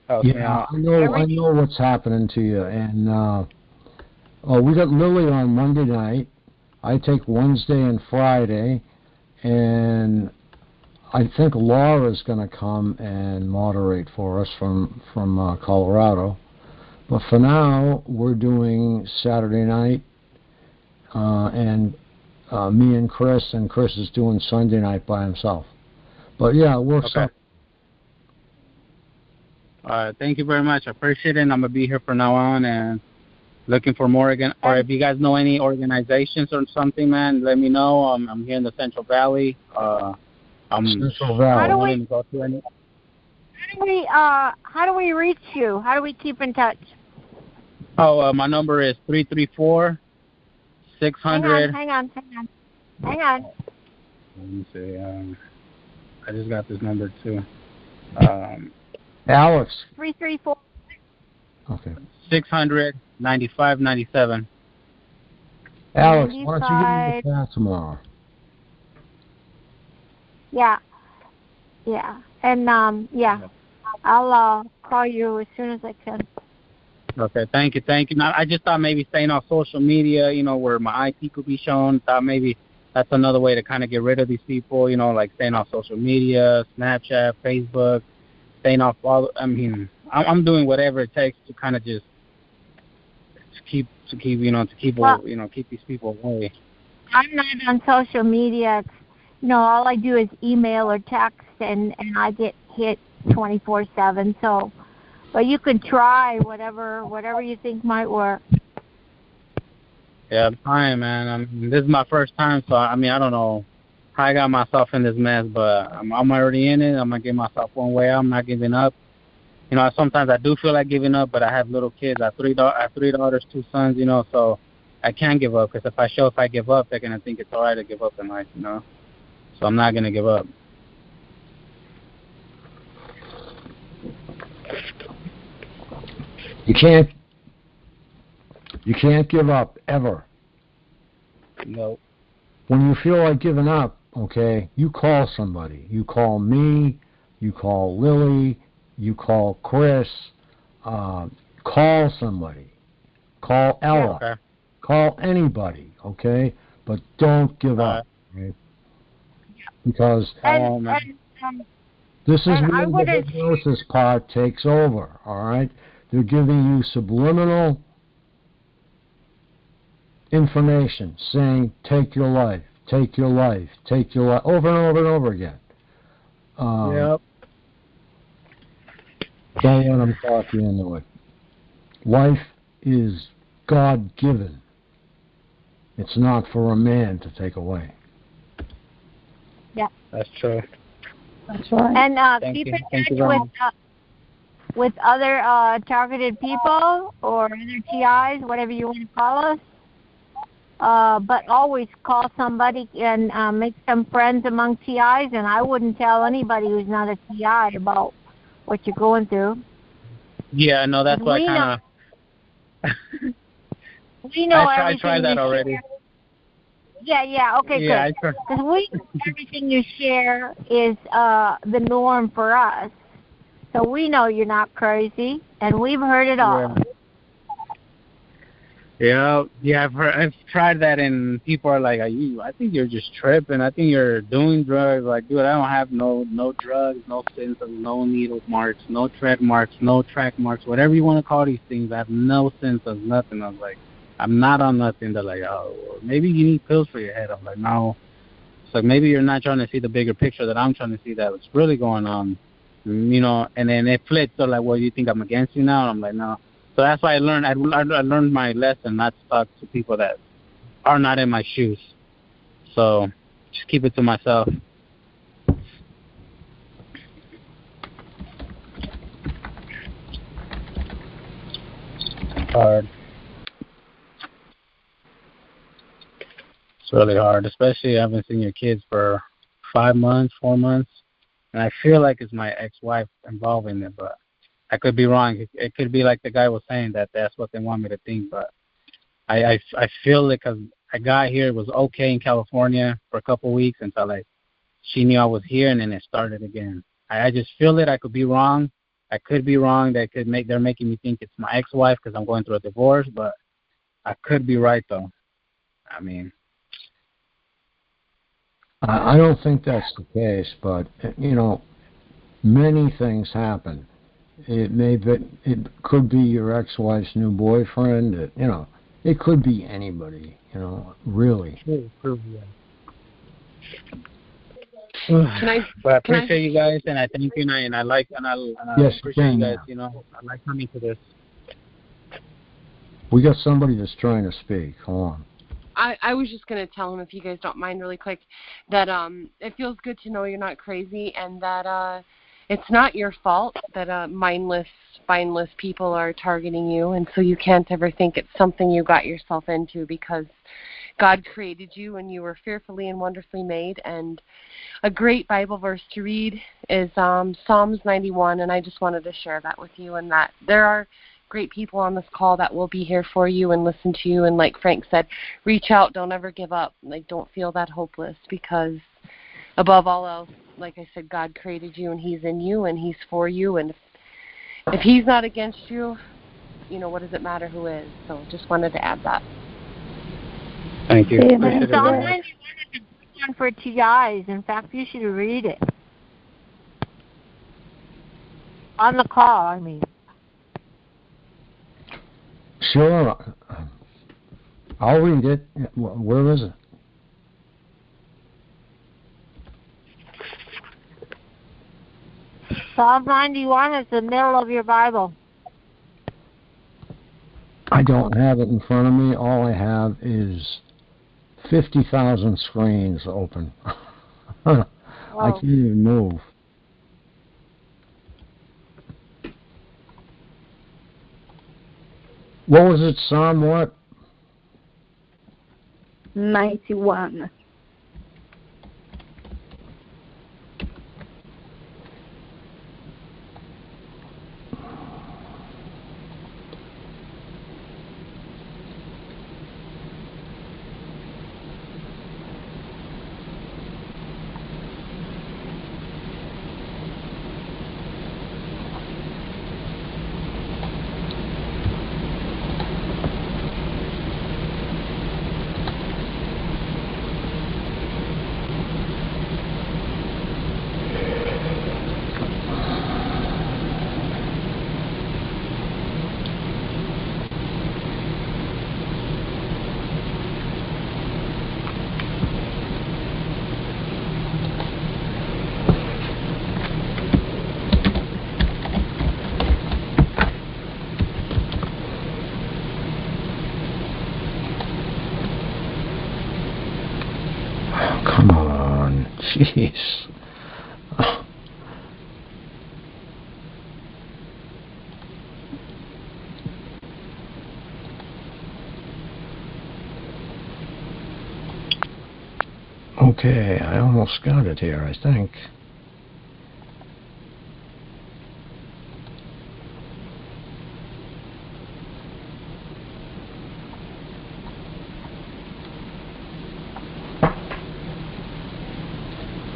helps me out. I know what's happening to you. And we got Lily on Monday night. I take Wednesday and Friday, and I think Laura's going to come and moderate for us from Colorado. But for now, we're doing Saturday night, and me and Chris is doing Sunday night by himself. But yeah, it works out. All right, thank you very much. I appreciate it. And I'm going to be here from now on and looking for more again. Or if you guys know any organizations or something, man, let me know. I'm here in the Central Valley. Central Valley. How do we reach you? How do we keep in touch? Oh, my number is 334-600. Hang on. Let me see. I just got this number too. Alex. 334. Okay. 600-9597. Alex, why don't you give me the pass tomorrow? Yeah. And I'll call you as soon as I can. Okay, thank you. Now, I just thought maybe staying off social media, you know, where my IP could be shown. Thought maybe that's another way to kind of get rid of these people, you know, like staying off social media, Snapchat, Facebook, staying off all. I mean, I'm doing whatever it takes to kind of just keep keep these people away. I'm not on social media. All I do is email or text, and I get hit 24/7. So. But you can try whatever you think might work. Yeah, I'm trying, man. I mean, this is my first time, so I mean, I don't know how I got myself in this mess, but I'm already in it. I'm gonna give myself one way out. I'm not giving up. You know, sometimes I do feel like giving up, but I have little kids. I have three daughters, 2 sons. You know, so I can't give up because if I give up, they're gonna think it's alright to give up in life. You know, so I'm not gonna give up. You can't give up, ever. No. When you feel like giving up, okay, you call somebody. You call me, you call Lily, you call Chris, call somebody. Call Ella. Okay. Call anybody, okay? But don't give up, right? Because this is where the hypnosis part takes over, all right? They're giving you subliminal information, saying, take your life, take your life, take your life, over and over and over again. Yep. Don't let them talk you into it. Life is God-given. It's not for a man to take away. Yeah. That's true. That's right. And keep in touch with other targeted people or other TIs, whatever you want to call us. But always call somebody and make some friends among TIs. And I wouldn't tell anybody who's not a TI about what you're going through. Yeah, no, that's why I kind of... We know everything. I tried that already. Yeah, okay, good. Because we know everything you share is the norm for us. So we know you're not crazy, and we've heard it all. Yeah, I've tried that, and people are like, I think you're just tripping. I think you're doing drugs. Like, dude, I don't have no drugs, no symptoms, no needle marks, no tread marks, no track marks, whatever you want to call these things. I have no symptoms, nothing. I was like, I'm not on nothing. They're like, oh, maybe you need pills for your head. I'm like, no. It's like, maybe you're not trying to see the bigger picture that I'm trying to see, that what's really going on, you know. And then it flips. They're like, well, you think I'm against you now? And I'm like, no. So that's why I learned my lesson, not to talk to people that are not in my shoes. So just keep it to myself. Hard. It's really hard, especially I haven't seen your kids for 5 months, 4 months, and I feel like it's my ex-wife involved in it, but I could be wrong. It could be like the guy was saying, that that's what they want me to think, but I feel it because I got here. It was okay in California for a couple of weeks until she knew I was here, and then it started again. I just feel it. I could be wrong. I could be wrong. They're making me think it's my ex-wife because I'm going through a divorce, but I could be right though. I mean, I don't think that's the case, but you know, many things happen. It could be your ex-wife's new boyfriend. You know, it could be anybody. You know, really. But I appreciate you guys, and I thank you, and I appreciate you guys. You know, I like coming to this. We got somebody that's trying to speak. Hold on. I was just going to tell him, if you guys don't mind really quick, that it feels good to know you're not crazy, and that it's not your fault that mindless, spineless people are targeting you, and so you can't ever think it's something you got yourself into, because God created you and you were fearfully and wonderfully made. And a great Bible verse to read is Psalms 91, and I just wanted to share that with you, and that there are great people on this call that will be here for you and listen to you. And like Frank said, reach out, don't ever give up. Like, don't feel that hopeless, because above all else, like I said, God created you and he's in you and he's for you. And if he's not against you, you know, what does it matter who is? So just wanted to add that. Thank you. And Psalm 91 is one for TIs. In fact, you should read it. On the call, I mean. Sure. I'll read it. Where is it? Psalm 91 is the middle of your Bible. I don't have it in front of me. All I have is 50,000 screens open. I can't even move. What was it, Psalm what? 91. Jeez. Okay, I almost got it here, I think.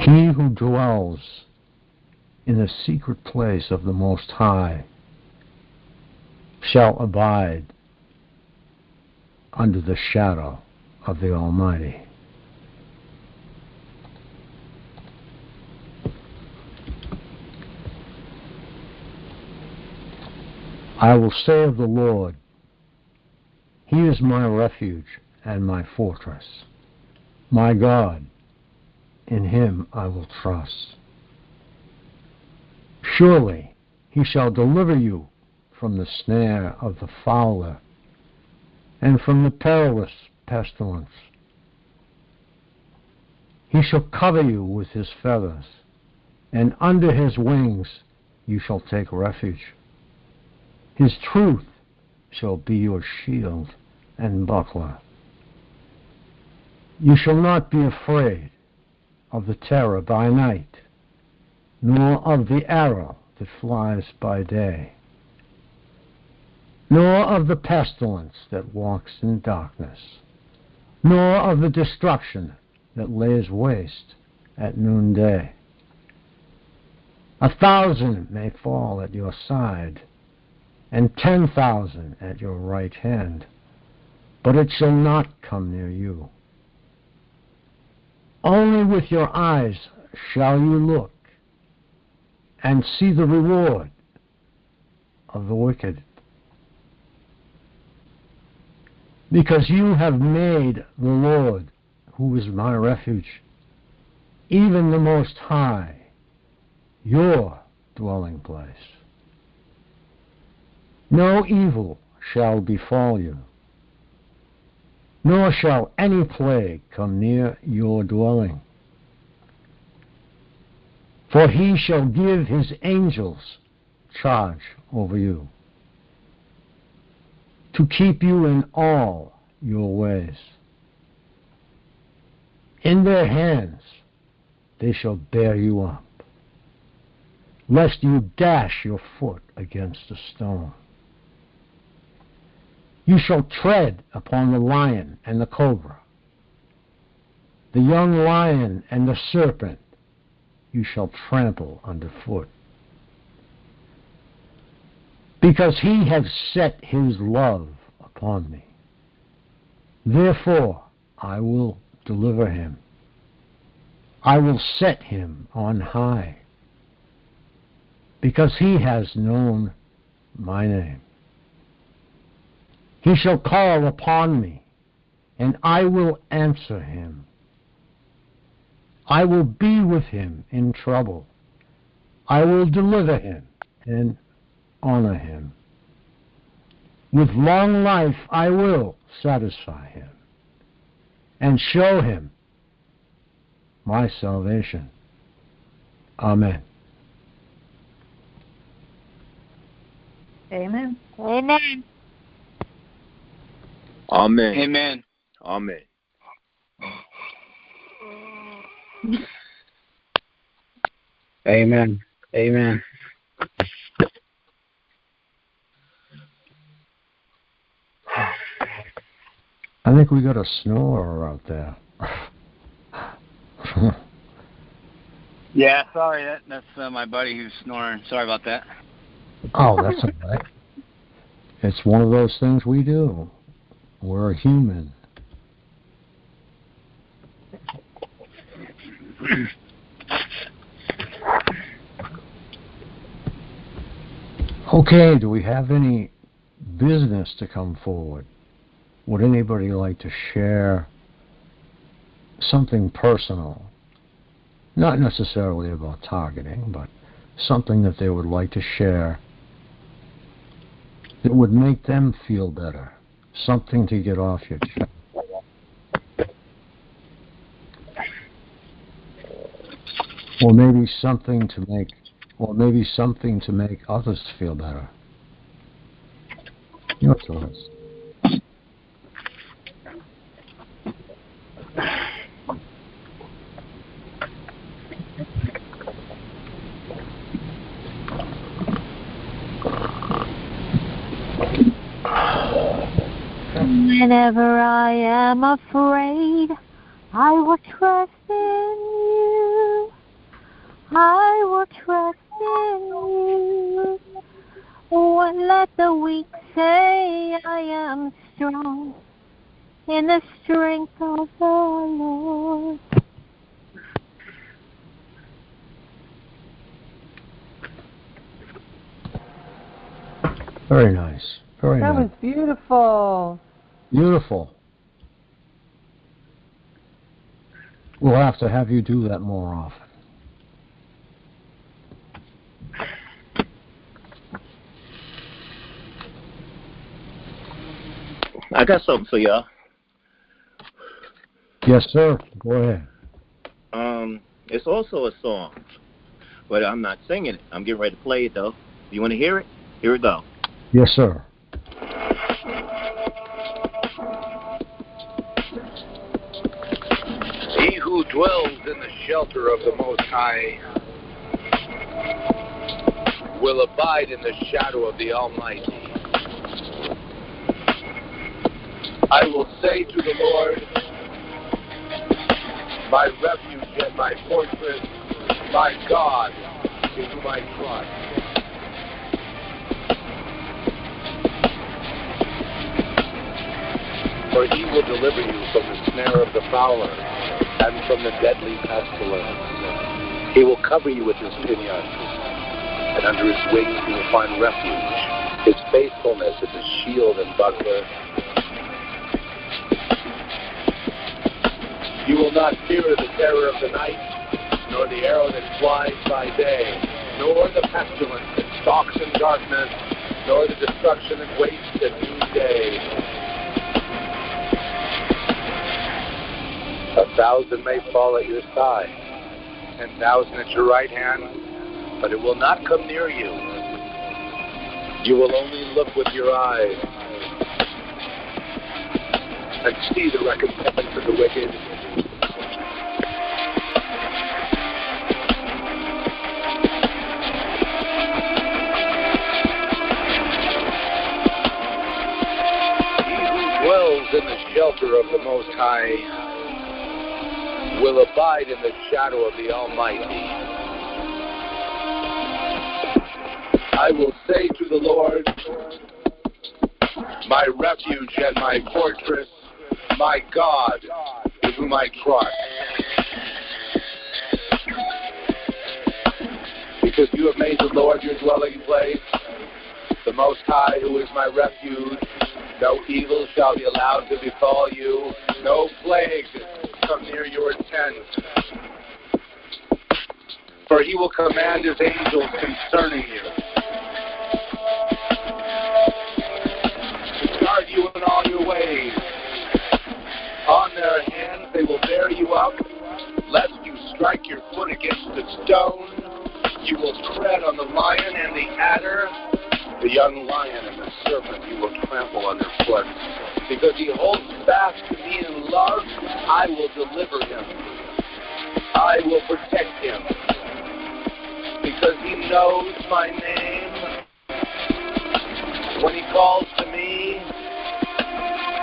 He who dwells in the secret place of the Most High shall abide under the shadow of the Almighty. I will say of the Lord, He is my refuge and my fortress. My God, in Him I will trust. Surely He shall deliver you from the snare of the fowler and from the perilous pestilence. He shall cover you with His feathers, and under His wings you shall take refuge. His truth shall be your shield and buckler. You shall not be afraid of the terror by night, nor of the arrow that flies by day, nor of the pestilence that walks in darkness, nor of the destruction that lays waste at noonday. 1,000 may fall at your side, and 10,000 at your right hand, but it shall not come near you. Only with your eyes shall you look and see the reward of the wicked. Because you have made the Lord, who is my refuge, even the Most High, your dwelling place. No evil shall befall you, nor shall any plague come near your dwelling. For He shall give His angels charge over you, to keep you in all your ways. In their hands they shall bear you up, lest you dash your foot against a stone. You shall tread upon the lion and the cobra, the young lion and the serpent you shall trample underfoot. Because He has set His love upon me, therefore I will deliver him. I will set him on high, because he has known my name. He shall call upon me, and I will answer him. I will be with him in trouble. I will deliver him and honor him. With long life I will satisfy him and show him my salvation. Amen. Amen. Amen. Amen. Amen. Amen. Amen. Amen. I think we got a snorer out there. Yeah, sorry, that's my buddy who's snoring. Sorry about that. Oh, that's all right. It's one of those things we do. We're a human. Okay, do we have any business to come forward? Would anybody like to share something personal? Not necessarily about targeting, but something that they would like to share that would make them feel better. Something to get off your chest. or maybe something to make others feel better. Your choice. Whenever I am afraid, I will trust in you. I will trust in you. Oh, and let the weak say I am strong in the strength of the Lord. Very nice. Very nice. That was beautiful. Beautiful. We'll have to have you do that more often. I got something for y'all. Yes, sir. Go ahead. It's also a song, but I'm not singing it. I'm getting ready to play it, though. You want to hear it? Here we go. Yes, sir. He who dwells in the shelter of the Most High will abide in the shadow of the Almighty. I will say to the Lord, my refuge and my fortress, my God, in whom I trust. For he will deliver you from the snare of the fowler and from the deadly pestilence. He will cover you with his pinions, and under his wings you will find refuge. His faithfulness is a shield and buckler. You will not fear the terror of the night, nor the arrow that flies by day, nor the pestilence that stalks in darkness, nor the destruction that wastes at noonday. 1,000 may fall at your side, 10,000 at your right hand, but it will not come near you. You will only look with your eyes and see the recompense of the wicked. In the shelter of the Most High will abide in the shadow of the Almighty. I will say to the Lord, my refuge and my fortress, my God, in whom I trust. Because you have made the Lord your dwelling place, the Most High, who is my refuge. No evil shall be allowed to befall you. No plague come near your tent. For he will command his angels concerning you to guard you in all your ways. On their hands they will bear you up, lest you strike your foot against a stone. You will tread on the lion and the adder. The young lion and the serpent you will trample underfoot. Because he holds fast to me in love, I will deliver him. I will protect him. Because he knows my name. When he calls to me,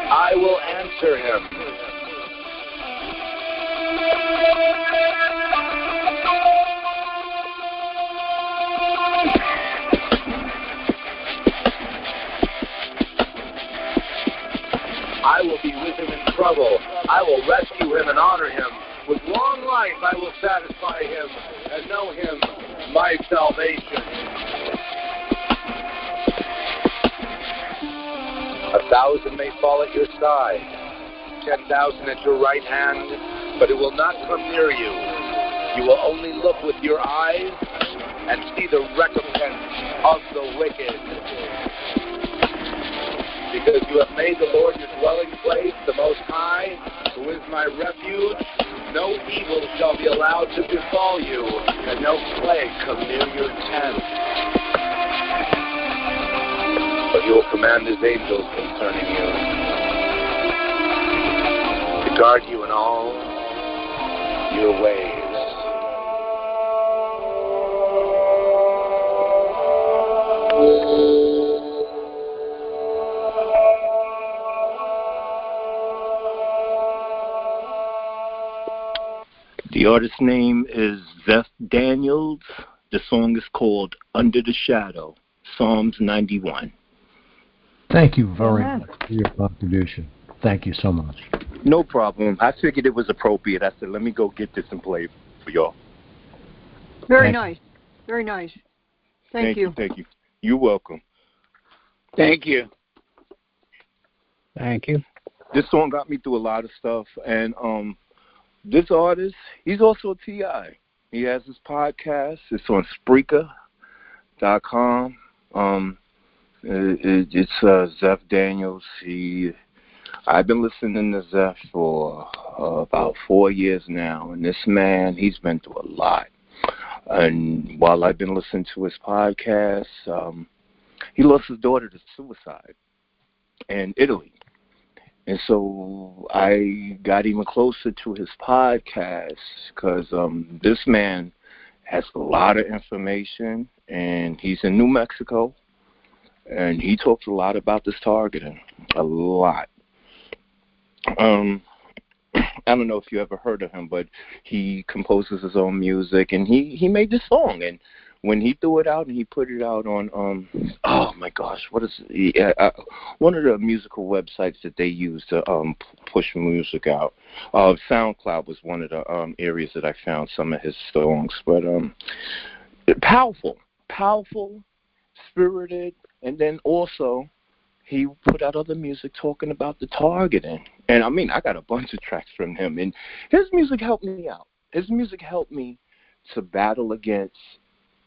I will answer him. I will be with him in trouble. I will rescue him and honor him. With long life I will satisfy him and know him, my salvation. 1,000 may fall at your side, 10,000 at your right hand, but it will not come near you. You will only look with your eyes and see the recompense of the wicked. because you have made the Lord your dwelling place, the Most High, who is my refuge. No evil shall be allowed to befall you, and no plague come near your tent. But he will command his angels concerning you, to guard you in all your ways. The artist's name is Zeph Daniels. The song is called Under the Shadow, Psalms 91. Thank you very much for your contribution. Thank you so much. No problem. I figured it was appropriate. I said, let me go get this and play for y'all. Very nice. Very nice. Thank you. Thank you. You're welcome. Thank you. Thank you. This song got me through a lot of stuff, and this artist, he's also a T.I. He has his podcast. It's on Spreaker.com. It's Zeph Daniels. I've been listening to Zeph for about 4 years now, and this man, he's been through a lot. And while I've been listening to his podcast, he lost his daughter to suicide in Italy. And so I got even closer to his podcast because this man has a lot of information, and he's in New Mexico, and he talks a lot about this targeting, a lot. I don't know if you ever heard of him, but he composes his own music, and he made this song, and when he threw it out and he put it out on oh my gosh, what is it? One of the musical websites that they use to push music out. SoundCloud was one of the areas that I found some of his songs, but powerful, spirited, and then also he put out other music talking about the targeting. And I mean, I got a bunch of tracks from him, and his music helped me out. His music helped me to battle against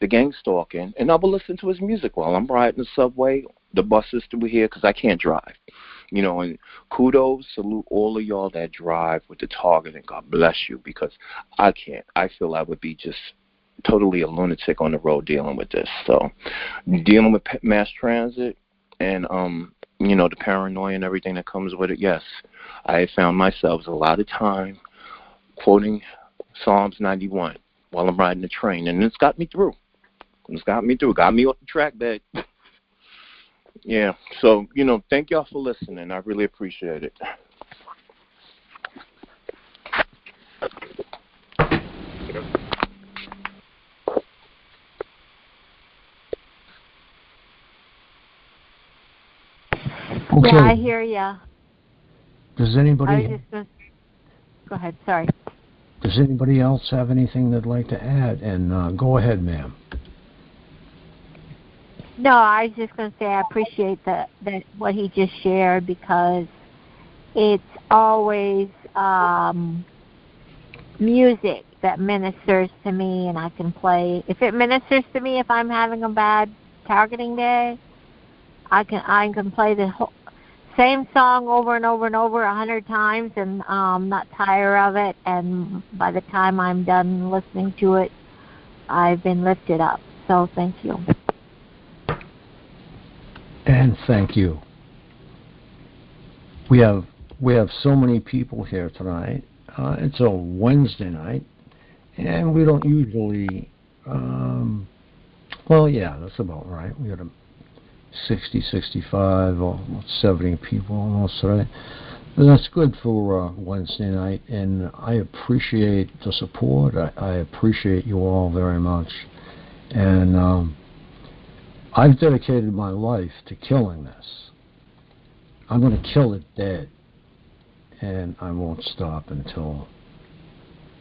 the gang stalking, and I will listen to his music while I'm riding the subway, the buses through here, because I can't drive. You know, and kudos, salute all of y'all that drive with the targeting. God bless you, because I can't. I feel I would be just totally a lunatic on the road dealing with this. So, dealing with mass transit and, you know, the paranoia and everything that comes with it, yes, I found myself a lot of time quoting Psalms 91 while I'm riding the train, and it's got me through. Got me off the track bed. Yeah, so, you know, thank y'all for listening. I really appreciate it. Okay. Yeah, I hear ya. Does anybody... I was just going to... Go ahead, sorry. Does anybody else have anything they'd like to add? And go ahead, ma'am. No, I was just going to say I appreciate that what he just shared, because it's always music that ministers to me, and I can play. If it ministers to me, if I'm having a bad targeting day, I can play the same song over and over and over 100 times and not tire of it. And by the time I'm done listening to it, I've been lifted up. So thank you. And thank you. We have so many people here tonight. It's a Wednesday night, and we don't usually. Well, yeah, that's about right. We got 60, 65, almost 70 people almost today. And that's good for Wednesday night, and I appreciate the support. I appreciate you all very much, and I've dedicated my life to killing this. I'm going to kill it dead, and I won't stop until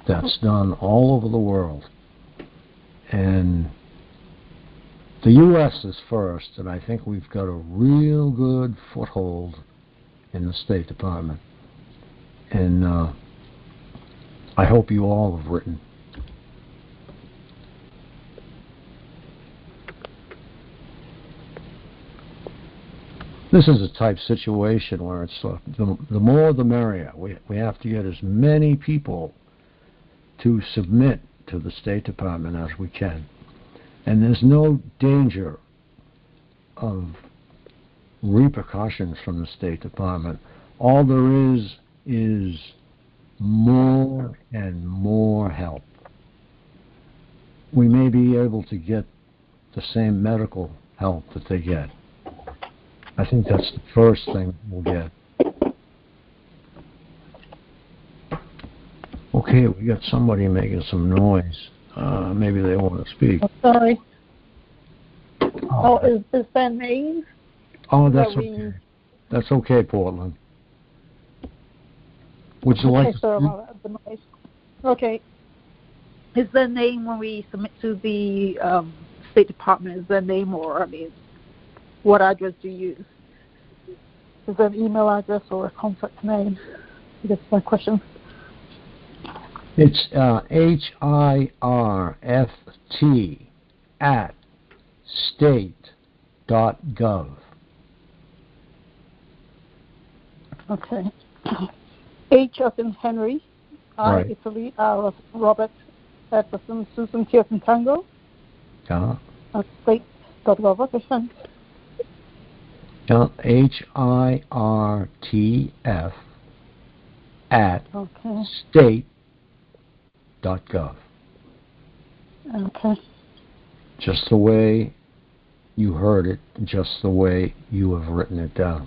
that's done all over the world. And the U.S. is first, and I think we've got a real good foothold in the State Department. And I hope you all have written. This is a type situation where it's the more the merrier. We have to get as many people to submit to the State Department as we can. And there's no danger of repercussions from the State Department. All there is more and more help. We may be able to get the same medical help that they get. I think that's the first thing we'll get. Okay, we got somebody making some noise. Maybe they want to speak. Oh, sorry. Is that name? Oh, that's okay. That's okay, Portland. Would you like to sorry about the noise. Okay. Is their name when we submit to the State Department, is their name, or, I mean, what address do you use? Is there an email address or a contact name? That's my question. It's HIRT@state.gov. Okay. H as in Henry, I Right. Italy, R as Robert, F as in Susan, T as in Tango. At state.gov. Okay, thanks. HIRTF at state.gov. Okay. Just the way you heard it, just the way you have written it down.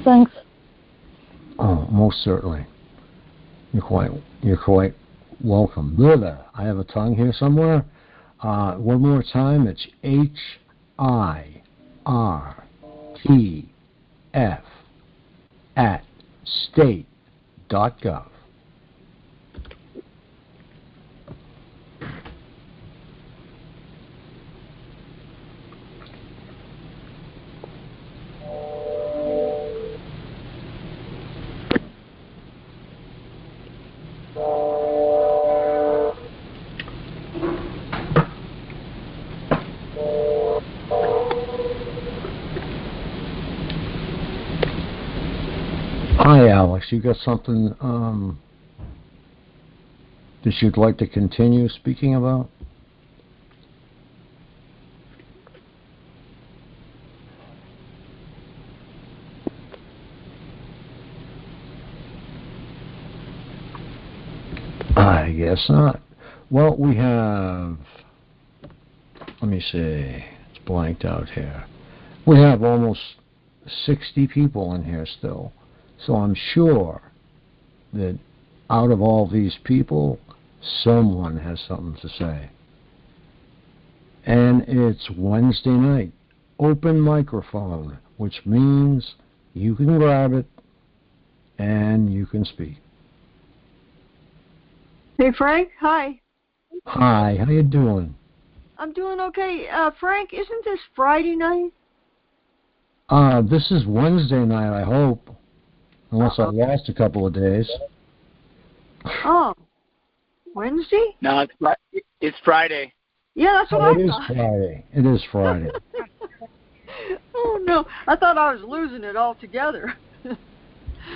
Thanks. Oh, most certainly. You're quite welcome. There. I have a tongue here somewhere. One more time. It's HIRTF at state.gov. Hi, Alex. You got something that you'd like to continue speaking about? I guess not. Well, we have, let me see, it's blanked out here. We have almost 60 people in here still. So I'm sure that out of all these people, someone has something to say. And it's Wednesday night, open microphone, which means you can grab it and you can speak. Hey, Frank. Hi. Hi, how you doing? I'm doing okay. Frank, isn't this Friday night? This is Wednesday night, I hope. Unless I lost a couple of days. Oh. Wednesday? No, it's Friday. Yeah, that's what I It is thought. Friday. It is Friday. Oh, no. I thought I was losing it altogether.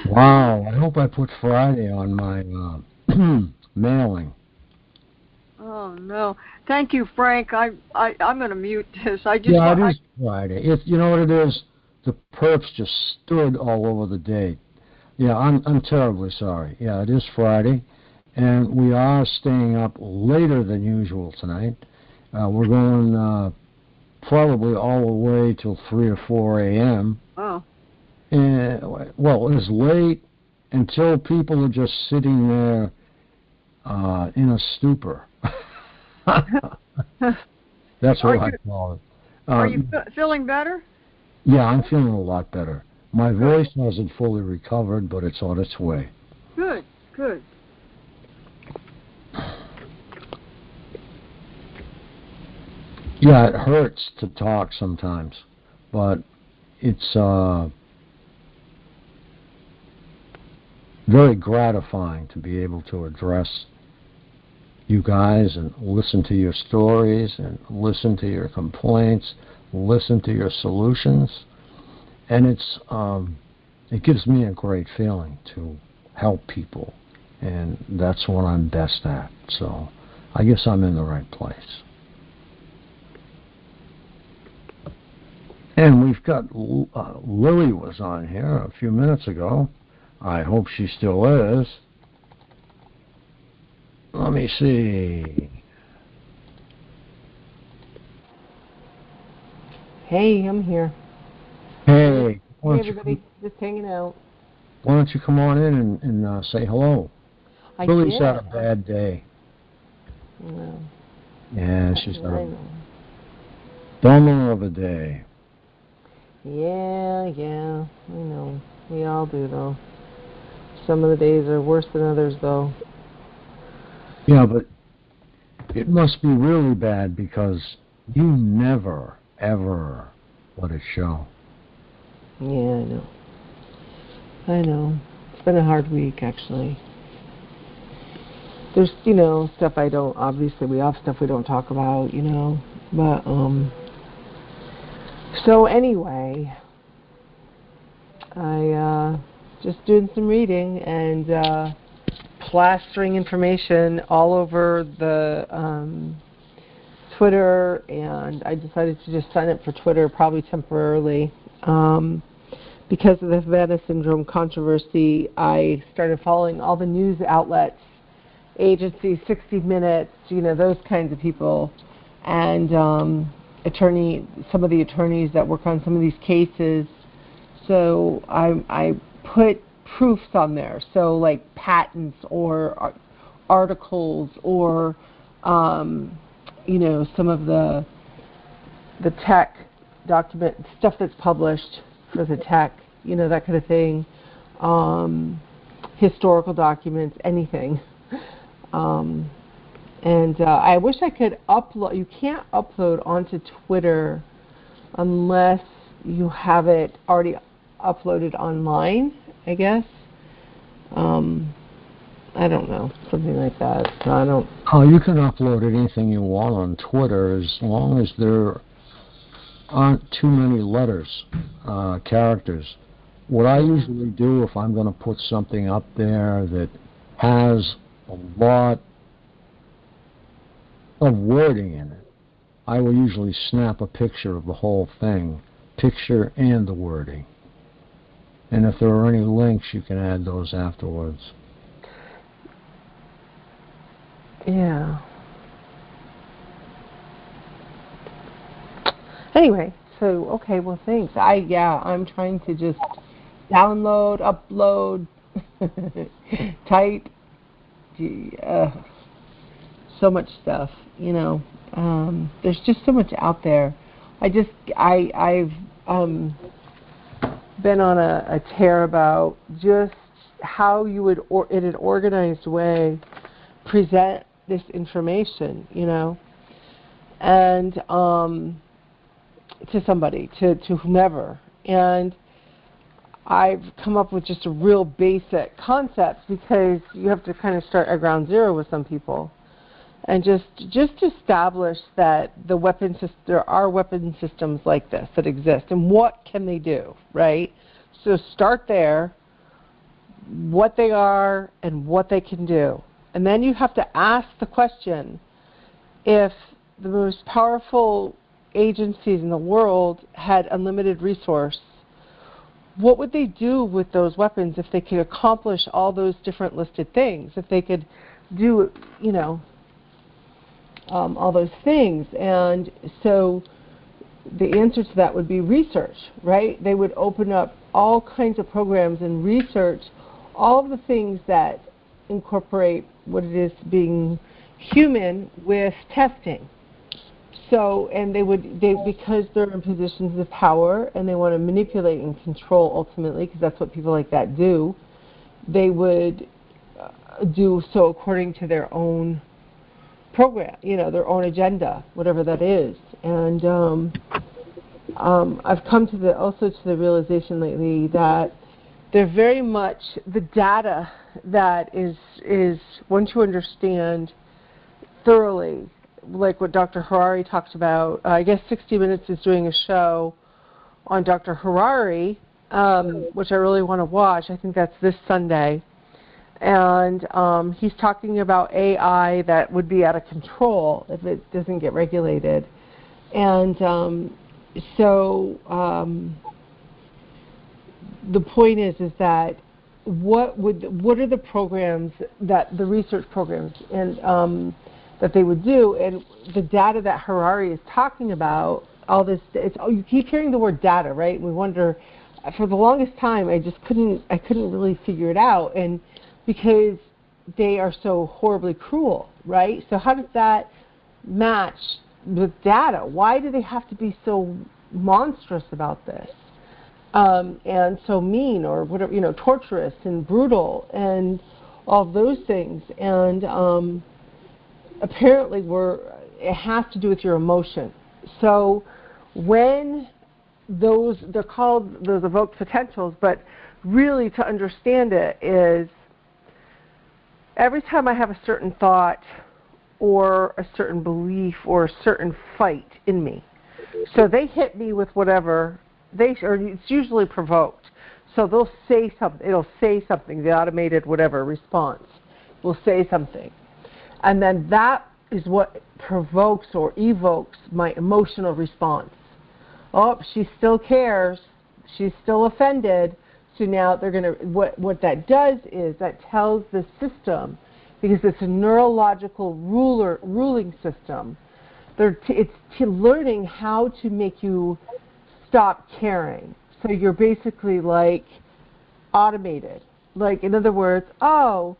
Wow, I hope I put Friday on my mailing. Oh, no. Thank you, Frank. I'm going to mute this. It is Friday. You know what it is? The perps just stood all over the date. Yeah, I'm terribly sorry. Yeah, it is Friday, and we are staying up later than usual tonight. We're going probably all the way till 3 or 4 a.m. Oh. Well, it's late until people are just sitting there in a stupor. That's what I call it. Are you feeling better? Yeah, I'm feeling a lot better. My voice hasn't fully recovered, but it's on its way. Good, good. Yeah, it hurts to talk sometimes, but it's very gratifying to be able to address you guys and listen to your stories and listen to your complaints, listen to your solutions. And it gives me a great feeling to help people. And that's what I'm best at. So I guess I'm in the right place. And we've got Lily was on here a few minutes ago. I hope she still is. Let me see. Hey, I'm here. Hey. Hey, everybody. Just hanging out. Why don't you come on in and say hello? Lily's had a bad day. Well, yeah, she's had a bummer of a day. Yeah, I know. We all do, though. Some of the days are worse than others, though. Yeah, but it must be really bad because you never, ever let it show. Yeah, I know. It's been a hard week, actually. There's, stuff obviously we have stuff we don't talk about, but, so anyway, I, just doing some reading and, plastering information all over the, Twitter, and I decided to just sign up for Twitter, probably temporarily, because of the Havana Syndrome controversy. I started following all the news outlets, agencies, 60 Minutes, those kinds of people, and some of the attorneys that work on some of these cases. So I put proofs on there, so like patents or articles or some of the tech document stuff that's published for the tech, that kind of thing, historical documents, anything. And I wish I could upload. You can't upload onto Twitter unless you have it already uploaded online, I guess. I don't know, something like that. So I don't. Oh, you can upload anything you want on Twitter as long as there aren't too many letters, characters. What I usually do if I'm going to put something up there that has a lot of wording in it, I will usually snap a picture of the whole thing, picture and the wording. And if there are any links, you can add those afterwards. Yeah. Anyway, so okay, well thanks. I'm trying to just download, upload, type, so much stuff, there's just so much out there. I've been on a tear about just how you would, in an organized way, present this information, and to somebody, to whomever. And I've come up with just a real basic concept because you have to kind of start at ground zero with some people. And just establish that there are weapon systems like this that exist, and what can they do, right? So start there, what they are and what they can do. And then you have to ask the question, if the most powerful agencies in the world had unlimited resource, what would they do with those weapons if they could accomplish all those different listed things, if they could do, all those things? And so the answer to that would be research, right? They would open up all kinds of programs and research all of the things that incorporate what it is being human with testing. So, and because they're in positions of power and they want to manipulate and control ultimately, because that's what people like that do, they would do so according to their own program, their own agenda, whatever that is. And I've come to the realization lately that they're very much the data that is once you understand thoroughly, like what Dr. Harari talked about. I guess 60 Minutes is doing a show on Dr. Harari, which I really want to watch. I think that's this Sunday. And he's talking about AI that would be out of control if it doesn't get regulated. And the point is that what are the programs that the research programs and that they would do, and the data that Harari is talking about, all this, you keep hearing the word data, right? We wonder, for the longest time I couldn't really figure it out, and because they are so horribly cruel, right? So how does that match with data? Why do they have to be so monstrous about this? And so mean, or whatever, torturous and brutal and all those things. And apparently it has to do with your emotion. So when they're called those evoked potentials, but really to understand it is every time I have a certain thought or a certain belief or a certain fight in me, so they hit me with whatever, it's usually provoked. So they'll say something, it'll say something, the automated whatever response will say something. And then that is what provokes or evokes my emotional response. Oh, she still cares, she's still offended, so now they're going to, what that does is that tells the system, because it's a neurological ruling system, it's learning how to make you stop caring. So you're basically like automated. Like, in other words, oh,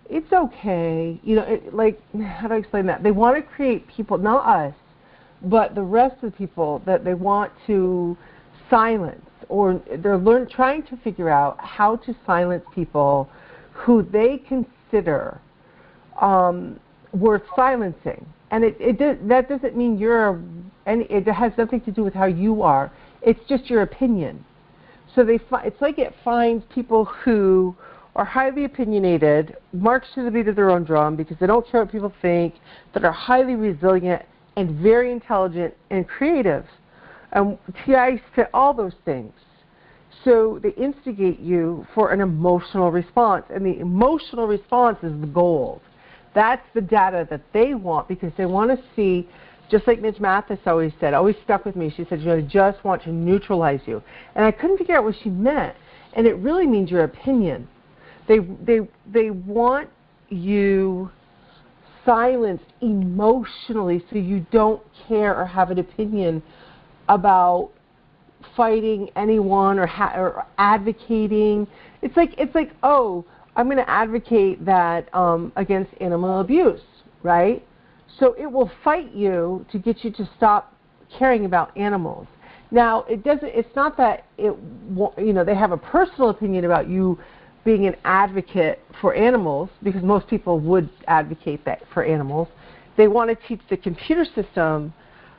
it's okay. How do I explain that? They want to create people, not us, but the rest of the people that they want to silence, or they're trying to figure out how to silence people who they consider worth silencing. And that doesn't mean it has nothing to do with how you are. It's just your opinion. So it's like it finds people who are highly opinionated, march to the beat of their own drum because they don't care what people think, that are highly resilient and very intelligent and creative. TIs fit all those things. So they instigate you for an emotional response, and the emotional response is the gold. That's the data that they want, because they want to see, just like Midge Mathis always said, always stuck with me. She said, I just want to neutralize you. And I couldn't figure out what she meant. And it really means your opinion. They want you silenced emotionally so you don't care or have an opinion about fighting anyone or advocating. It's like, oh, I'm going to advocate that against animal abuse, right? So it will fight you to get you to stop caring about animals. Now, it's not that they have a personal opinion about you being an advocate for animals, because most people would advocate that for animals. They want to teach the computer system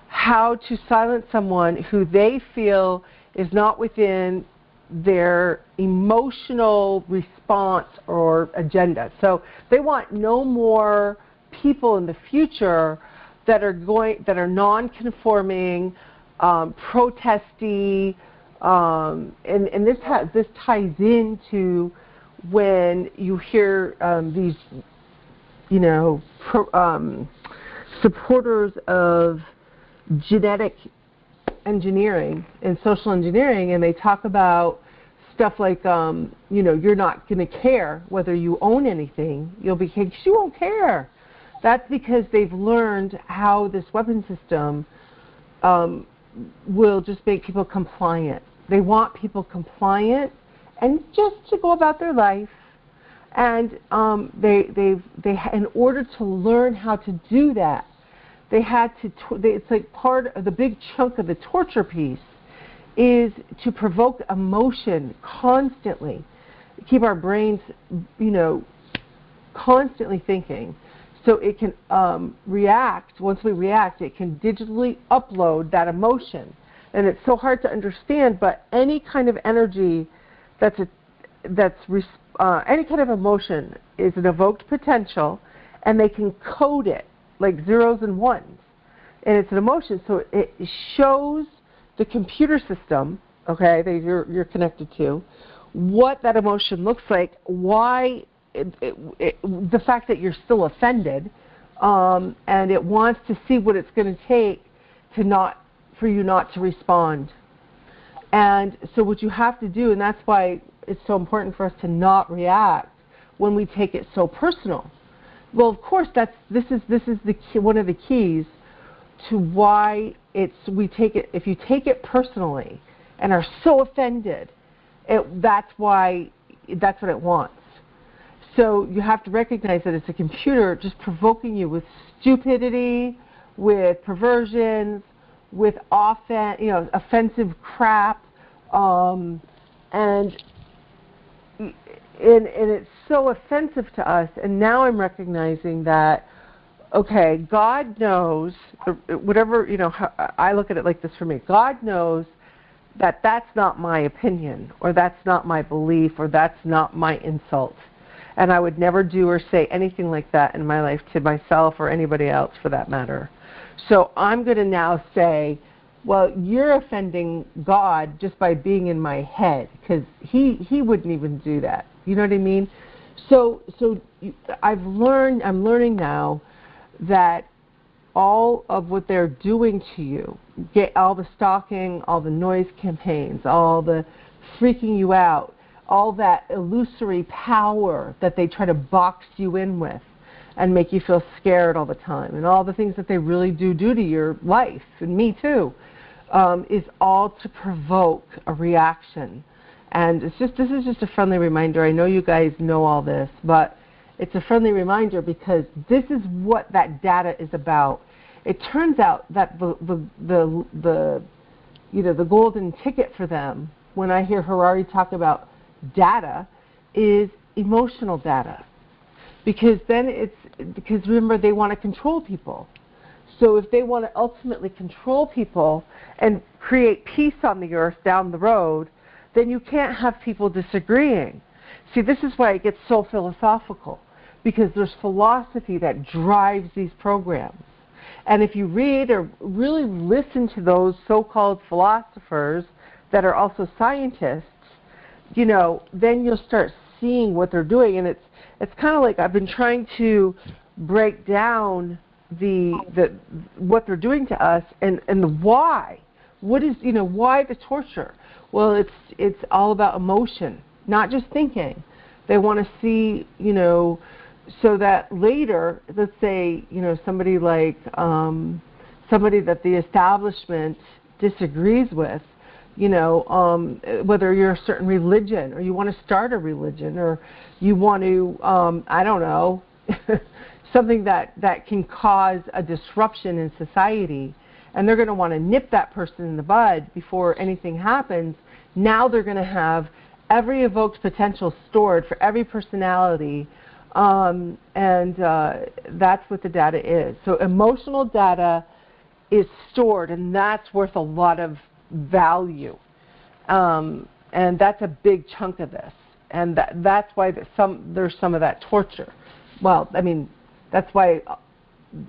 how to silence someone who they feel is not within their emotional response or agenda. So they want no more people in the future that are non-conforming, protesty, and this ties into when you hear these, supporters of genetic engineering and social engineering, and they talk about stuff like, you're not going to care whether you own anything. You won't care. That's because they've learned how this weapon system will just make people compliant. They want people compliant and just to go about their life. And they in order to learn how to do that, they had to. It's like part of the big chunk of the torture piece is to provoke emotion constantly, keep our brains, constantly thinking, so it can react. Once we react, it can digitally upload that emotion, and it's so hard to understand. But any kind of energy any kind of emotion is an evoked potential, and they can code it like zeros and ones. And it's an emotion, so it shows the computer system, okay, that you're connected to, what that emotion looks like, why, the fact that you're still offended, and it wants to see what it's going to take for you not to respond. And so what you have to do, and that's why it's so important for us to not react when we take it so personal. Well, of course, this is the key, one of the keys to why if you take it personally and are so offended, that's what it wants. So you have to recognize that it's a computer just provoking you with stupidity, with perversions, with offensive crap, and it's so offensive to us. And now I'm recognizing that, okay, God knows, whatever, I look at it like this for me. God knows that that's not my opinion, or that's not my belief, or that's not my insult. And I would never do or say anything like that in my life to myself or anybody else for that matter. So I'm going to now say, well, you're offending God just by being in my head, because he wouldn't even do that. You know what I mean? So I'm learning now that all of what they're doing to you, all the stalking, all the noise campaigns, all the freaking you out, all that illusory power that they try to box you in with and make you feel scared all the time, and all the things that they really do to your life, and me too, is all to provoke a reaction. And this is just a friendly reminder. I know you guys know all this, but it's a friendly reminder because this is what that data is about. It turns out that the golden ticket for them, when I hear Harari talk about data, is emotional data. Because remember, they want to control people. So if they want to ultimately control people and create peace on the earth down the road, then you can't have people disagreeing. See, this is why it gets so philosophical, because there's philosophy that drives these programs. And if you read or really listen to those so-called philosophers that are also scientists, then you'll start seeing what they're doing. And it's kind of like I've been trying to break down what they're doing to us and the why. What is, why the torture? Well, it's all about emotion, not just thinking. They want to see, so that later, let's say, somebody like somebody that the establishment disagrees with, whether you're a certain religion or you want to start a religion or you want to, I don't know, something that can cause a disruption in society, and they're going to want to nip that person in the bud before anything happens. Now they're going to have every evoked potential stored for every personality, and that's what the data is. So emotional data is stored, and that's worth a lot of value, and that's a big chunk of this, and that's why there's some of that torture. Well, I mean, that's why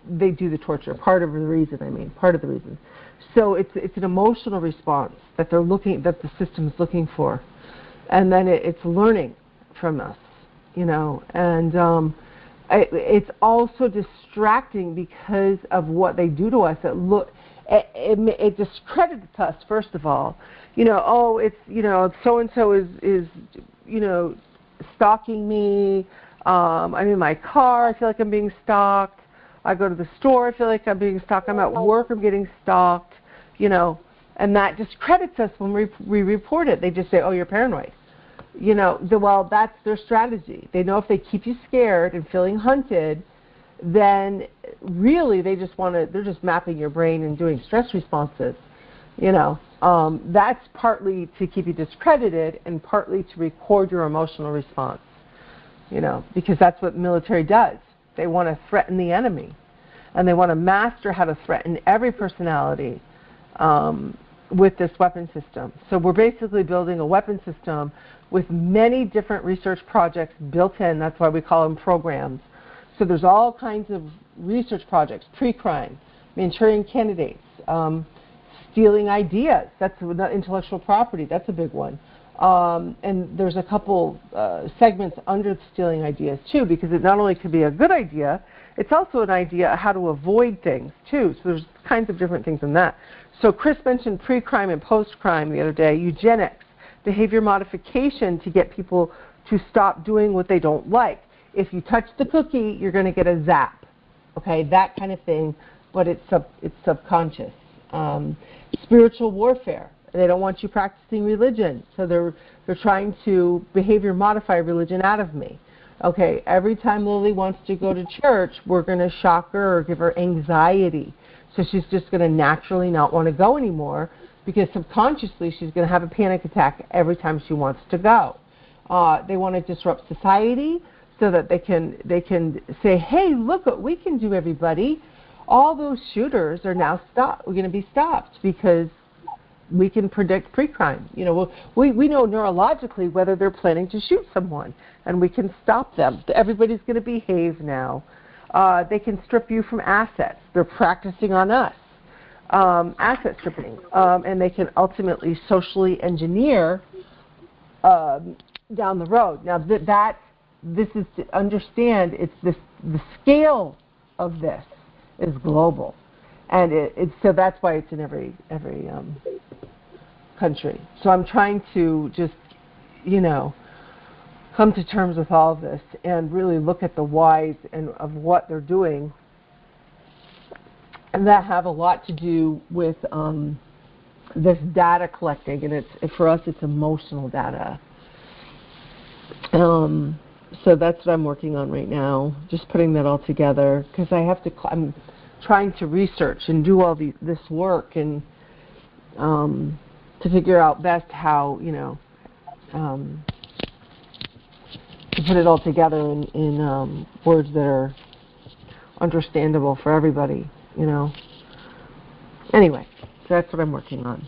they do the torture. Part of the reason. So it's an emotional response that the system is looking for, and then it's learning from us, and it's also distracting because of what they do to us. It discredits us, first of all. It's so and so is stalking me. I'm in my car, I feel like I'm being stalked. I go to the store, I feel like I'm being stalked. I'm at work, I'm getting stalked. And that discredits us when we report it. They just say, oh, you're paranoid. Well, that's their strategy. They know if they keep you scared and feeling hunted, then really they're just mapping your brain and doing stress responses. That's partly to keep you discredited and partly to record your emotional response. Because that's what military does. They want to threaten the enemy, and they want to master how to threaten every personality with this weapon system. So we're basically building a weapon system with many different research projects built in. That's why we call them programs. So there's all kinds of research projects, pre-crime, Manchurian candidates, stealing ideas. That's intellectual property. That's a big one. And there's a couple segments under stealing ideas too, because it not only could be a good idea, it's also an idea how to avoid things too. So there's kinds of different things in that. So Chris mentioned pre-crime and post-crime the other day. Eugenics, behavior modification to get people to stop doing what they don't like. If you touch the cookie, you're going to get a zap. Okay, that kind of thing, but it's subconscious. Spiritual warfare. They don't want you practicing religion, so they're trying to behavior modify religion out of me. Okay, every time Lily wants to go to church, we're going to shock her or give her anxiety. So she's just going to naturally not want to go anymore because subconsciously she's going to have a panic attack every time she wants to go. They want to disrupt society so that they can say, hey, look what we can do, everybody. All those shooters are now stopped. We're going to be stopped because we can predict pre-crime. You know, we know neurologically whether they're planning to shoot someone, and we can stop them. Everybody's going to behave now. They can strip you from assets. They're practicing on us, asset stripping, and they can ultimately socially engineer down the road. Now this is to understand. It's the scale of this is global, and so that's why it's in every country. So I'm trying to just, come to terms with all of this and really look at the whys and of what they're doing, and that have a lot to do with this data collecting, and for us it's emotional data. So that's what I'm working on right now, just putting that all together, because I'm trying to research and do all this work and to figure out best how, to put it all together in words that are understandable for everybody, Anyway, so that's what I'm working on.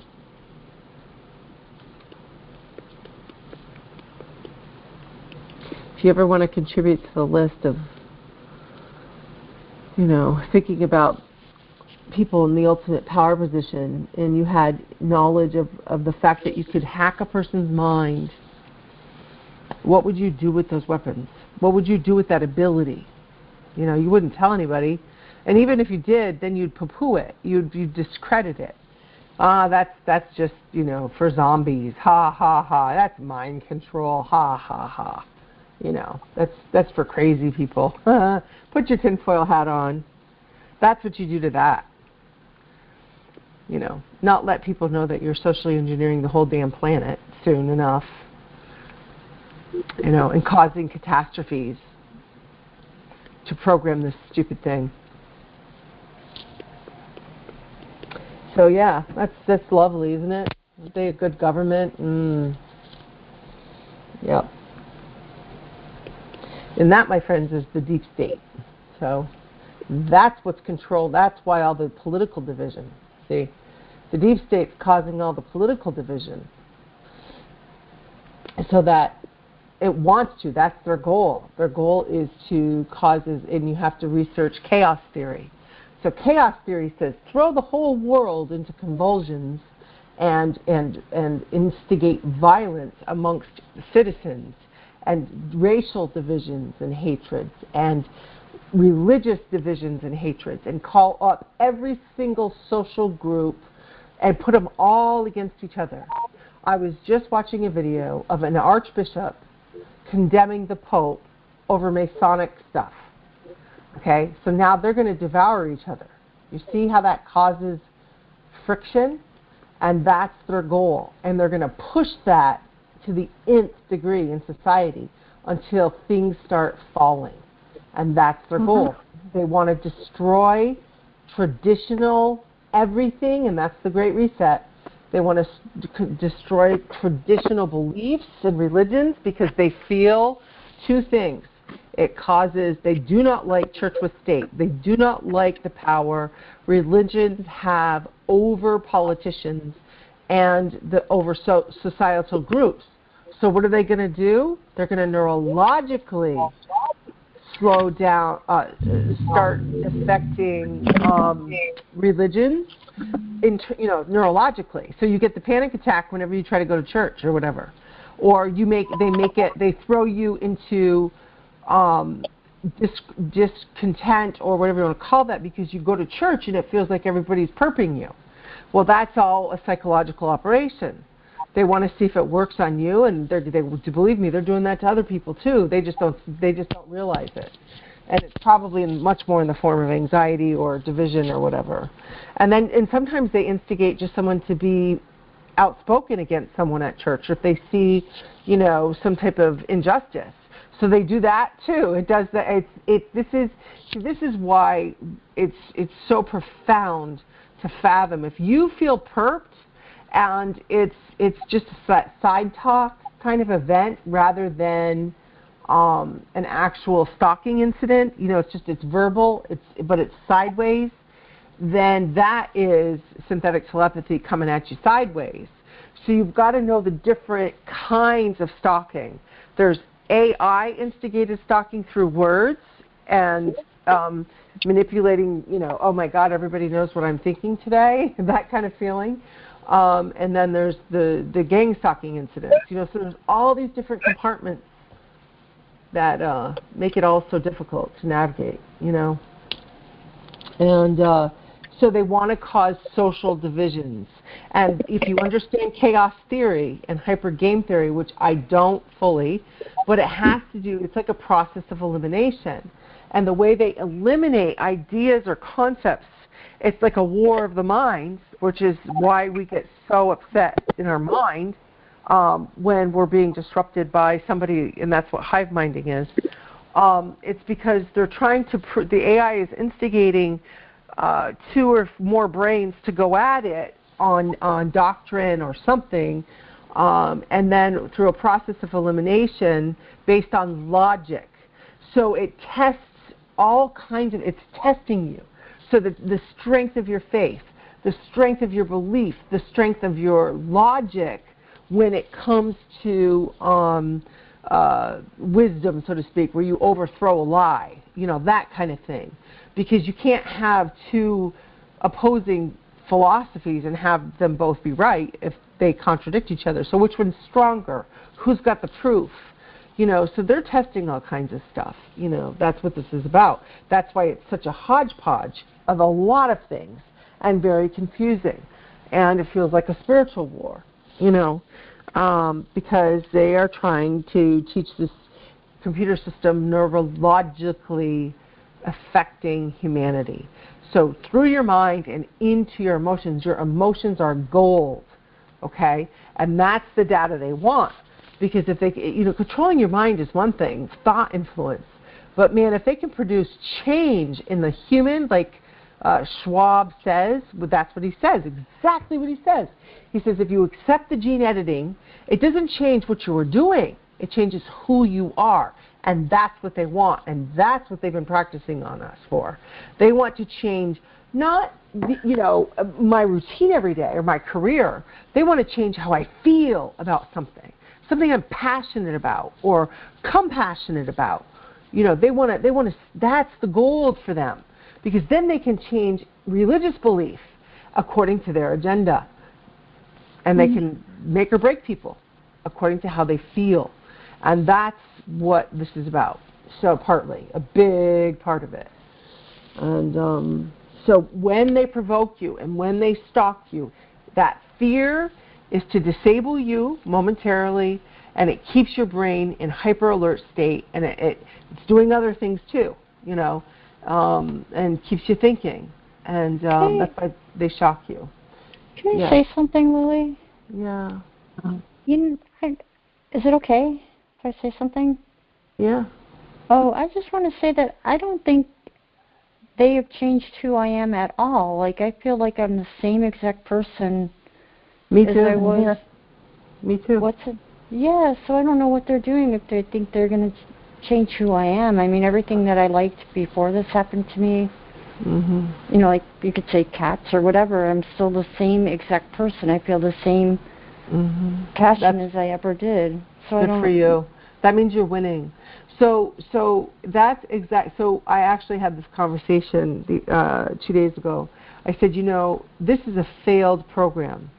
If you ever want to contribute to the list of, thinking about people in the ultimate power position, and you had knowledge of the fact that you could hack a person's mind, what would you do with those weapons? What would you do with that ability? You wouldn't tell anybody. And even if you did, then you'd poo-poo it. You'd discredit it. That's just, for zombies. Ha, ha, ha. That's mind control. Ha, ha, ha. That's for crazy people. Put your tinfoil hat on. That's what you do to that. Not let people know that you're socially engineering the whole damn planet soon enough. And causing catastrophes to program this stupid thing. So yeah, that's lovely, isn't it? Aren't they a good government? Yep. And that, my friends, is the deep state. So that's what's controlled. That's why all the political division. See, the deep state's causing all the political division. So that it wants to. That's their goal. Their goal is to and you have to research chaos theory. So chaos theory says throw the whole world into convulsions and instigate violence amongst citizens, and racial divisions and hatreds, and religious divisions and hatreds, and call up every single social group and put them all against each other. I was just watching a video of an archbishop condemning the Pope over Masonic stuff. Okay, so now they're going to devour each other. You see how that causes friction? And that's their goal. And they're going to push that to the nth degree in society until things start falling. And that's their goal. They want to destroy traditional everything, and that's the Great Reset. They want to destroy traditional beliefs and religions because they feel two things. They do not like church with state. They do not like the power religions have over politicians and over societal groups. So what are they going to do? They're going to neurologically slow down, start affecting religions, neurologically. So you get the panic attack whenever you try to go to church or whatever, or they throw you into discontent or whatever you want to call that because you go to church and it feels like everybody's perping you. Well, that's all a psychological operation. They want to see if it works on you, and believe me, they're doing that to other people too. They just don't realize it, and it's probably much more in the form of anxiety or division or whatever. And sometimes they instigate just someone to be outspoken against someone at church if they see, some type of injustice. So they do that too. It does that. This is why it's so profound to fathom. If you feel perped and it's just a side talk kind of event rather than an actual stalking incident, it's verbal, but it's sideways, then that is synthetic telepathy coming at you sideways. So you've got to know the different kinds of stalking. There's AI instigated stalking through words and manipulating, oh my God, everybody knows what I'm thinking today, that kind of feeling. And then there's the gang stalking incidents. So there's all these different compartments that make it all so difficult to navigate, And so they want to cause social divisions. And if you understand chaos theory and hyper game theory, which I don't fully, but it has to do, it's like a process of elimination. And the way they eliminate ideas or concepts, it's like a war of the minds, which is why we get so upset in our mind when we're being disrupted by somebody, and that's what hive minding is. It's because they're trying to, the AI is instigating 2 or more brains to go at it on doctrine or something, and then through a process of elimination based on logic. So it tests all kinds of, it's testing you. So the strength of your faith, the strength of your belief, the strength of your logic when it comes to wisdom, so to speak, where you overthrow a lie, that kind of thing. Because you can't have 2 opposing philosophies and have them both be right if they contradict each other. So which one's stronger? Who's got the proof? So they're testing all kinds of stuff. That's what this is about. That's why it's such a hodgepodge of a lot of things and very confusing. And it feels like a spiritual war, because they are trying to teach this computer system neurologically affecting humanity. So through your mind and into your emotions are gold, okay? And that's the data they want. Because if they, controlling your mind is one thing, thought influence. But man, if they can produce change in the human, like Schwab says, that's what he says, exactly what he says. He says if you accept the gene editing, it doesn't change what you are doing. It changes who you are. And that's what they want. And that's what they've been practicing on us for. They want to change not, my routine every day or my career. They want to change how I feel about something I'm passionate about or compassionate about. They want to, that's the gold for them. Because then they can change religious belief according to their agenda. And they can make or break people according to how they feel. And that's what this is about. So partly, a big part of it. And so when they provoke you and when they stalk you, that fear is to disable you momentarily, and it keeps your brain in hyper alert state, and it's doing other things too, and keeps you thinking. And that's why they shock you. Can I say something, Lily? Yeah. Is it okay if I say something? Yeah. Oh, I just want to say that I don't think they have changed who I am at all. Like, I feel like I'm the same exact person Me too. as I was. Yeah. Me too. Yeah, so I don't know what they're doing if they think they're going to change who I am. I mean, everything that I liked before this happened to me, like you could say cats or whatever, I'm still the same exact person. I feel the same passion as I ever did. So Good for you. That means you're winning. So that's exact. So I actually had this conversation 2 days ago. I said, this is a failed program.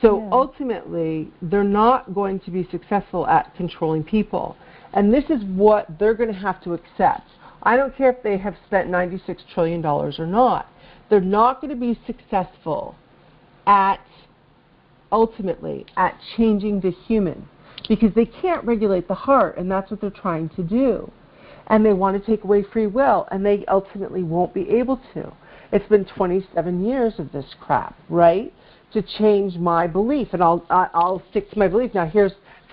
So ultimately, they're not going to be successful at controlling people. And this is what they're going to have to accept. I don't care if they have spent $96 trillion or not. They're not going to be successful ultimately at changing the human, because they can't regulate the heart, and that's what they're trying to do. And they want to take away free will, and they ultimately won't be able to. It's been 27 years of this crap, right, to change my belief, and I'll stick to my belief. Now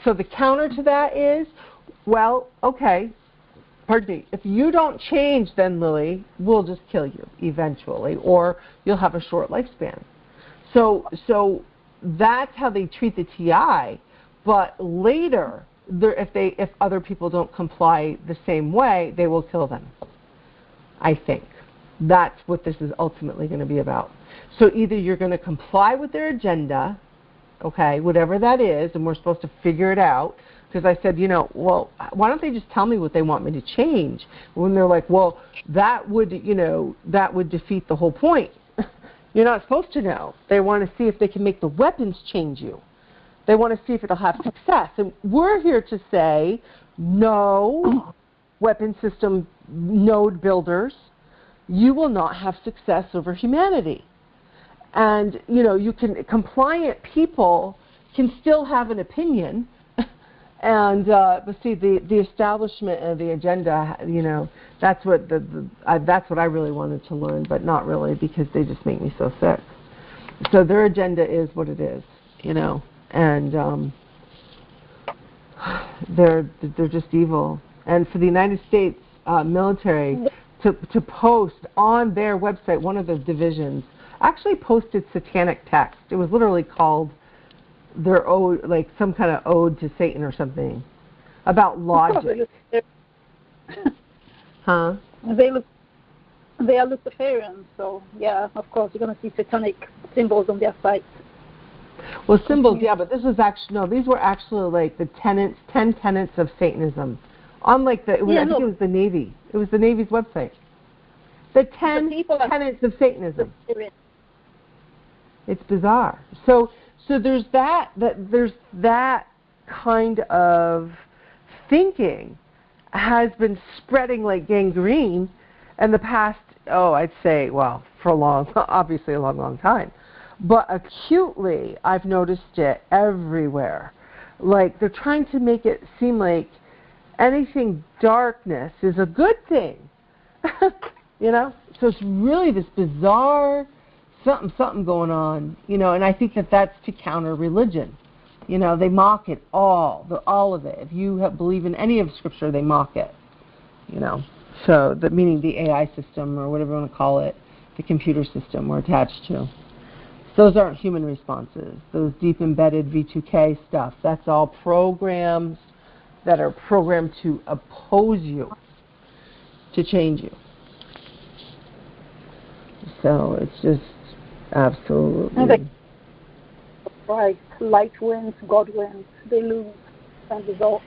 so the counter to that is, well, okay, pardon me, if you don't change, then Lily, we'll just kill you eventually, or you'll have a short lifespan. So that's how they treat the TI. But later, if other people don't comply the same way, they will kill them. I think that's what this is ultimately going to be about. So either you're going to comply with their agenda, okay, whatever that is, and we're supposed to figure it out. Because I said, well, why don't they just tell me what they want me to change? When they're like, well, that would defeat the whole point. You're not supposed to know. They want to see if they can make the weapons change you. They want to see if it'll have success. And we're here to say, no, weapon system node builders, you will not have success over humanity. And, compliant people can still have an opinion. And but see, the establishment and the agenda, that's what that's what I really wanted to learn, but not really, because they just make me so sick. So their agenda is what it is, and they're just evil. And for the United States military to post on their website, one of the divisions actually posted satanic text. It was literally called their ode, like some kind of ode to Satan or something, about logic. Huh? They are Luciferians, so yeah, of course you're going to see satanic symbols on their site. Well, symbols, yeah, but this was actually, no, these were actually like the 10 tenets of Satanism. On like I think it was the Navy. It was the Navy's website. The 10 tenets of Satanism. It's bizarre. So there's that kind of thinking has been spreading like gangrene in the past, I'd say, well, for obviously a long time. But acutely, I've noticed it everywhere. Like, they're trying to make it seem like anything darkness is a good thing. So it's really this bizarre something going on, and I think that's to counter religion. They mock it all of it. If you believe in any of Scripture, they mock it. So meaning the AI system, or whatever you want to call it, the computer system we're attached to. Those aren't human responses. Those deep embedded V2K stuff, that's all programs that are programmed to oppose you, to change you. So it's just absolutely. Right. Light wins, God wins. They lose and result.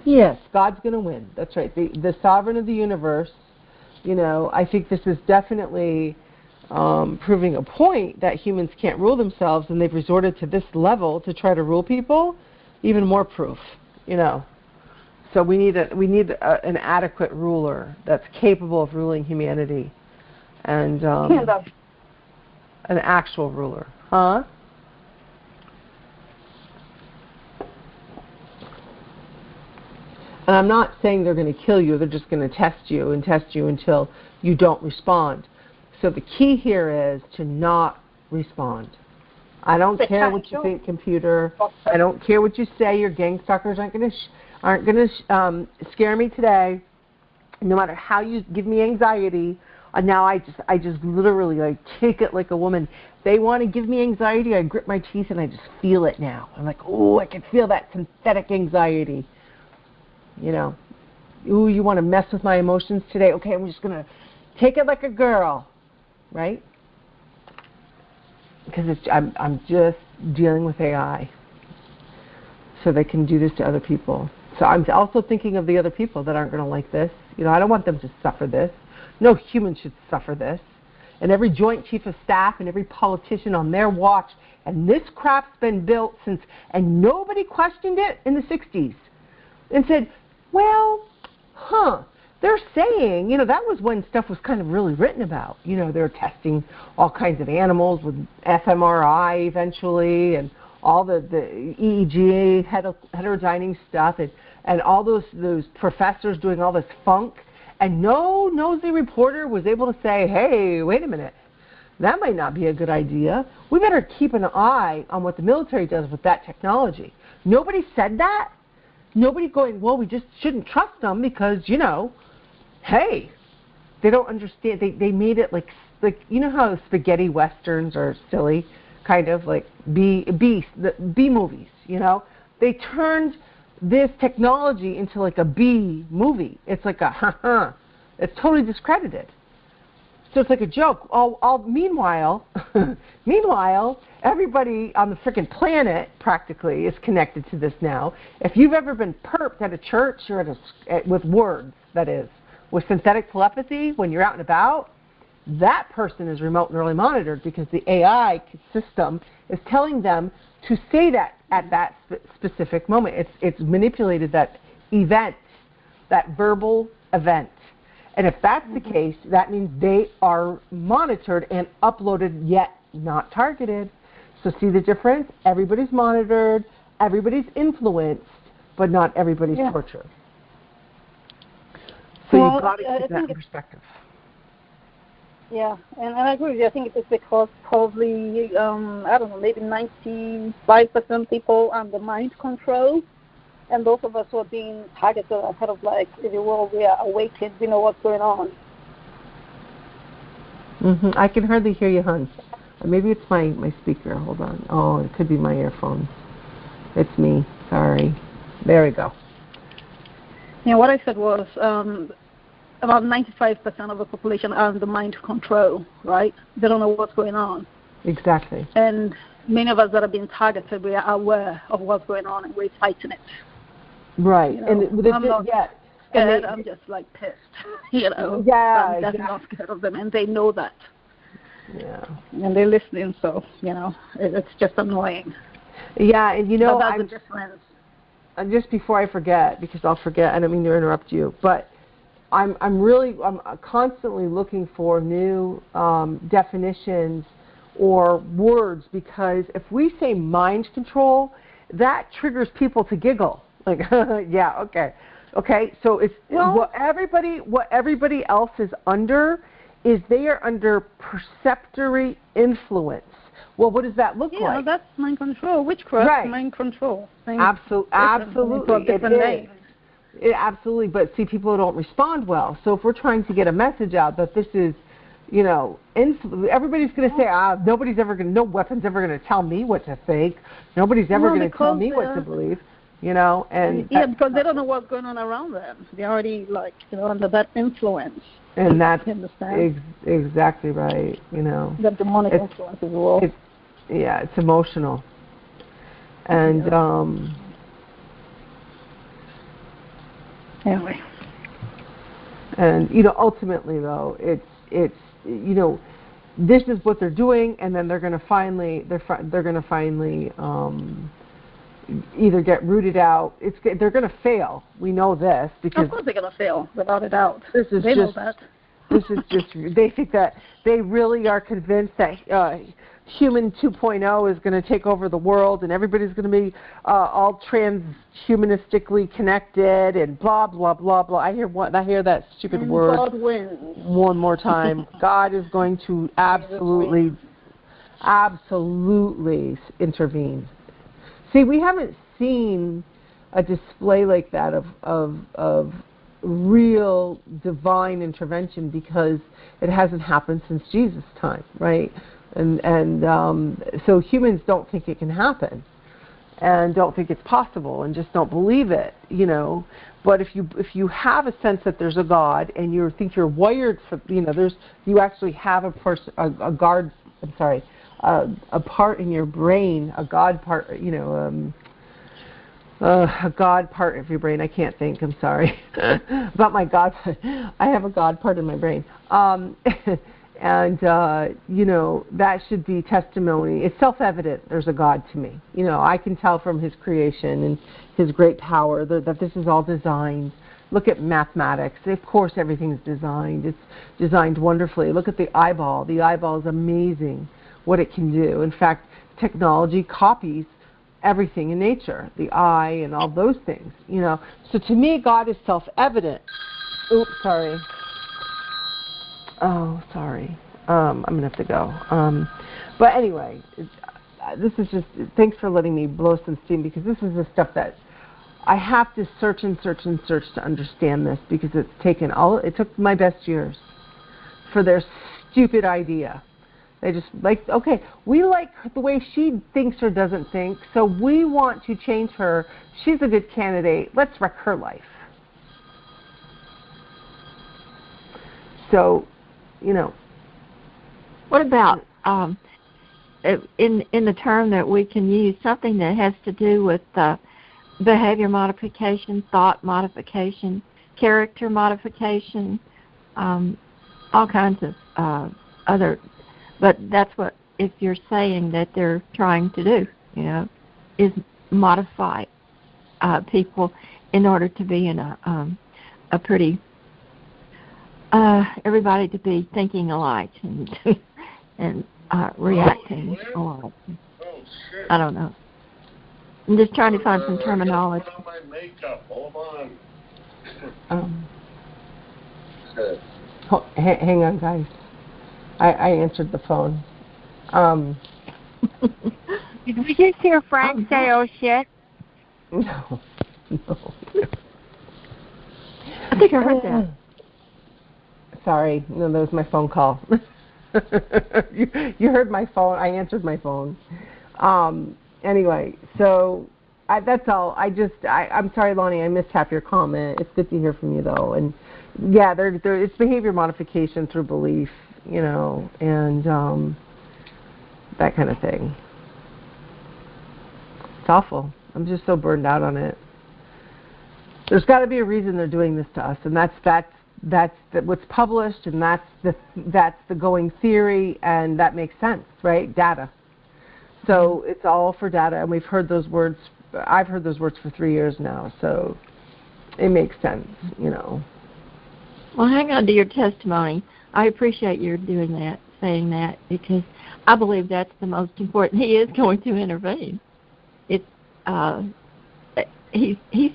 Yes, God's going to win. That's right. The sovereign of the universe, I think this is definitely proving a point that humans can't rule themselves, and they've resorted to this level to try to rule people. Even more proof, So we need an adequate ruler that's capable of ruling humanity, and an actual ruler, huh? And I'm not saying they're going to kill you. They're just going to test you until you don't respond. So the key here is to not respond. I don't care what you think, computer. I don't care what you say. Your gang stalkers aren't going to scare me today. No matter how you give me anxiety. Now I just literally take it like a woman. They want to give me anxiety. I grip my teeth and I just feel it now. I'm like, I can feel that synthetic anxiety. You want to mess with my emotions today? Okay, I'm just going to take it like a girl, right? Because I'm just dealing with AI, so they can do this to other people. So I'm also thinking of the other people that aren't going to like this. You know, I don't want them to suffer this. No human should suffer this. And every Joint Chief of Staff and every politician on their watch, and this crap's been built since, and nobody questioned it in the 60s and said, well, they're saying, you know, that was when stuff was kind of really written about. You know, they were testing all kinds of animals with fMRI eventually, and all the EEG, heterodyning stuff, and all those professors doing all this funk. And no nosy reporter was able to say, hey, wait a minute, that might not be a good idea. We better keep an eye on what the military does with that technology. Nobody said that. Nobody going, well, we just shouldn't trust them because, you know, hey, they don't understand. They made it like you know how spaghetti westerns are silly, kind of like B movies, you know? They turned this technology into like a B movie. It's like a it's totally discredited. So it's like a joke. Meanwhile, everybody on the frickin' planet practically is connected to this now. If you've ever been perped at a church or with words, that is, with synthetic telepathy, when you're out and about, that person is remote neuronally monitored because the AI system is telling them to say that at that specific moment. It's manipulated that event, that verbal event. And if that's the case, that means they are monitored and uploaded, yet not targeted. So see the difference? Everybody's monitored, everybody's influenced, but not everybody's tortured. So you've got to keep that in perspective. Yeah, and I agree with you. I think it's because probably, I don't know, maybe 95% people under mind control. And those of us who are being targeted are kind of like, if you will, we are awakened, we know what's going on. I can hardly hear you, hon. Maybe it's my speaker. Hold on. Oh, it could be my earphones. It's me. Sorry. There we go. Yeah, what I said was about 95% of the population are under mind control, right? They don't know what's going on. Exactly. And many of us that are being targeted, we are aware of what's going on and we're fighting it. Right. You know, and I'm not scared, I'm just like pissed. You know, I'm definitely not scared of them, and they know that. Yeah. And they're listening, so, you know, it's just annoying. Yeah, and you know, that's the difference. Just before I forget, because I'll forget, I don't mean to interrupt you, but I'm constantly looking for new definitions or words, because if we say mind control, that triggers people to giggle. Like, yeah, okay. So it's what everybody else is under is they are under perceptory influence. Well, what does that look like? Yeah, that's mind control. Witchcraft, mind control. Absolutely. Absolutely, but see, people don't respond well. So if we're trying to get a message out that this is, you know, everybody's going to say, no weapon's ever going to tell me what to think. Nobody's ever going to tell me what to believe, you know. And because they don't know what's going on around them. They're already, like, you know, under that influence. And that's exactly right, you know. The demonic influence as well. It's emotional. And, anyway. And, you know, ultimately, though, it's you know, this is what they're doing, and then they're going to finally either get rooted out. They're going to fail. We know this because of course they're going to fail, without a doubt. They know that. This is just they think that they really are convinced that human 2.0 is going to take over the world, and everybody's going to be all transhumanistically connected, and blah blah blah blah. I hear that stupid word God wins. One more time. God is going to absolutely intervene. See, we haven't seen a display like that of real divine intervention because it hasn't happened since Jesus' time, right? And so humans don't think it can happen and don't think it's possible and just don't believe it, you know. But if you have a sense that there's a God and you think you're wired for, you know, you actually have a part in your brain, a God part, you know, a God part of your brain. I can't think. I'm sorry about my God. I have a God part in my brain. And that should be testimony. It's self-evident there's a God to me. I can tell from his creation and his great power that this is all designed. Look at mathematics. Of course, everything's designed. It's designed wonderfully. Look at the eyeball. The eyeball is amazing what it can do. In fact, technology copies everything in nature, the eye and all those things. So to me, God is self-evident. Oops, sorry. Oh, sorry. I'm going to have to go. But anyway, this is just, thanks for letting me blow some steam, because this is the stuff that I have to search and search and search to understand this, because it took my best years for their stupid idea. They just okay, we like the way she thinks or doesn't think, so we want to change her. She's a good candidate. Let's wreck her life. So, What about in the term that we can use, something that has to do with behavior modification, thought modification, character modification, all kinds of other. But that's what, if you're saying that they're trying to do, is modify people in order to be in a pretty, everybody to be thinking alike and reacting alike. I don't know. I'm just trying to find some terminology. My makeup. Hold on. Hang on, guys. I answered the phone. Did we just hear Frank say, "Oh shit"? No. I think I heard that. Sorry, no, that was my phone call. you heard my phone. I answered my phone. Anyway, so that's all. I'm sorry, Lonnie. I missed half your comment. It's good to hear from you, though. And yeah, it's behavior modification through belief. And that kind of thing. It's awful. I'm just so burned out on it. There's got to be a reason they're doing this to us, and that's what's published, and that's the going theory, and that makes sense, right? Data. So it's all for data, and we've heard those words. I've heard those words for 3 years now, so it makes sense, Well, hang on to your testimony. I appreciate your doing that, saying that, because I believe that's the most important. He is going to intervene. He's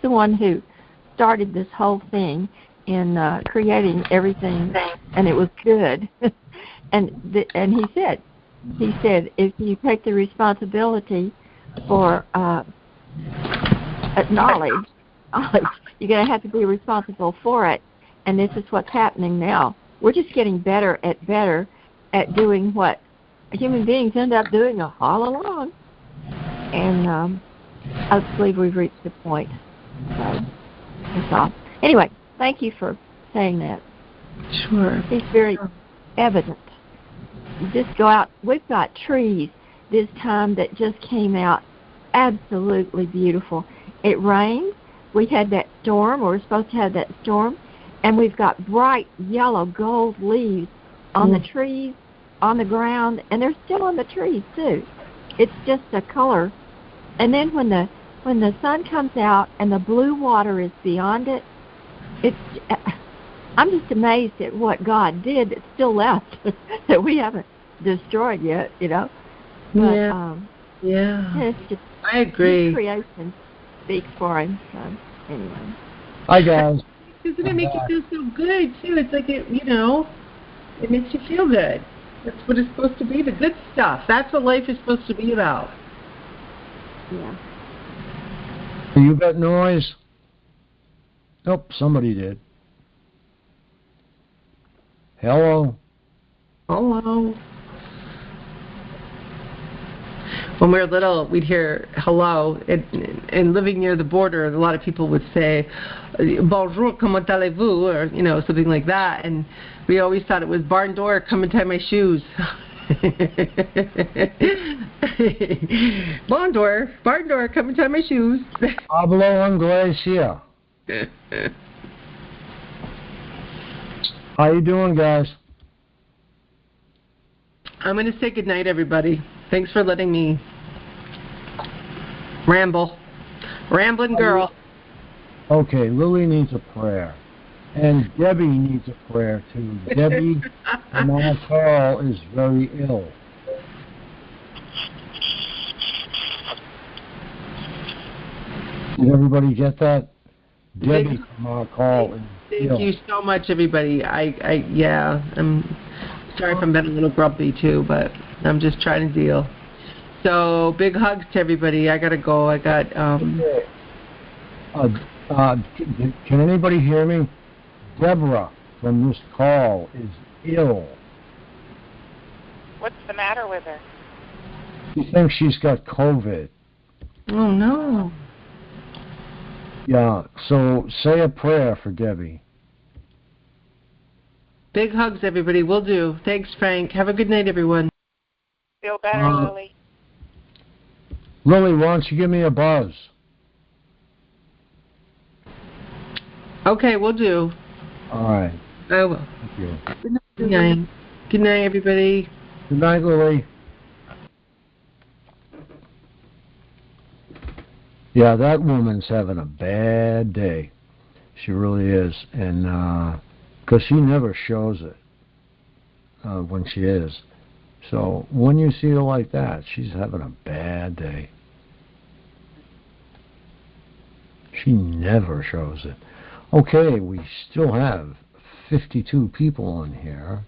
the one who started this whole thing in creating everything, and it was good. and he said, if you take the responsibility for knowledge, you're going to have to be responsible for it. And this is what's happening now. We're just getting better at doing what human beings end up doing all along. And I believe we've reached the point. So that's all. Anyway, thank you for saying that. Sure. It's very evident. You just go out. We've got trees this time that just came out absolutely beautiful. It rained. We had that storm. We were supposed to have that storm. And we've got bright yellow gold leaves on the trees, on the ground, and they're still on the trees too. It's just a color. And then when the sun comes out and the blue water is beyond it, I'm just amazed at what God did that's still left that we haven't destroyed yet, But, yeah. It's just, I agree. His creation speaks for him. So anyway. Hi guys. Doesn't it make you feel so good too? It's like it makes you feel good. That's what it's supposed to be, the good stuff. That's what life is supposed to be about. Yeah. You got noise? Nope, somebody did. Hello? Hello. When we were little, we'd hear hello, and living near the border, a lot of people would say, bonjour, comment allez-vous, or, something like that, and we always thought it was barn door, come and tie my shoes. Bondor, come and tie my shoes. Hablo inglés here. How you doing, guys? I'm going to say goodnight, everybody. Thanks for letting me ramble. Rambling girl. Okay, Lily needs a prayer. And Debbie needs a prayer, too. Debbie, my Carl is very ill. Did everybody get that? Debbie from our call is ill. Thank you so much, everybody. I'm sorry if I'm being a little grumpy, too, but I'm just trying to deal. So, big hugs to everybody. I got to go. I got... Can anybody hear me? Deborah from this call is ill. What's the matter with her? She thinks she's got COVID. Oh, no. Yeah, so say a prayer for Debbie. Big hugs, everybody. Will do. Thanks, Frank. Have a good night, everyone. Feel better, Lily? Lily, why don't you give me a buzz? Okay, we'll do. All right. I will. Thank you. Good night. Good night, everybody. Good night, Lily. Yeah, that woman's having a bad day. She really is. And because she never shows it when she is. So when you see her like that, she's having a bad day. She never shows it. Okay, we still have 52 people on here,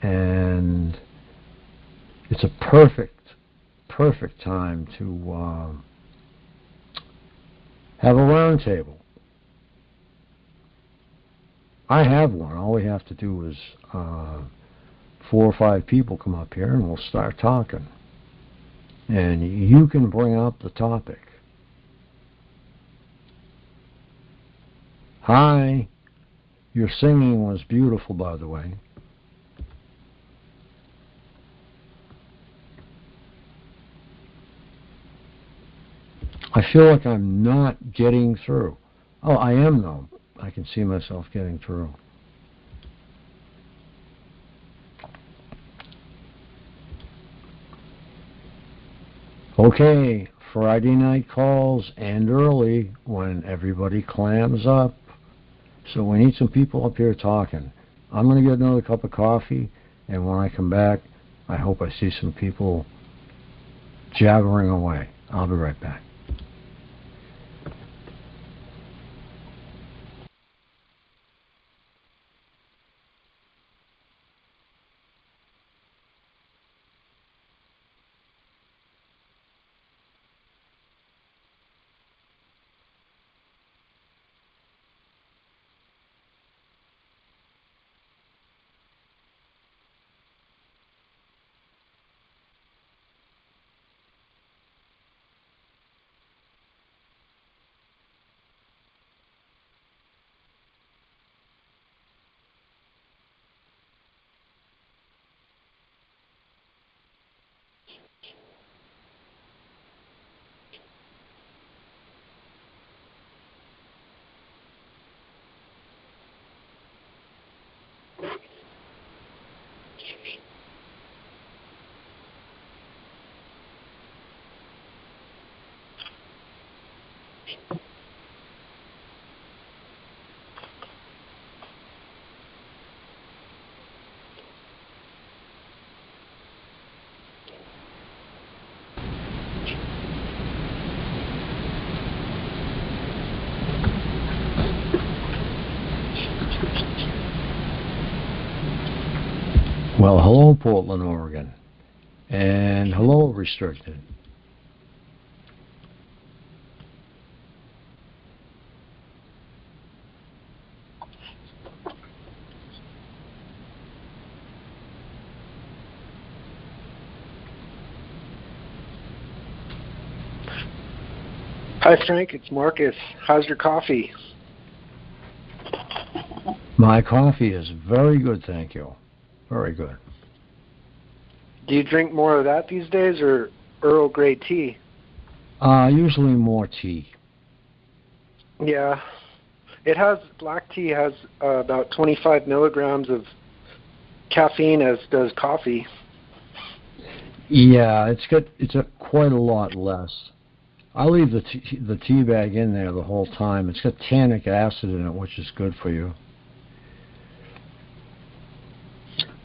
and it's a perfect time to have a round table. I have one. All we have to do is 4 or 5 people come up here, and we'll start talking. And you can bring up the topic. Hi. Your singing was beautiful, by the way. I feel like I'm not getting through. Oh, I am, though. I can see myself getting through. Okay, Friday night calls and early when everybody clams up. So we need some people up here talking. I'm going to get another cup of coffee, and when I come back, I hope I see some people jabbering away. I'll be right back. Well, hello, Portland, Oregon. And hello, Restricted. Hi, Frank. It's Marcus. How's your coffee? My coffee is very good, thank you. Very good. Do you drink more of that these days, or Earl Grey tea? Usually more tea. Yeah. Black tea has about 25 milligrams of caffeine, as does coffee. Yeah, it's quite a lot less. I leave the tea bag in there the whole time. It's got tannic acid in it, which is good for you.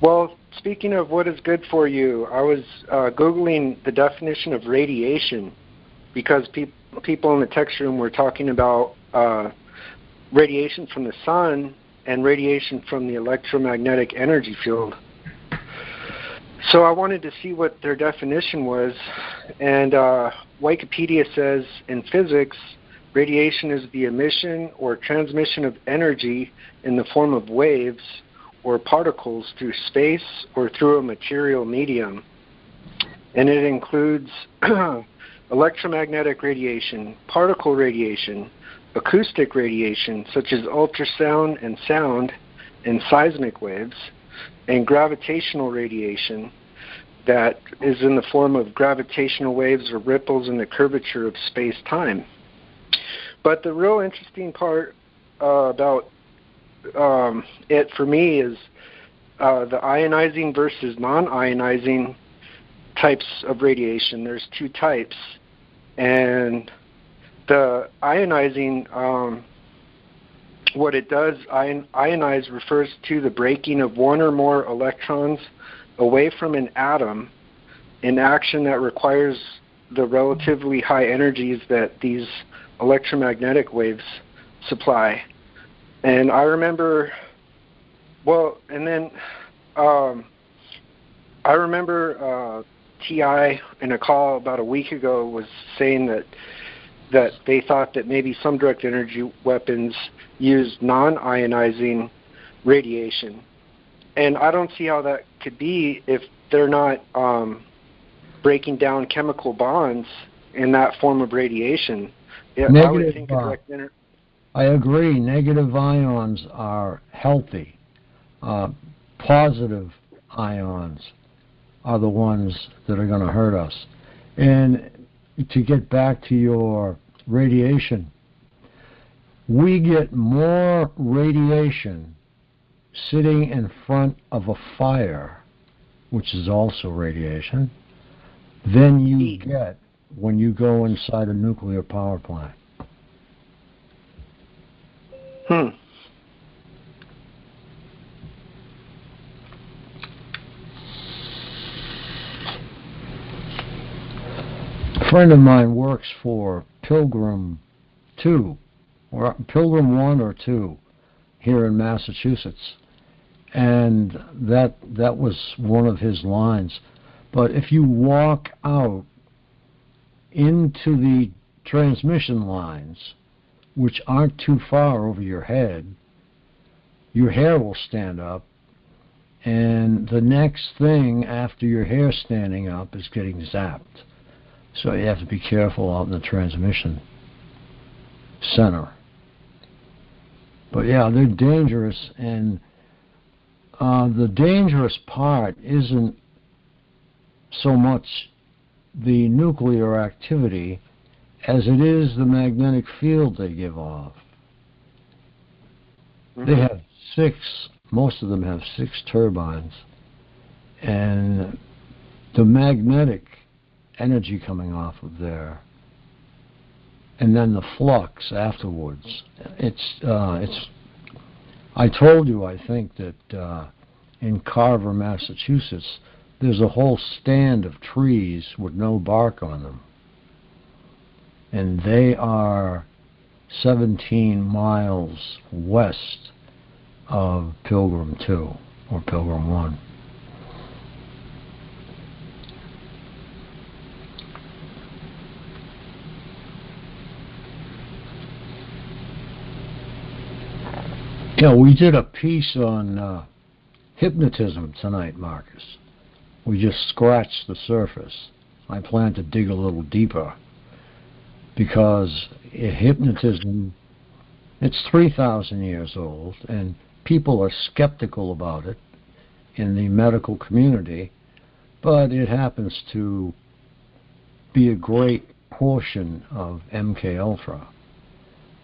Well, speaking of what is good for you, I was Googling the definition of radiation because people in the text room were talking about radiation from the sun and radiation from the electromagnetic energy field. So I wanted to see what their definition was, and Wikipedia says, in physics, radiation is the emission or transmission of energy in the form of waves or particles through space or through a material medium. And it includes electromagnetic radiation, particle radiation, acoustic radiation, such as ultrasound and sound, and seismic waves, and gravitational radiation that is in the form of gravitational waves or ripples in the curvature of space-time. But the real interesting part about it for me is the ionizing versus non-ionizing types of radiation. There's two types, and the ionizing, what it does, ionize refers to the breaking of one or more electrons away from an atom, an action that requires the relatively high energies that these electromagnetic waves supply. And I remember, I remember TI in a call about a week ago was saying that they thought that maybe some direct energy weapons used non-ionizing radiation. And I don't see how that could be if they're not breaking down chemical bonds in that form of radiation. Yeah, I would think a direct energy. I agree. Negative ions are healthy. Positive ions are the ones that are going to hurt us. And to get back to your radiation, we get more radiation sitting in front of a fire, which is also radiation, than you get when you go inside a nuclear power plant. A friend of mine works for Pilgrim 2, or Pilgrim 1 or 2, here in Massachusetts, and that was one of his lines. But if you walk out into the transmission lines, which aren't too far over your head, your hair will stand up, and the next thing after your hair standing up is getting zapped. So you have to be careful out in the transmission center. But yeah, they're dangerous, and the dangerous part isn't so much the nuclear activity as it is the magnetic field they give off. They have most of them have 6 turbines, and the magnetic energy coming off of there, and then the flux afterwards. I told you, I think, that in Carver, Massachusetts, there's a whole stand of trees with no bark on them, and they are 17 miles west of Pilgrim 2 or Pilgrim 1. Yeah, we did a piece on hypnotism tonight, Marcus. We just scratched the surface. I plan to dig a little deeper because hypnotism, it's 3,000 years old, and people are skeptical about it in the medical community, but it happens to be a great portion of MkUltra,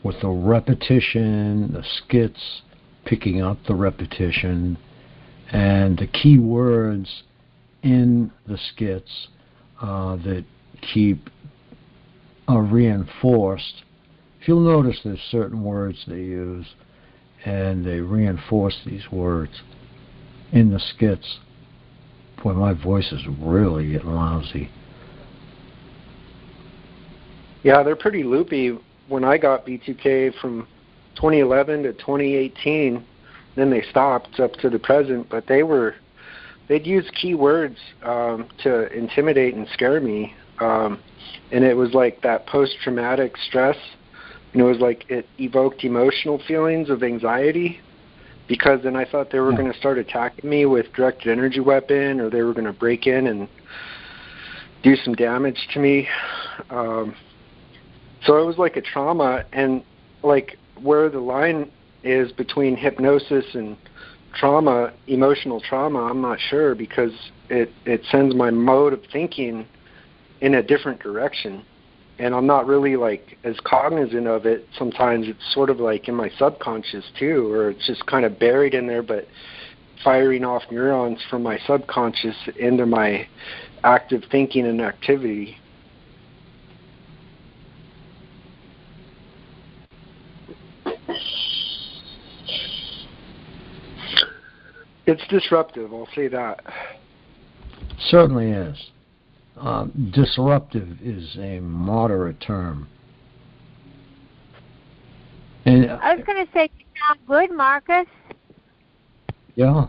with the repetition, the skits, picking up the repetition, and the key words in the skits that keep reinforced. If you'll notice, there's certain words they use, and they reinforce these words in the skits. Boy, my voice is really getting lousy. Yeah, they're pretty loopy. When I got B2K from 2011 to 2018, then they stopped up to the present, but they'd use key words to intimidate and scare me. And it was like that post-traumatic stress. And it was like it evoked emotional feelings of anxiety, because then I thought they were going to start attacking me with directed energy weapon, or they were going to break in and do some damage to me. So it was like a trauma, and like where the line is between hypnosis and trauma, emotional trauma, I'm not sure, because it sends my mode of thinking in a different direction. And I'm not really like as cognizant of it. Sometimes it's sort of like in my subconscious too, or it's just kind of buried in there, but firing off neurons from my subconscious into my active thinking and activity. It's disruptive, I'll say that. Certainly is. Disruptive is a moderate term. And I was going to say, you sound good, Marcus. Yeah.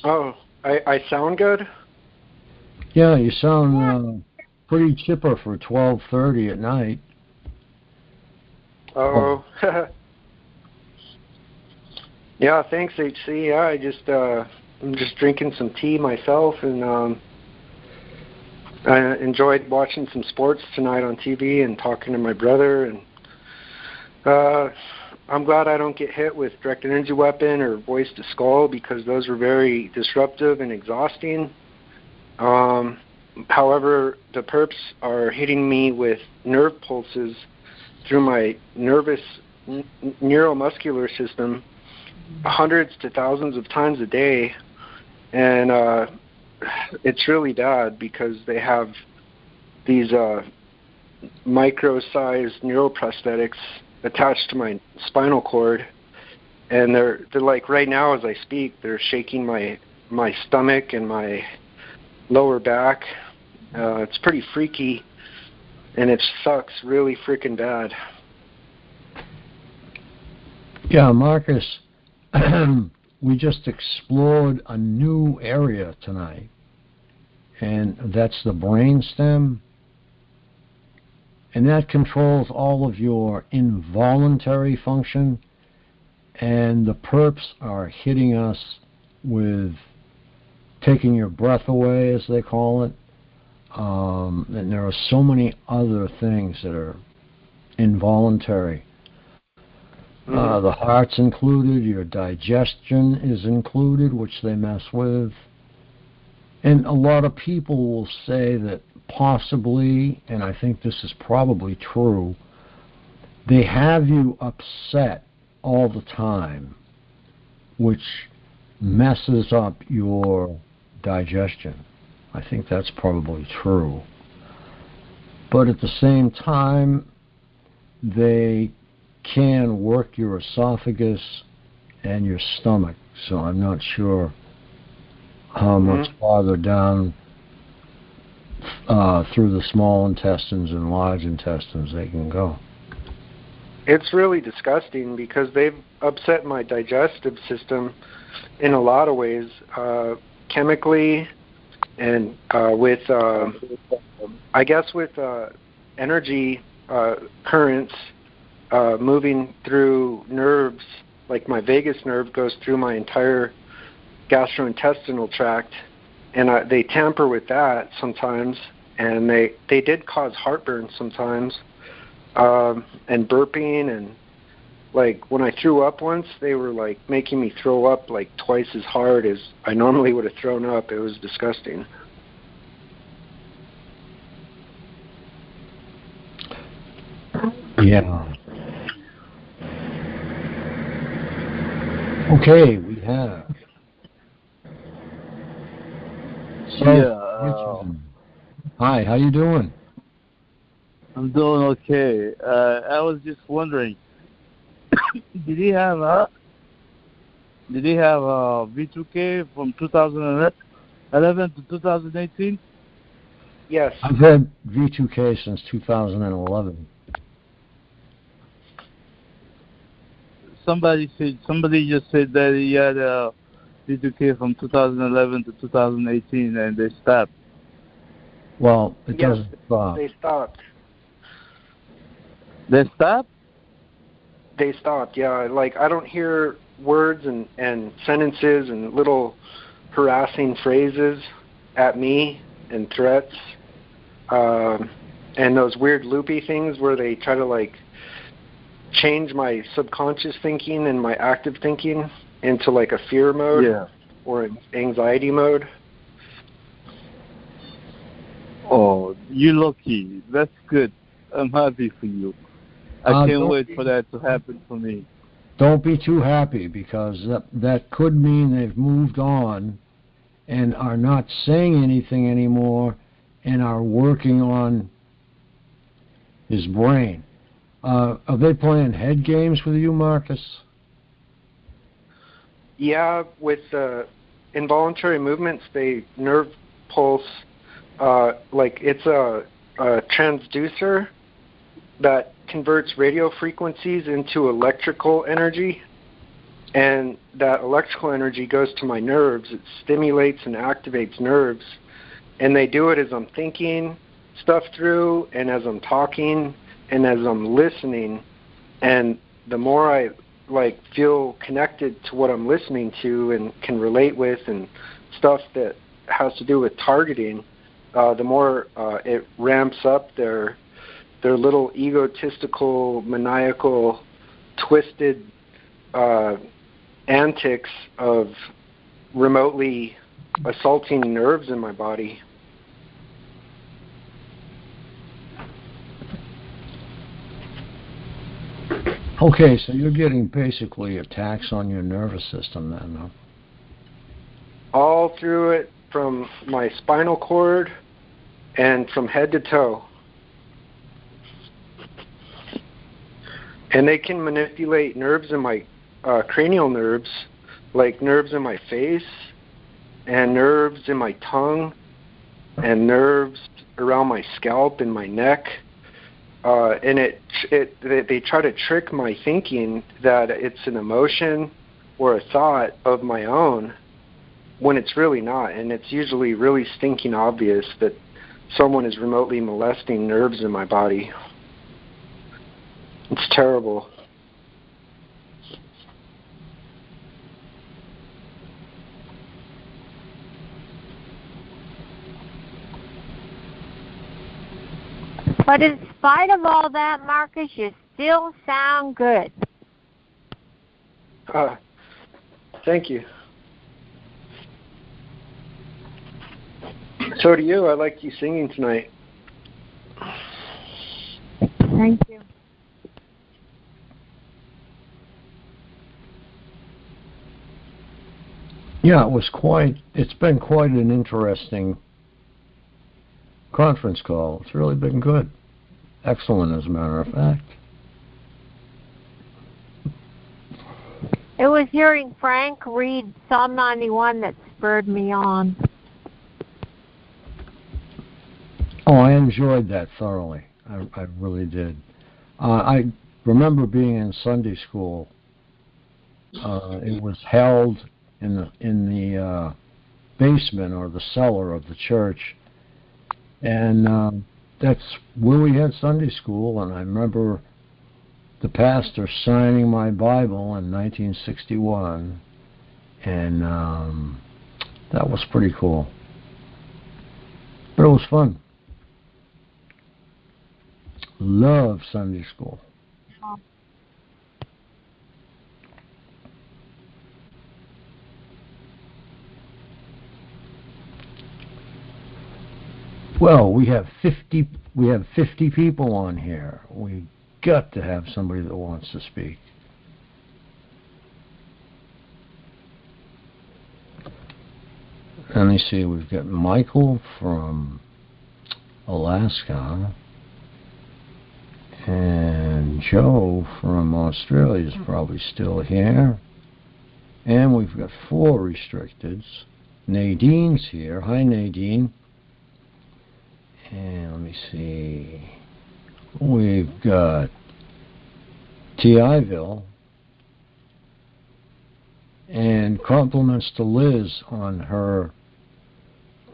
Oh, I sound good? Yeah, you sound pretty chipper for 12:30 at night. Oh. Yeah, thanks, HC. Yeah, I'm just drinking some tea myself, and I enjoyed watching some sports tonight on TV and talking to my brother. And I'm glad I don't get hit with direct energy weapon or voice to skull, because those were very disruptive and exhausting. However, the perps are hitting me with nerve pulses through my nervous neuromuscular system hundreds to thousands of times a day, and it's really bad, because they have these micro-sized neuroprosthetics attached to my spinal cord, and they're like, right now as I speak, they're shaking my stomach and my lower back. It's pretty freaky, and it sucks really freaking bad. Yeah, Marcus, we just explored a new area tonight, and that's the brainstem, and that controls all of your involuntary function, and the perps are hitting us with taking your breath away, as they call it, and there are so many other things that are involuntary. The heart's included, your digestion is included, which they mess with. And a lot of people will say that possibly, and I think this is probably true, they have you upset all the time, which messes up your digestion. I think that's probably true. But at the same time, they can work your esophagus and your stomach, so I'm not sure how much farther down through the small intestines and large intestines they can go. It's really disgusting, because they've upset my digestive system in a lot of ways, chemically, and with energy currents moving through nerves. Like my vagus nerve goes through my entire gastrointestinal tract, and they tamper with that sometimes, and they did cause heartburn sometimes, and burping, and like when I threw up once, they were like making me throw up like twice as hard as I normally would have thrown up. It was disgusting. Yeah. Okay, we have. Richmond. Hi, how you doing? I'm doing okay. I was just wondering, did he have V2K from 2011 to 2018? Yes. I've had V2K since 2011. Somebody just said that he had V2K from 2011 to 2018, and they stopped. Well, it doesn't stop. They stopped. They stopped? They stopped, yeah. Like, I don't hear words and sentences and little harassing phrases at me and threats. And those weird loopy things where they try to, like, change my subconscious thinking and my active thinking into, like, a fear mode or an anxiety mode. Oh, you're lucky. That's good. I'm happy for you. I can't wait for that to happen for me. Don't be too happy, because that could mean they've moved on and are not saying anything anymore and are working on his brain. Are they playing head games with you, Marcus? Yeah, with involuntary movements, they nerve pulse, like it's a transducer that converts radio frequencies into electrical energy, and that electrical energy goes to my nerves. It stimulates and activates nerves, and they do it as I'm thinking stuff through, and as I'm talking, and as I'm listening. And the more I feel connected to what I'm listening to and can relate with, and stuff that has to do with targeting, the more it ramps up their little egotistical, maniacal, twisted antics of remotely assaulting nerves in my body. Okay, so you're getting basically attacks on your nervous system then, huh? All through it, from my spinal cord and from head to toe. And they can manipulate nerves in my cranial nerves, like nerves in my face, and nerves in my tongue, and nerves around my scalp and my neck. And they try to trick my thinking that it's an emotion or a thought of my own, when it's really not. And it's usually really stinking obvious that someone is remotely molesting nerves in my body. It's terrible. But in spite of all that, Marcus, you still sound good. Thank you. So do you. I liked you singing tonight. Thank you. Yeah, it's been quite an interesting conference call. It's really been good. Excellent, as a matter of fact. It was hearing Frank read Psalm 91 that spurred me on. Oh, I enjoyed that thoroughly. I really did. I remember being in Sunday school. It was held in the basement or the cellar of the church, and that's where we had Sunday school. And I remember the pastor signing my Bible in 1961, and that was pretty cool. But it was fun. Love Sunday school. Well, we have 50 people on here. We got to have somebody that wants to speak. Let me see, we've got Michael from Alaska, and Joe from Australia is probably still here. And we've got 4 restricteds. Nadine's here. Hi, Nadine. And let me see. We've got T.I.ville. And compliments to Liz on her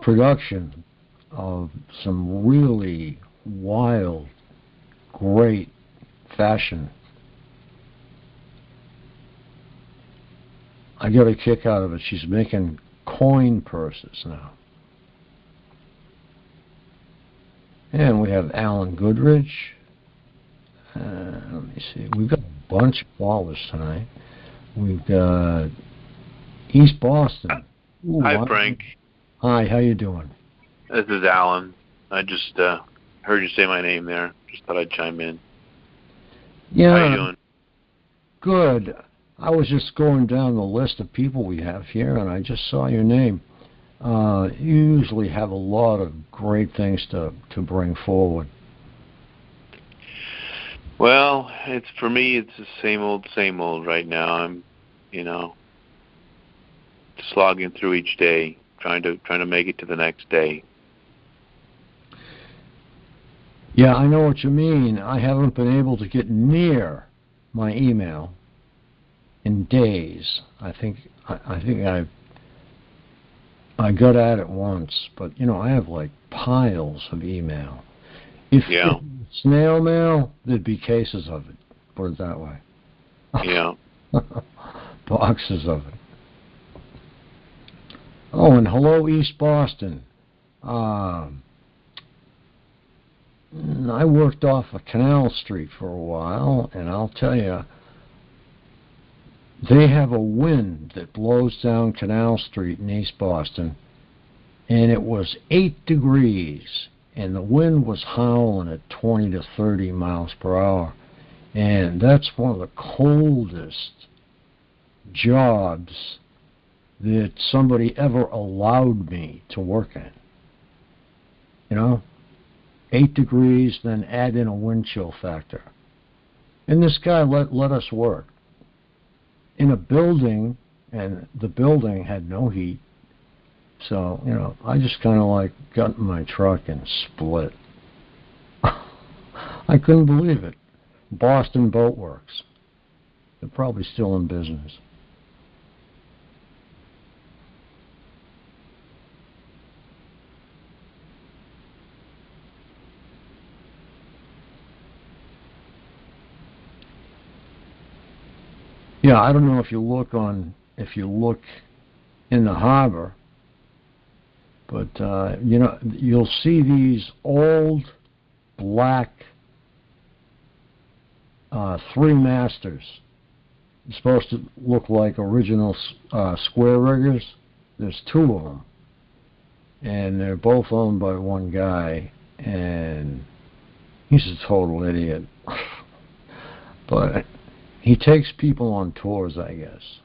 production of some really wild, great fashion. I got a kick out of it. She's making coin purses now. And we have Alan Goodrich. Let me see. We've got a bunch of callers tonight. We've got East Boston. Ooh, hi, Frank. Hi, how you doing? This is Alan. I just heard you say my name there. Just thought I'd chime in. Yeah. How you doing? Good. I was just going down the list of people we have here, and I just saw your name. You usually have a lot of great things to bring forward. Well, for me, it's the same old right now. I'm, slogging through each day, trying to make it to the next day. Yeah, I know what you mean. I haven't been able to get near my email in days. I think I got at it once, but I have like piles of email. If snail mail, there'd be cases of it. Put it that way. Yeah. Boxes of it. Oh, and hello, East Boston. I worked off of Canal Street for a while, and I'll tell you, they have a wind that blows down Canal Street in East Boston, and it was 8 degrees, and the wind was howling at 20 to 30 miles per hour, and that's one of the coldest jobs that somebody ever allowed me to work in. 8 degrees, then add in a wind chill factor. And this guy let us work in a building, and the building had no heat. So, I just kind of like got in my truck and split. I couldn't believe it. Boston Boat Works. They're probably still in business. Yeah, I don't know if you look in the harbor, but you'll see these old black 3-masters. It's supposed to look like original square riggers. There's 2 of them, and they're both owned by one guy, and he's a total idiot. But he takes people on tours, I guess.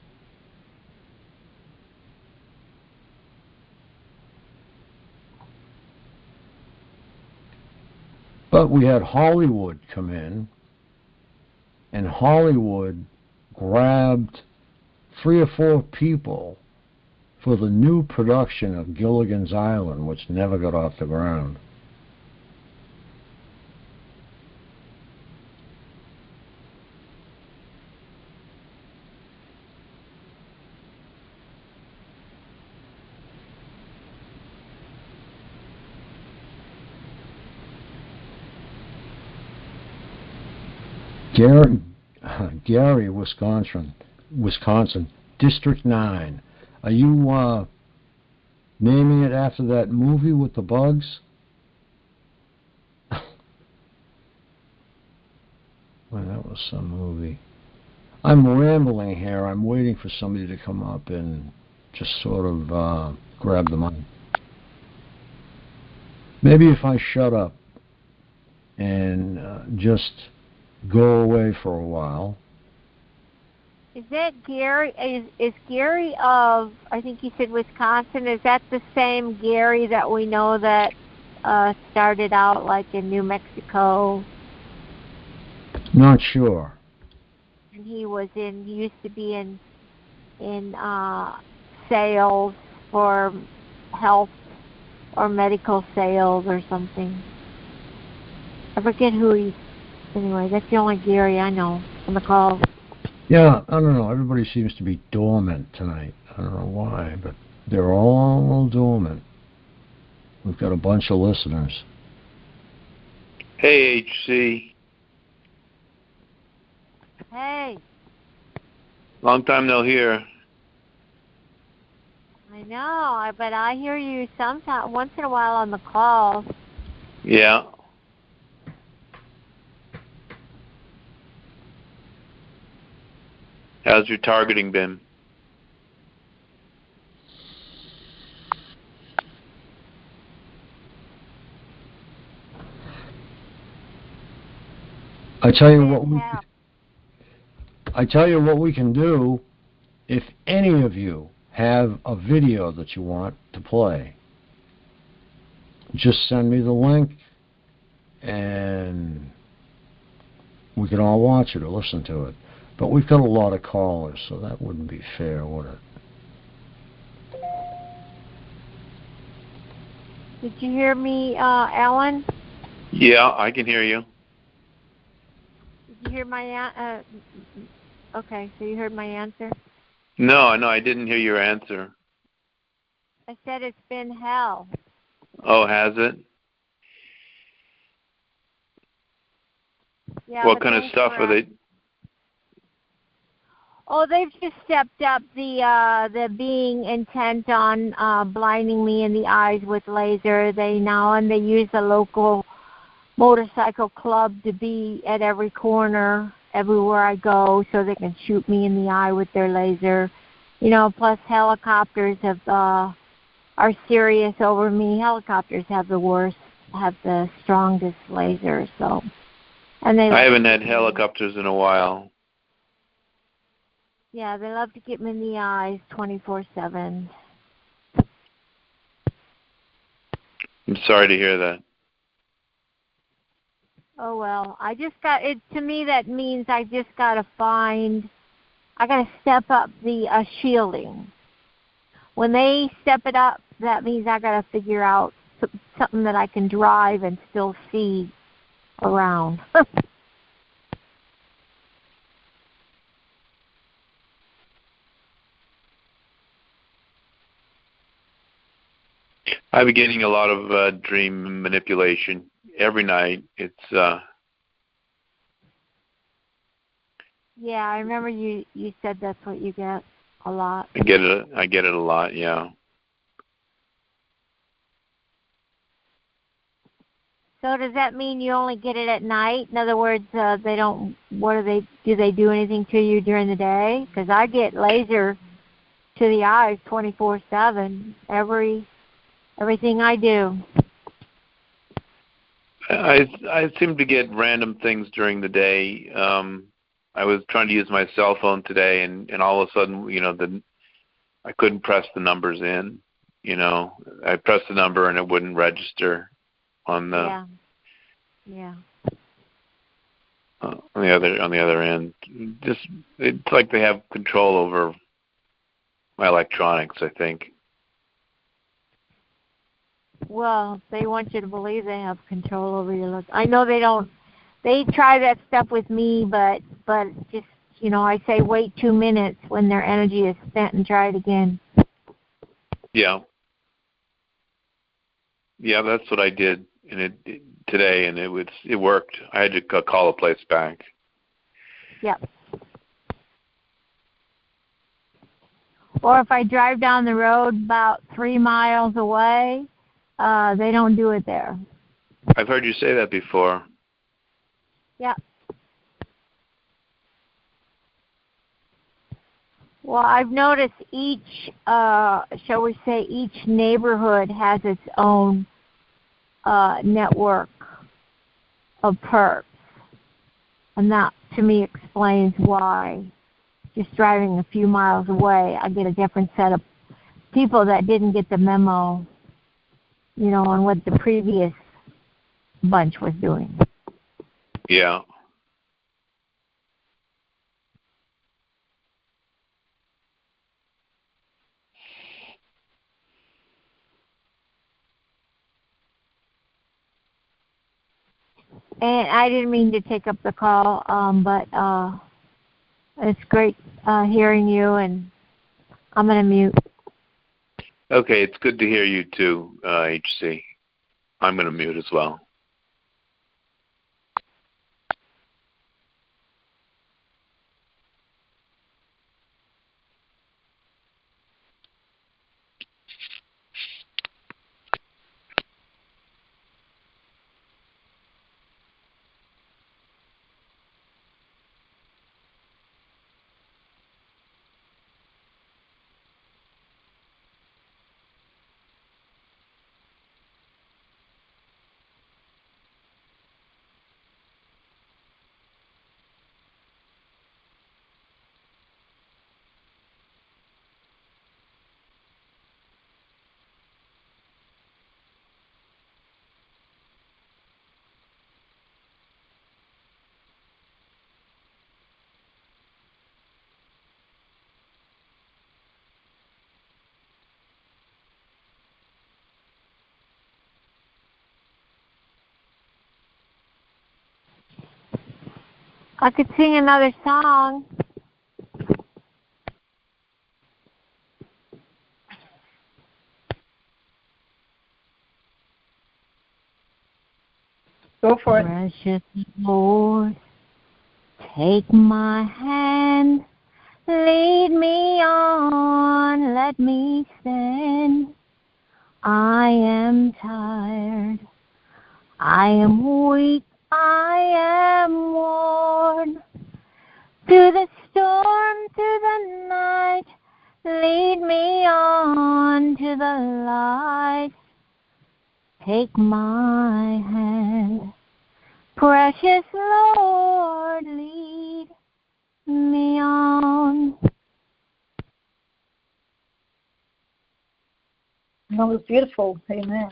But we had Hollywood come in, and Hollywood grabbed 3 or 4 people for the new production of Gilligan's Island, which never got off the ground. Gary, Wisconsin, District 9. Are you naming it after that movie with the bugs? Well, that was some movie. I'm rambling here. I'm waiting for somebody to come up and just sort of grab the mic. Maybe if I shut up and just go away for a while. Is that Gary? Is Gary of, I think you said Wisconsin, is that the same Gary that we know that started out like in New Mexico? Not sure. And he used to be in sales for health or medical sales or something. I forget who he's, anyway, that's the only Gary I know on the call. Yeah, I don't know. Everybody seems to be dormant tonight. I don't know why, but they're all dormant. We've got a bunch of listeners. Hey, HC. Hey. Long time no hear. I know, but I hear you sometime, once in a while on the call. Yeah. How's your targeting been? I tell you what we can do. If any of you have a video that you want to play, just send me the link and we can all watch it or listen to it. But we've got a lot of callers, so that wouldn't be fair, would it? Did you hear me, Alan? Yeah, I can hear you. Did you hear my okay, so you heard my answer? No, I didn't hear your answer. I said it's been hell. Oh, has it? Yeah. What kind of stuff are they? Oh, they've just stepped up the being intent on blinding me in the eyes with laser. They use the local motorcycle club to be at every corner, everywhere I go, so they can shoot me in the eye with their laser. You know, plus helicopters are serious over me. Helicopters have the strongest laser, so. And I haven't had helicopters in a while. Yeah, they love to get me in the eyes 24/7. I'm sorry to hear that. Oh, well, I just got it. To me, that means I just got to step up the shielding. When they step it up, that means I got to figure out something that I can drive and still see around. I've been getting a lot of dream manipulation every night. It's yeah, I remember you said that's what you get a lot. I get it a lot, yeah. So does that mean you only get it at night? In other words, they don't. Do they do anything to you during the day? Because I get laser to the eyes 24/7. Everything I do. I seem to get random things during the day. I was trying to use my cell phone today, and all of a sudden, I couldn't press the numbers in. I pressed the number and it wouldn't register on the on the other end. Just it's like they have control over my electronics, I think. Well, they want you to believe they have control over your look. I know they don't. They try that stuff with me, but just I say wait 2 minutes when their energy is spent and try it again. Yeah. Yeah, that's what I did, and today, and it worked. I had to call a place back. Yep. Or if I drive down the road about 3 miles away, they don't do it there. I've heard you say that before. Yeah. Well, I've noticed each neighborhood has its own network of perps. And that, to me, explains why just driving a few miles away, I get a different set of people that didn't get the memo, on what the previous bunch was doing. Yeah. And I didn't mean to take up the call, but it's great hearing you, and I'm going to mute. Okay, it's good to hear you too, HC. I'm going to mute as well. I could sing another song. Go for it. Precious Lord, take my hand, lead me on, let me stand. I am tired, I am weak, I am worn. Through the storm, through the night, lead me on to the light. Take my hand, precious Lord, lead me on. That was beautiful. Amen.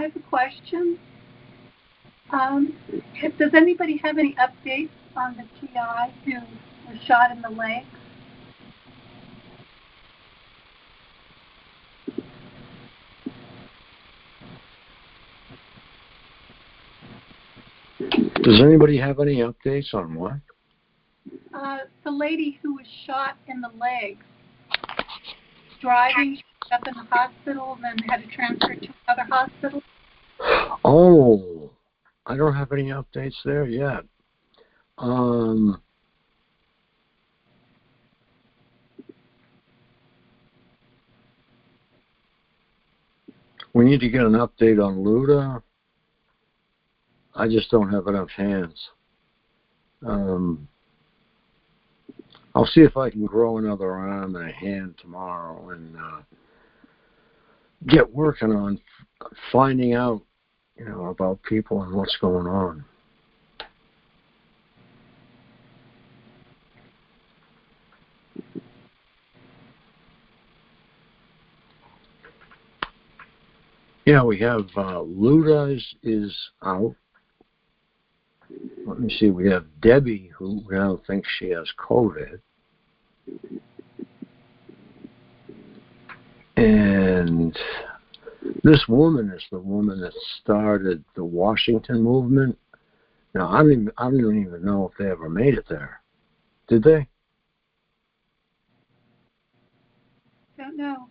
I have a question. Does anybody have any updates on the TI who was shot in the leg? Does anybody have any updates on what? The lady who was shot in the leg, driving, she was up in the hospital and then had to transfer to another hospital. Oh, I don't have any updates there yet. We need to get an update on Luda. I just don't have enough hands. I'll see if I can grow another arm and a hand tomorrow and get working on finding out, about people and what's going on. Yeah, we have Luda is out. Let me see. We have Debbie, who now thinks she has COVID. And this woman is the woman that started the Washington movement. Now, I don't even know if they ever made it there. Did they? Don't know.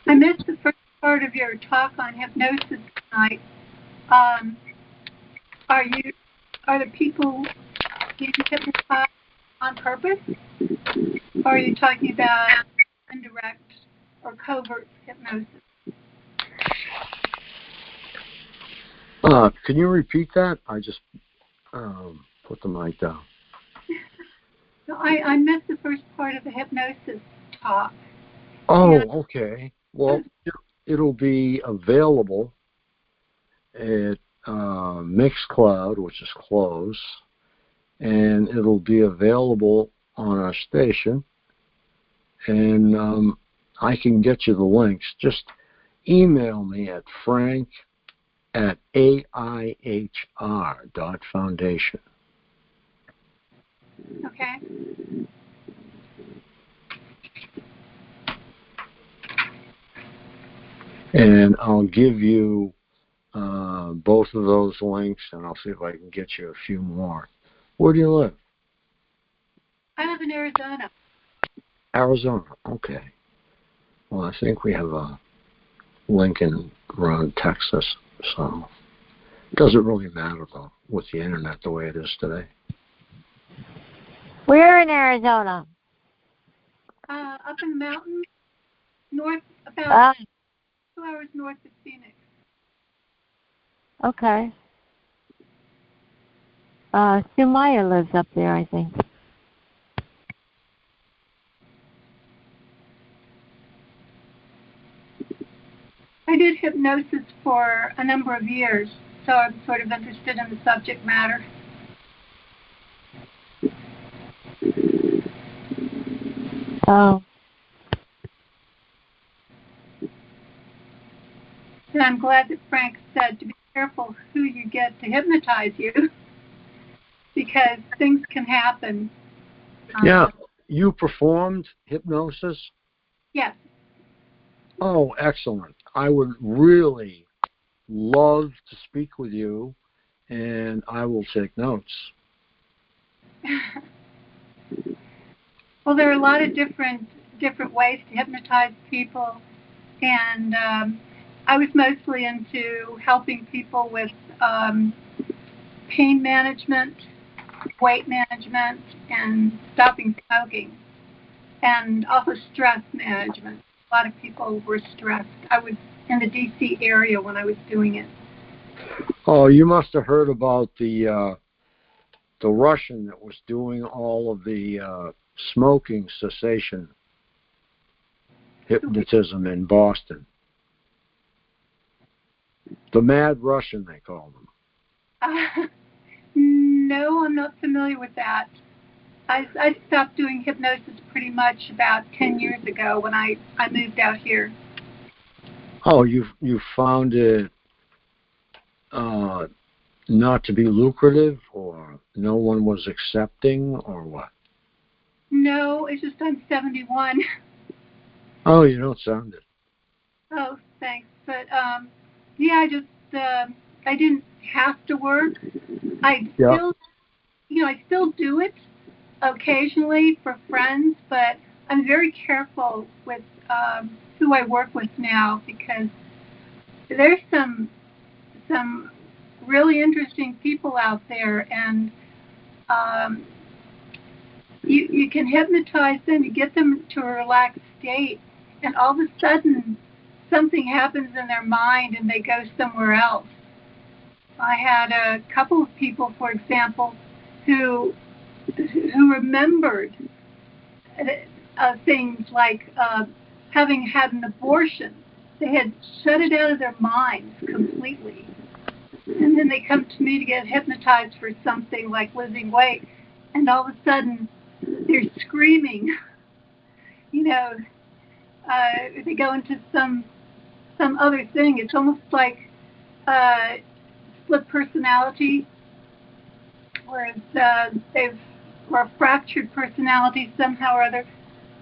I missed the first part of your talk on hypnosis tonight. Are the people being hypnotized on purpose? Or are you talking about indirect or covert hypnosis? Can you repeat that? I just put the mic down. So I missed the first part of the hypnosis talk. Oh, okay. Well, it'll be available at Mixcloud, which is closed, and it'll be available on our station. And I can get you the links. Just email me at frank@aihr.foundation. Okay. And I'll give you both of those links, and I'll see if I can get you a few more. Where do you live? I live in Arizona. Arizona, okay. Well, I think we have a link in around Texas, so it doesn't really matter, though, with the internet the way it is today. We're in Arizona. Up in the mountains, north, about 2 hours north of Phoenix. Okay. Sumaya lives up there, I think. I did hypnosis for a number of years, so I'm sort of interested in the subject matter. Oh. And I'm glad that Frank said to be careful who you get to hypnotize you, because things can happen. Yeah, you performed hypnosis? Yes. Oh, excellent. I would really love to speak with you, and I will take notes. Well, Well, there are a lot of different ways to hypnotize people, and I was mostly into helping people with pain management, weight management, and stopping smoking, and also stress management. A lot of people were stressed. I was in the D.C. area when I was doing it. Oh, you must have heard about the Russian that was doing all of the smoking cessation hypnotism in Boston. The Mad Russian, they call them. No, I'm not familiar with that. I stopped doing hypnosis pretty much about 10 years ago when I moved out here. Oh, you found it not to be lucrative, or no one was accepting, or what? No, it's just I'm 71. Oh, you don't sound it. Oh, thanks. But yeah, I didn't have to work. I still do it occasionally for friends, but I'm very careful with who I work with now, because there's some really interesting people out there, and you can hypnotize them, you get them to a relaxed state, and all of a sudden something happens in their mind and they go somewhere else. I had a couple of people, for example, who remembered things like having had an abortion. They had shut it out of their minds completely. And then they come to me to get hypnotized for something like losing weight, and all of a sudden they're screaming. You know, they go into some other thing. It's almost like split personality, whereas or a fractured personality somehow or other.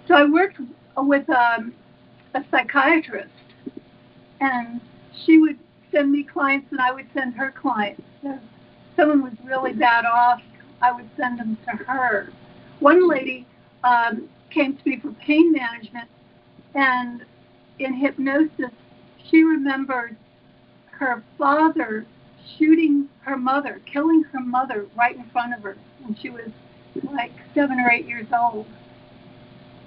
So I worked with a psychiatrist, and she would send me clients and I would send her clients. So if someone was really bad off, I would send them to her. One lady came to me for pain management, and in hypnosis, she remembered her father shooting her mother, killing her mother right in front of her when she was like 7 or 8 years old.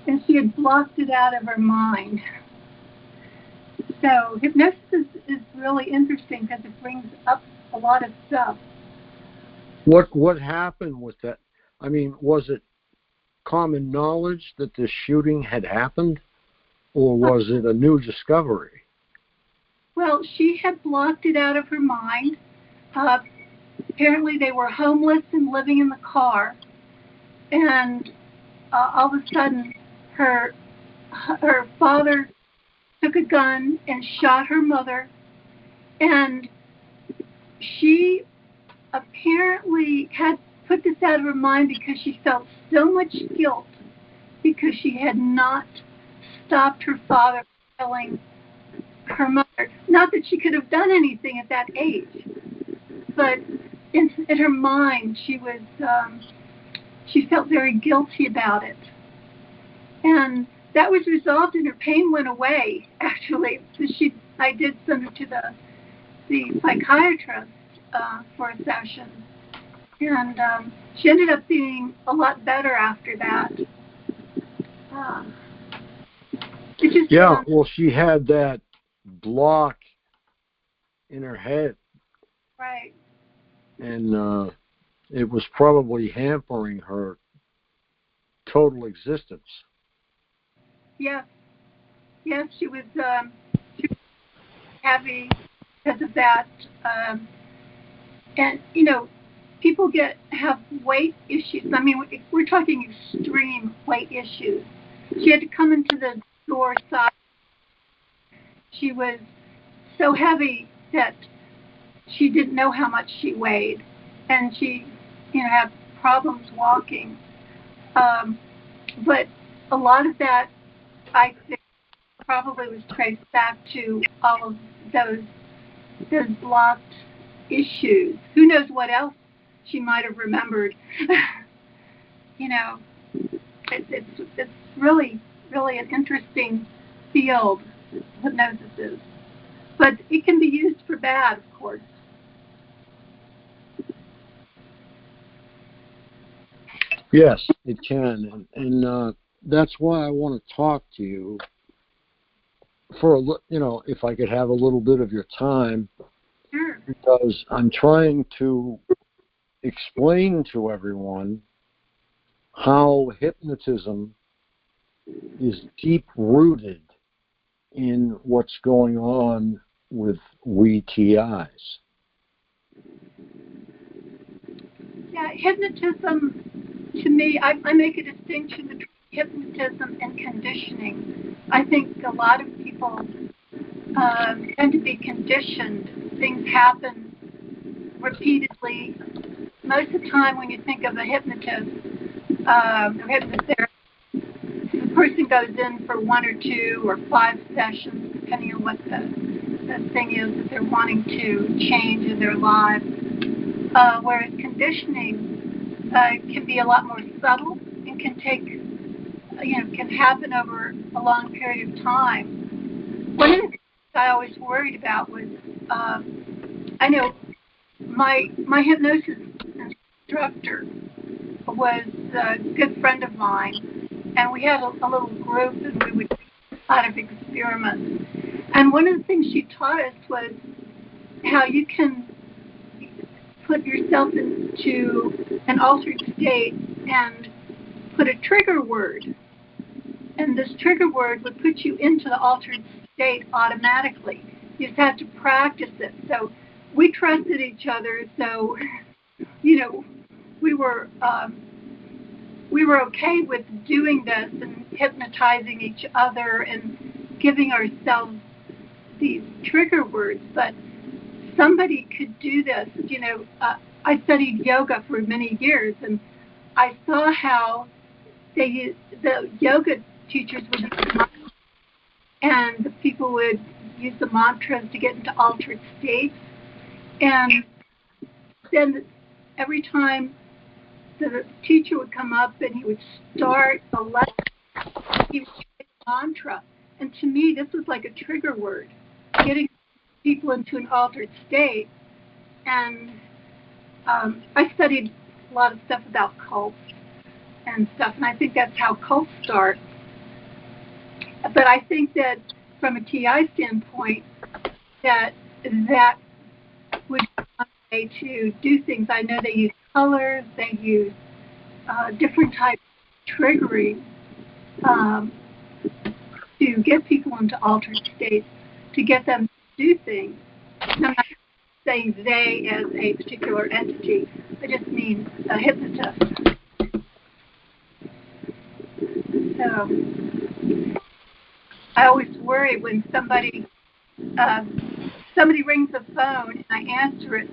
And she had blocked it out of her mind. So hypnosis is really interesting because it brings up a lot of stuff. What happened with that? I mean, was it common knowledge that this shooting had happened, or was it a new discovery? Well, she had blocked it out of her mind. Apparently they were homeless and living in the car, and all of a sudden her father took a gun and shot her mother, and she apparently had put this out of her mind because she felt so much guilt because she had not stopped her father from killing her mother. Not that she could have done anything at that age, but in her mind she was she felt very guilty about it, and that was resolved and her pain went away, actually. So I did send her to the psychiatrist for a session, and she ended up being a lot better after that. Well, she had that block in her head. Right. And it was probably hampering her total existence. Yes, she was heavy because of that. And, people have weight issues. I mean, we're talking extreme weight issues. She had to come into the door side. She was so heavy that she didn't know how much she weighed, and she, had problems walking. But a lot of that, I think, probably was traced back to all of those blocked issues. Who knows what else she might have remembered? It's really an interesting field, hypnosis is, but it can be used for bad, of course. Yes, it can, and that's why I want to talk to you for if I could have a little bit of your time, sure. Because I'm trying to explain to everyone how hypnotism is deep-rooted in what's going on with we TIs. Yeah, hypnotism, to me, I make a distinction between hypnotism and conditioning. I think a lot of people tend to be conditioned. Things happen repeatedly. Most of the time when you think of a hypnotist or hypnotherapist, the person goes in for 1 or 2 or 5 sessions, depending on what the thing is that they're wanting to change in their lives. Whereas conditioning can be a lot more subtle and can take, can happen over a long period of time. One of the things I always worried about was, I know my hypnosis instructor was a good friend of mine, and we had a little group, and we would do a lot of experiments. And one of the things she taught us was how you can put yourself into an altered state and put a trigger word. And this trigger word would put you into the altered state automatically. You just had to practice it. So we trusted each other. So, we were okay with doing this and hypnotizing each other and giving ourselves these trigger words. But somebody could do this. I studied yoga for many years, and I saw how the yoga teachers would use the mantras, and the people would use the mantras to get into altered states. And then every time the teacher would come up and he would start a lesson, he would say a mantra. And to me, this was like a trigger word, getting people into an altered state. And I studied a lot of stuff about cults and stuff, and I think that's how cults start. But I think that from a TI standpoint, that would be one way to do things. I know they use colors, they use different types of triggering to get people into altered states, to get them to do things. And I'm not saying they as a particular entity, I just mean a hypnotist. So I always worry when somebody rings the phone and I answer it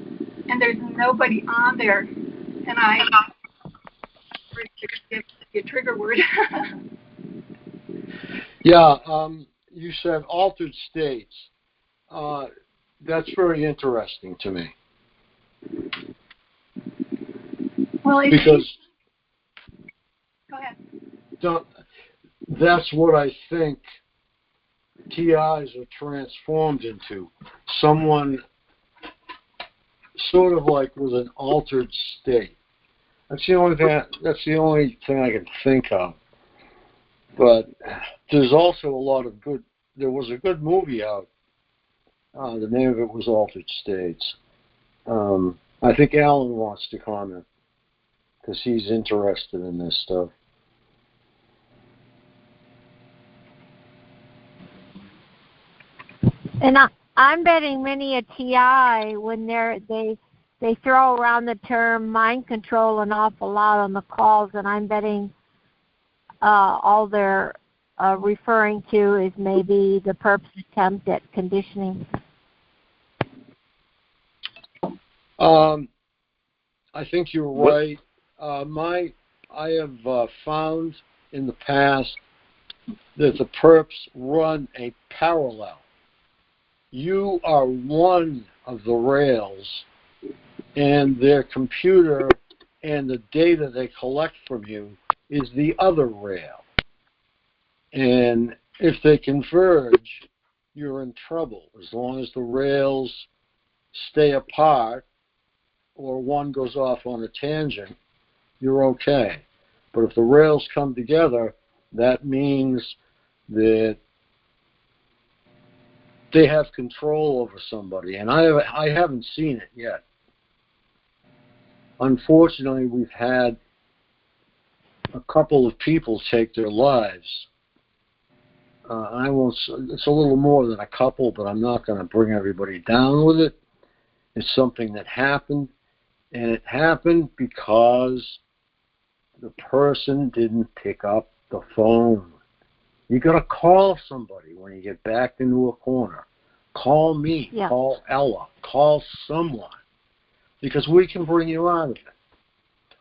and there's nobody on there, and I give a trigger word. Yeah, you said altered states. That's very interesting to me. Well, because go ahead. That's what I think TIs are transformed into. Someone sort of like with an altered state. That's the only thing I can think of. But there's also a lot of good. There was a good movie out. The name of it was Altered States. I think Alan wants to comment because he's interested in this stuff. And I'm betting many a TI when they throw around the term mind control an awful lot on the calls, and I'm betting all they're referring to is maybe the perp's attempt at conditioning. I think you're right. I have found in the past that the perps run a parallel. You are one of the rails, and their computer and the data they collect from you is the other rail. And if they converge, you're in trouble. As long as the rails stay apart or one goes off on a tangent, you're okay. But if the rails come together, that means that they have control over somebody. And I haven't seen it yet. Unfortunately, we've had a couple of people take their lives. It's a little more than a couple, but I'm not going to bring everybody down with it. It's something that happened, and it happened because the person didn't pick up the phone. You got to call somebody when you get backed into a corner. Call me, call Ella, call someone, because we can bring you out of it.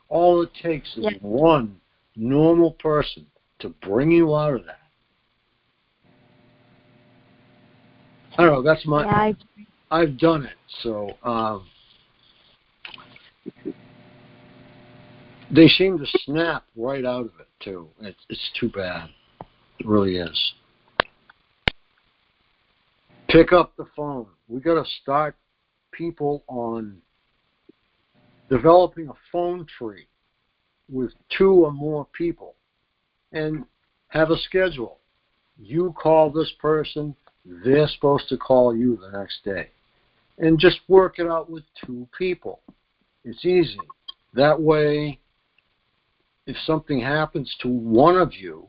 All it takes is one normal person to bring you out of that. I don't know, that's my... I've done it, so... they seem to snap right out of it, too. It's too bad. It really is. Pick up the phone. We got to start people on developing a phone tree with 2 or more people and have a schedule. You call this person, they're supposed to call you the next day. And just work it out with 2 people. It's easy. That way, if something happens to one of you,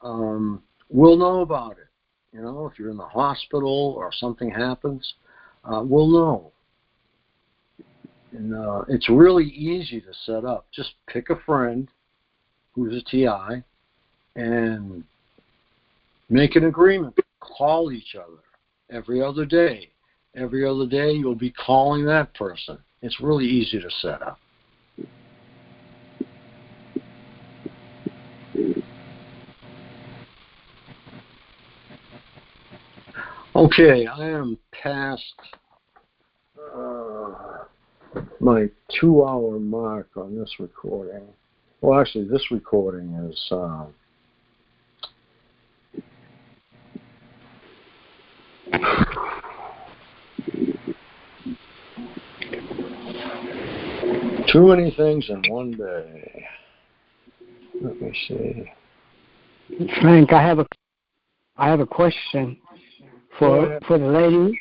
we'll know about it. You know, if you're in the hospital or something happens, we'll know. And it's really easy to set up. Just pick a friend who's a TI and make an agreement. Call each other every other day. Every other day you'll be calling that person. It's really easy to set up. Okay, I am past my 2-hour mark on this recording. Well, actually, this recording is 'Too many things in one day. Let me see. Frank, I have a question for the lady.